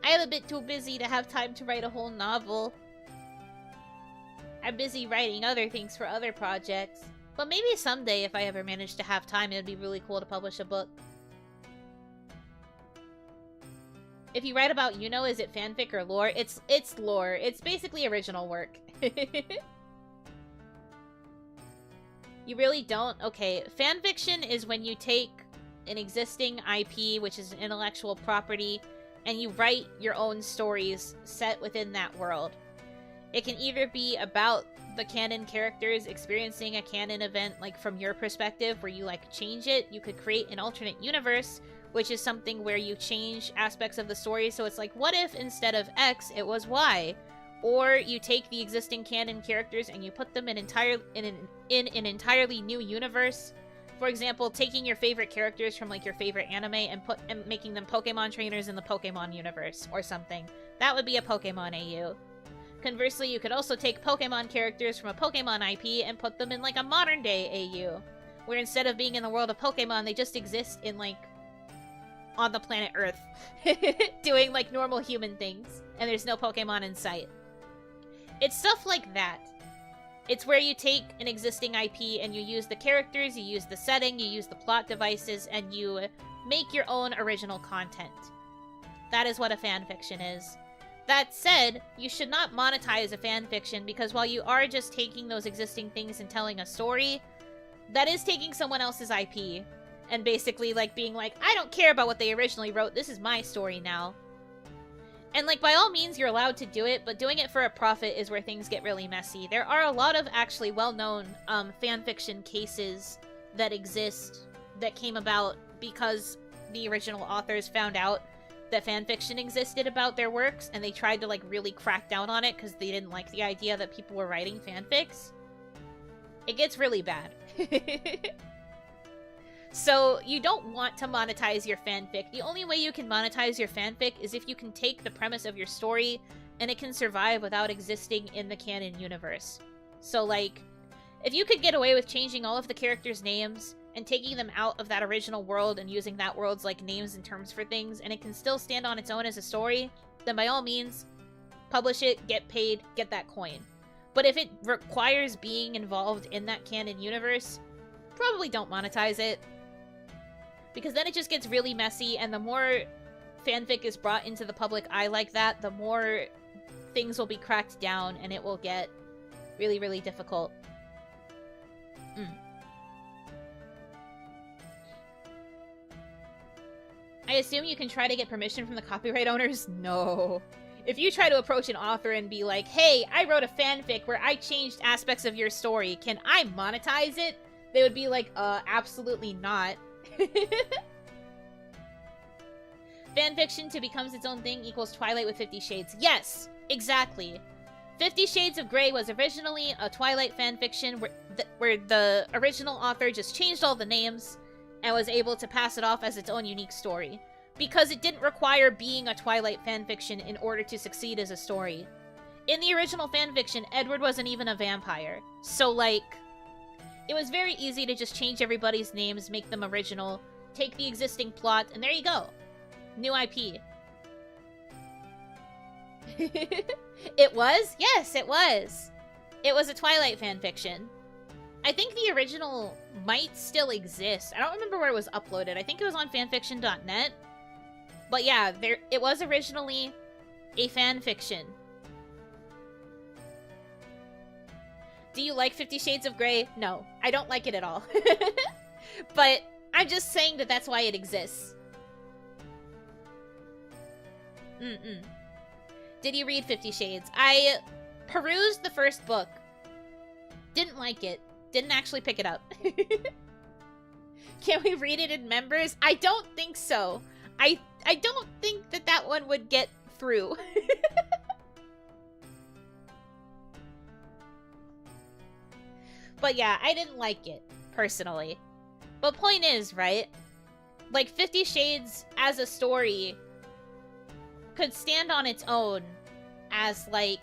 I am a bit too busy to have time to write a whole novel. I'm busy writing other things for other projects. But maybe someday, if I ever manage to have time, it would be really cool to publish a book. If you write about Yuno, is it fanfic or lore? It's lore. It's basically original work. You really don't? Okay, fanfiction is when you take an existing IP, which is an intellectual property, and you write your own stories set within that world. It can either be about the canon characters experiencing a canon event, like, from your perspective, where you, like, change it. You could create an alternate universe, which is something where you change aspects of the story, so it's like, what if instead of X, it was Y? Or you take the existing canon characters and you put them in an entirely new universe. For example, taking your favorite characters from, like, your favorite anime and making them Pokemon trainers in the Pokemon universe, or something. That would be a Pokemon AU. Conversely, you could also take Pokemon characters from a Pokemon IP and put them in, like, a modern-day AU, where instead of being in the world of Pokemon, they just exist in, like, on the planet Earth, doing, like, normal human things, and there's no Pokemon in sight. It's stuff like that. It's where you take an existing IP and you use the characters, you use the setting, you use the plot devices, and you make your own original content. That is what a fanfiction is. That said, you should not monetize a fanfiction, because while you are just taking those existing things and telling a story, that is taking someone else's IP and basically, like, being like, I don't care about what they originally wrote, this is my story now. And, like, by all means, you're allowed to do it, but doing it for a profit is where things get really messy. There are a lot of actually well-known fanfiction cases that exist that came about because the original authors found out that fanfiction existed about their works, and they tried to, like, really crack down on it because they didn't like the idea that people were writing fanfics. It gets really bad. So, you don't want to monetize your fanfic. The only way you can monetize your fanfic is if you can take the premise of your story and it can survive without existing in the canon universe. So, like, if you could get away with changing all of the characters' names and taking them out of that original world and using that world's, like, names and terms for things, and it can still stand on its own as a story, then by all means, publish it, get paid, get that coin. But if it requires being involved in that canon universe, probably don't monetize it. Because then it just gets really messy, and the more fanfic is brought into the public eye like that, the more things will be cracked down and it will get really, really difficult. I assume you can try to get permission from the copyright owners? No. If you try to approach an author and be like, hey, I wrote a fanfic where I changed aspects of your story, can I monetize it? They would be like, absolutely not. Fanfiction to becomes its own thing equals Twilight with 50 Shades. Yes, exactly. 50 Shades of Grey was originally a Twilight fanfiction where the original author just changed all the names and was able to pass it off as its own unique story. Because it didn't require being a Twilight fanfiction in order to succeed as a story. In the original fanfiction, Edward wasn't even a vampire. So, like, it was very easy to just change everybody's names, make them original, take the existing plot, and there you go. New IP. It was? Yes, it was. It was a Twilight fanfiction. I think the original might still exist. I don't remember where it was uploaded. I think it was on fanfiction.net. But yeah, it was originally a fanfiction. Do you like 50 Shades of Grey? No, I don't like it at all. But I'm just saying that that's why it exists. Did you read 50 Shades? I perused the first book. Didn't like it. Didn't actually pick it up. Can we read it in members? I don't think so. I don't think that one would get through. But yeah, I didn't like it, personally. But point is, right? Like, 50 Shades as a story could stand on its own as, like,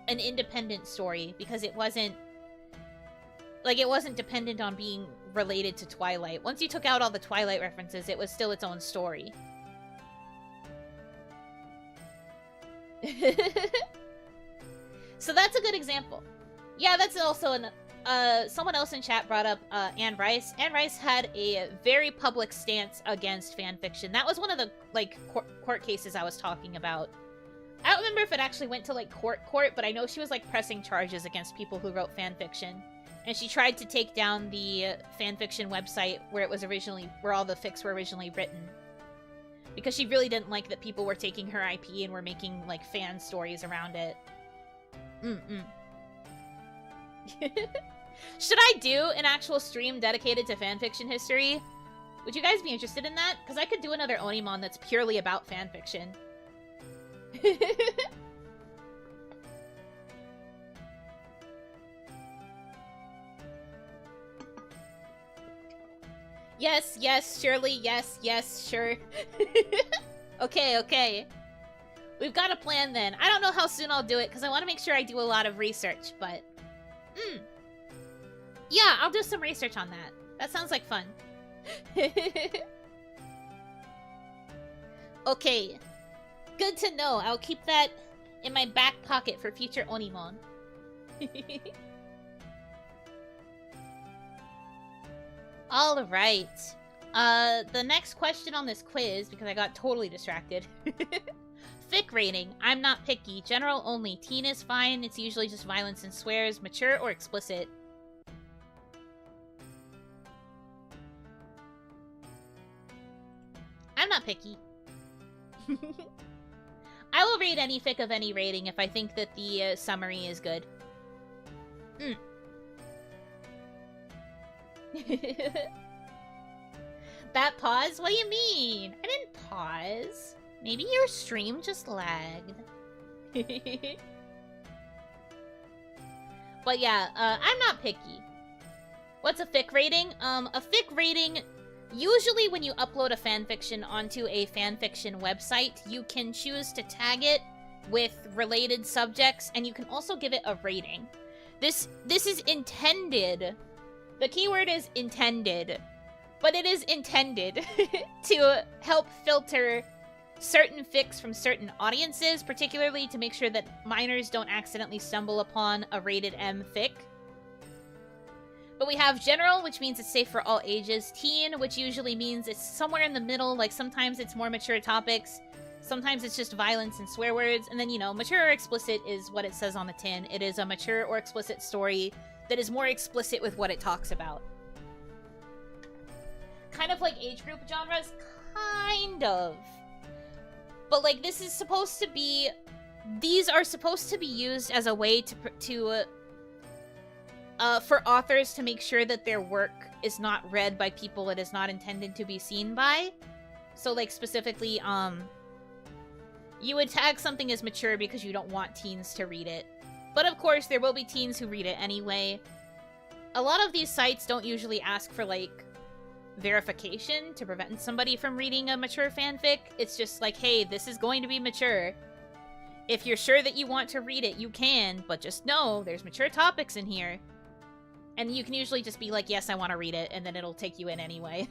an independent story, because it wasn't dependent on being related to Twilight. Once you took out all the Twilight references, it was still its own story. So that's a good example. Yeah, that's also someone else in chat brought up Anne Rice. Anne Rice had a very public stance against fanfiction. That was one of the, like, court cases I was talking about. I don't remember if it actually went to, like, court, but I know she was, like, pressing charges against people who wrote fanfiction. And she tried to take down the fanfiction website where all the fics were originally written. Because she really didn't like that people were taking her IP and were making, like, fan stories around it. Should I do an actual stream dedicated to fanfiction history? Would you guys be interested in that? Because I could do another OniMon that's purely about fanfiction. Yes, surely, yes, sure. Okay. We've got a plan then. I don't know how soon I'll do it, because I want to make sure I do a lot of research, but... Yeah, I'll do some research on that. That sounds like fun. Okay. Good to know. I'll keep that in my back pocket for future OniMon. Alright. The next question on this quiz, because I got totally distracted. Fic rating. I'm not picky. General only. Teen is fine. It's usually just violence and swears. Mature or explicit. I'm not picky. I will read any fic of any rating if I think that the summary is good. That pause? What do you mean? I didn't pause. Maybe your stream just lagged. But yeah, I'm not picky. What's a fic rating? A fic rating, usually when you upload a fanfiction onto a fanfiction website, you can choose to tag it with related subjects, and you can also give it a rating. This is intended. The keyword is intended. But it is intended to help filter certain fics from certain audiences, particularly to make sure that minors don't accidentally stumble upon a rated M fic. But we have general, which means it's safe for all ages. Teen, which usually means it's somewhere in the middle, like sometimes it's more mature topics. Sometimes it's just violence and swear words, and then, you know, mature or explicit is what it says on the tin. It is a mature or explicit story that is more explicit with what it talks about. Kind of like age group genres? Kind of. But, like, this is supposed to be... These are supposed to be used as a way for authors to make sure that their work is not read by people it is not intended to be seen by. So, like, specifically, you would tag something as mature because you don't want teens to read it. But of course, there will be teens who read it anyway. A lot of these sites don't usually ask for, like, verification to prevent somebody from reading a mature fanfic. It's just like, hey, this is going to be mature. If you're sure that you want to read it, you can, but just know there's mature topics in here. And you can usually just be like, yes, I want to read it, and then it'll take you in anyway.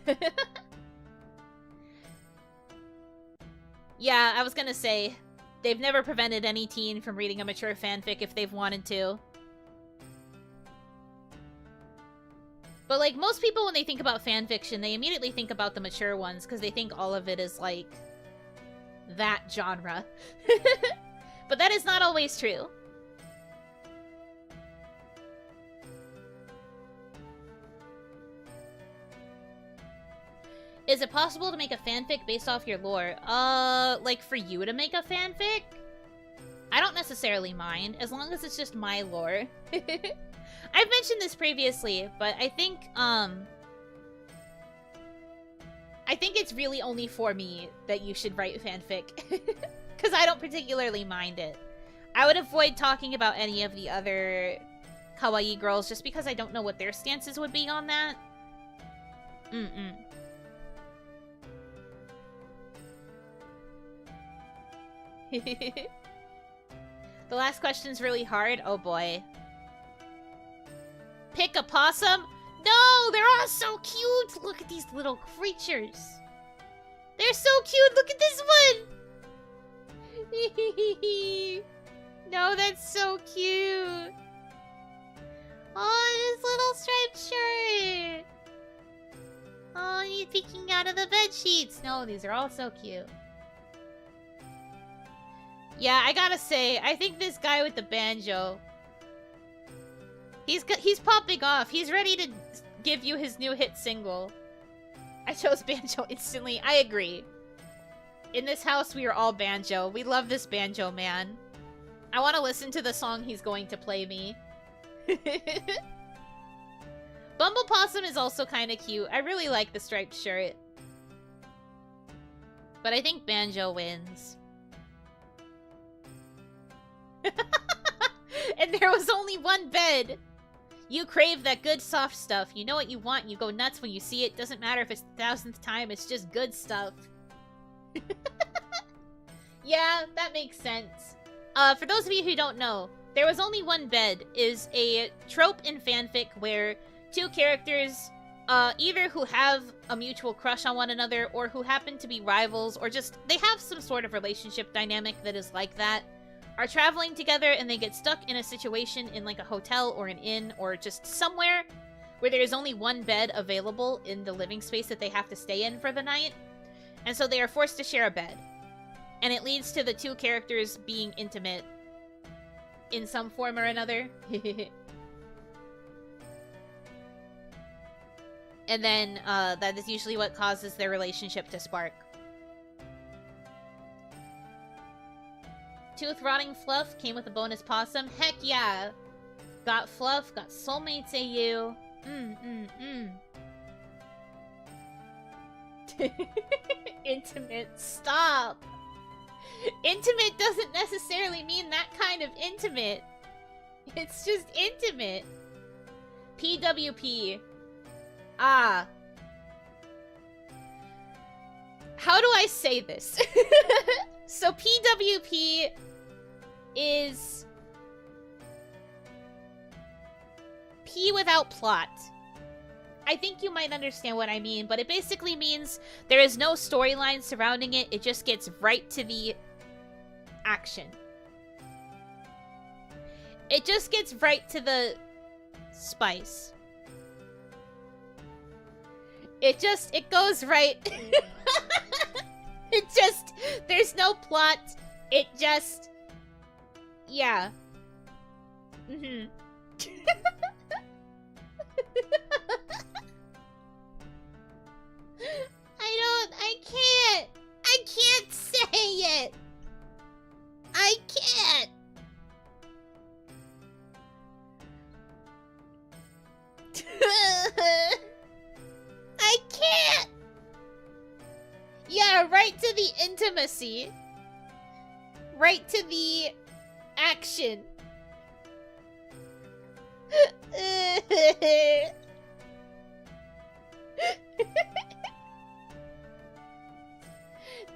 Yeah, I was gonna say, they've never prevented any teen from reading a mature fanfic if they've wanted to. But, like, most people, when they think about fanfiction, they immediately think about the mature ones, because they think all of it is, like, that genre. But that is not always true. Is it possible to make a fanfic based off your lore? Like, for you to make a fanfic? I don't necessarily mind, as long as it's just my lore. I've mentioned this previously, but I think it's really only for me that you should write fanfic. Because I don't particularly mind it. I would avoid talking about any of the other kawaii girls just because I don't know what their stances would be on that. The last question's really hard. Oh boy. Pick a possum? No, they're all so cute. Look at these little creatures. They're so cute. Look at this one. No, that's so cute. Oh, this little striped shirt. Oh, and he's peeking out of the bed sheets. No, these are all so cute. Yeah, I gotta say, I think this guy with the banjo, he's popping off. He's ready to give you his new hit single. I chose banjo instantly. I agree. In this house, we are all banjo. We love this banjo man. I want to listen to the song he's going to play me. Bumble Possum is also kind of cute. I really like the striped shirt. But I think banjo wins. And there was only one bed. You crave that good soft stuff. You know what you want. You go nuts when you see it. Doesn't matter if it's the 1000th time. It's just good stuff. Yeah, that makes sense. For those of you who don't know, there was only one bed is a trope in fanfic where two characters, either who have a mutual crush on one another or who happen to be rivals or just they have some sort of relationship dynamic that is like that, are traveling together and they get stuck in a situation in like a hotel or an inn or just somewhere where there is only one bed available in the living space that they have to stay in for the night. And so they are forced to share a bed. And it leads to the two characters being intimate in some form or another. And then that is usually what causes their relationship to spark. Tooth Rotting Fluff came with a bonus possum. Heck yeah! Got Fluff, got Soulmates AU. Intimate, stop! Intimate doesn't necessarily mean that kind of intimate. It's just intimate. PWP. Ah. How do I say this? So PWP is P without plot. I think you might understand what I mean, but it basically means there is no storyline surrounding it. It just gets right to the action. It just gets right to the spice. It goes right. It just... There's no plot. It just... Yeah. Mm-hmm. I can't say it. I can't. I can't. Yeah, right to the intimacy. Right to the action.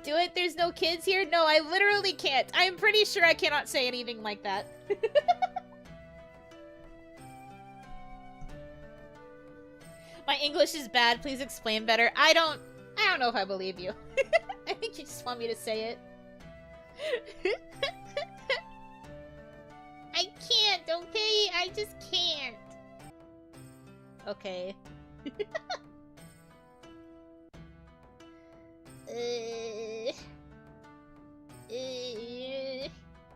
Do it? There's no kids here? No, I literally can't. I'm pretty sure I cannot say anything like that. My English is bad. Please explain better. I don't know if I believe you. I think you just want me to say it. I can't, okay? I just can't. Okay.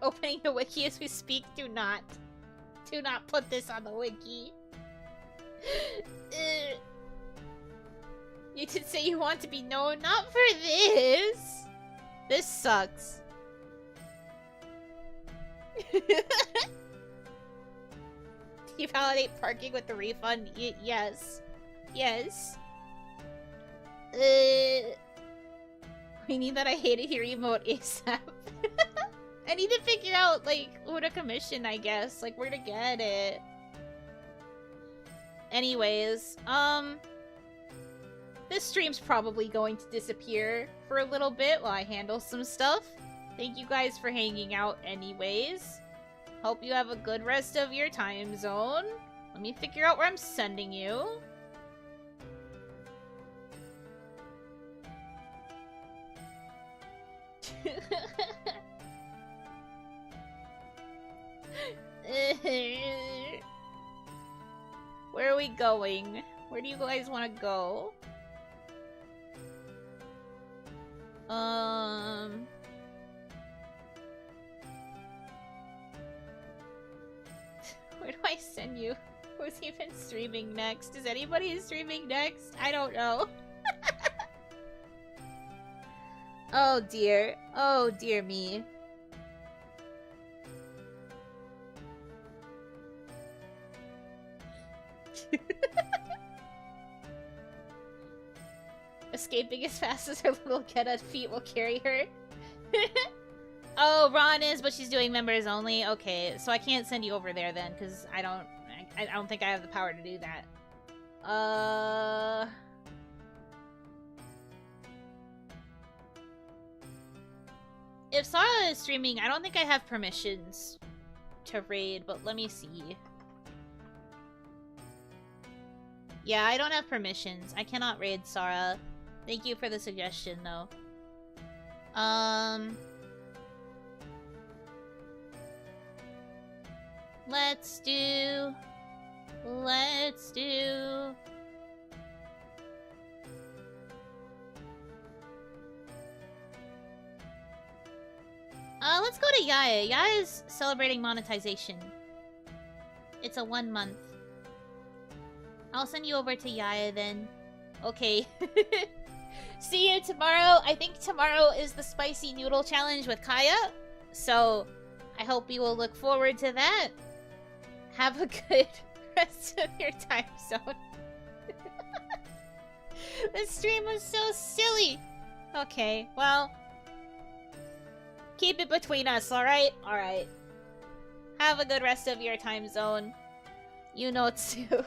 Opening the wiki as we speak. Do not put this on the wiki. You did say you want to be known, not for this. This sucks. You validate parking with the refund? Yes. Yes. We need that I hated your emote ASAP. I need to figure out, like, who to commission, I guess. Like, where to get it. Anyways, this stream's probably going to disappear for a little bit while I handle some stuff. Thank you guys for hanging out anyways. Hope you have a good rest of your time zone. Let me figure out where I'm sending you. Where are we going? Where do you guys want to go? Where do I send you? Who's even streaming next? Is anybody streaming next? I don't know. Oh dear. Oh dear me. Escaping as fast as her little Keta feet will carry her. Oh, Ron is, but she's doing members only. Okay, so I can't send you over there then, because I don't think I have the power to do that. If Sarah is streaming, I don't think I have permissions to raid, but let me see. Yeah, I don't have permissions. I cannot raid Sarah. Thank you for the suggestion, though. Let's do... Let's go to Yaya. Yaya's celebrating monetization. It's a 1 month. I'll send you over to Yaya then. Okay. See you tomorrow. I think tomorrow is the spicy noodle challenge with Kaya. So, I hope you will look forward to that. Have a good rest of your time zone. This stream was so silly. Okay, well... Keep it between us, alright? Alright. Have a good rest of your time zone. You know too.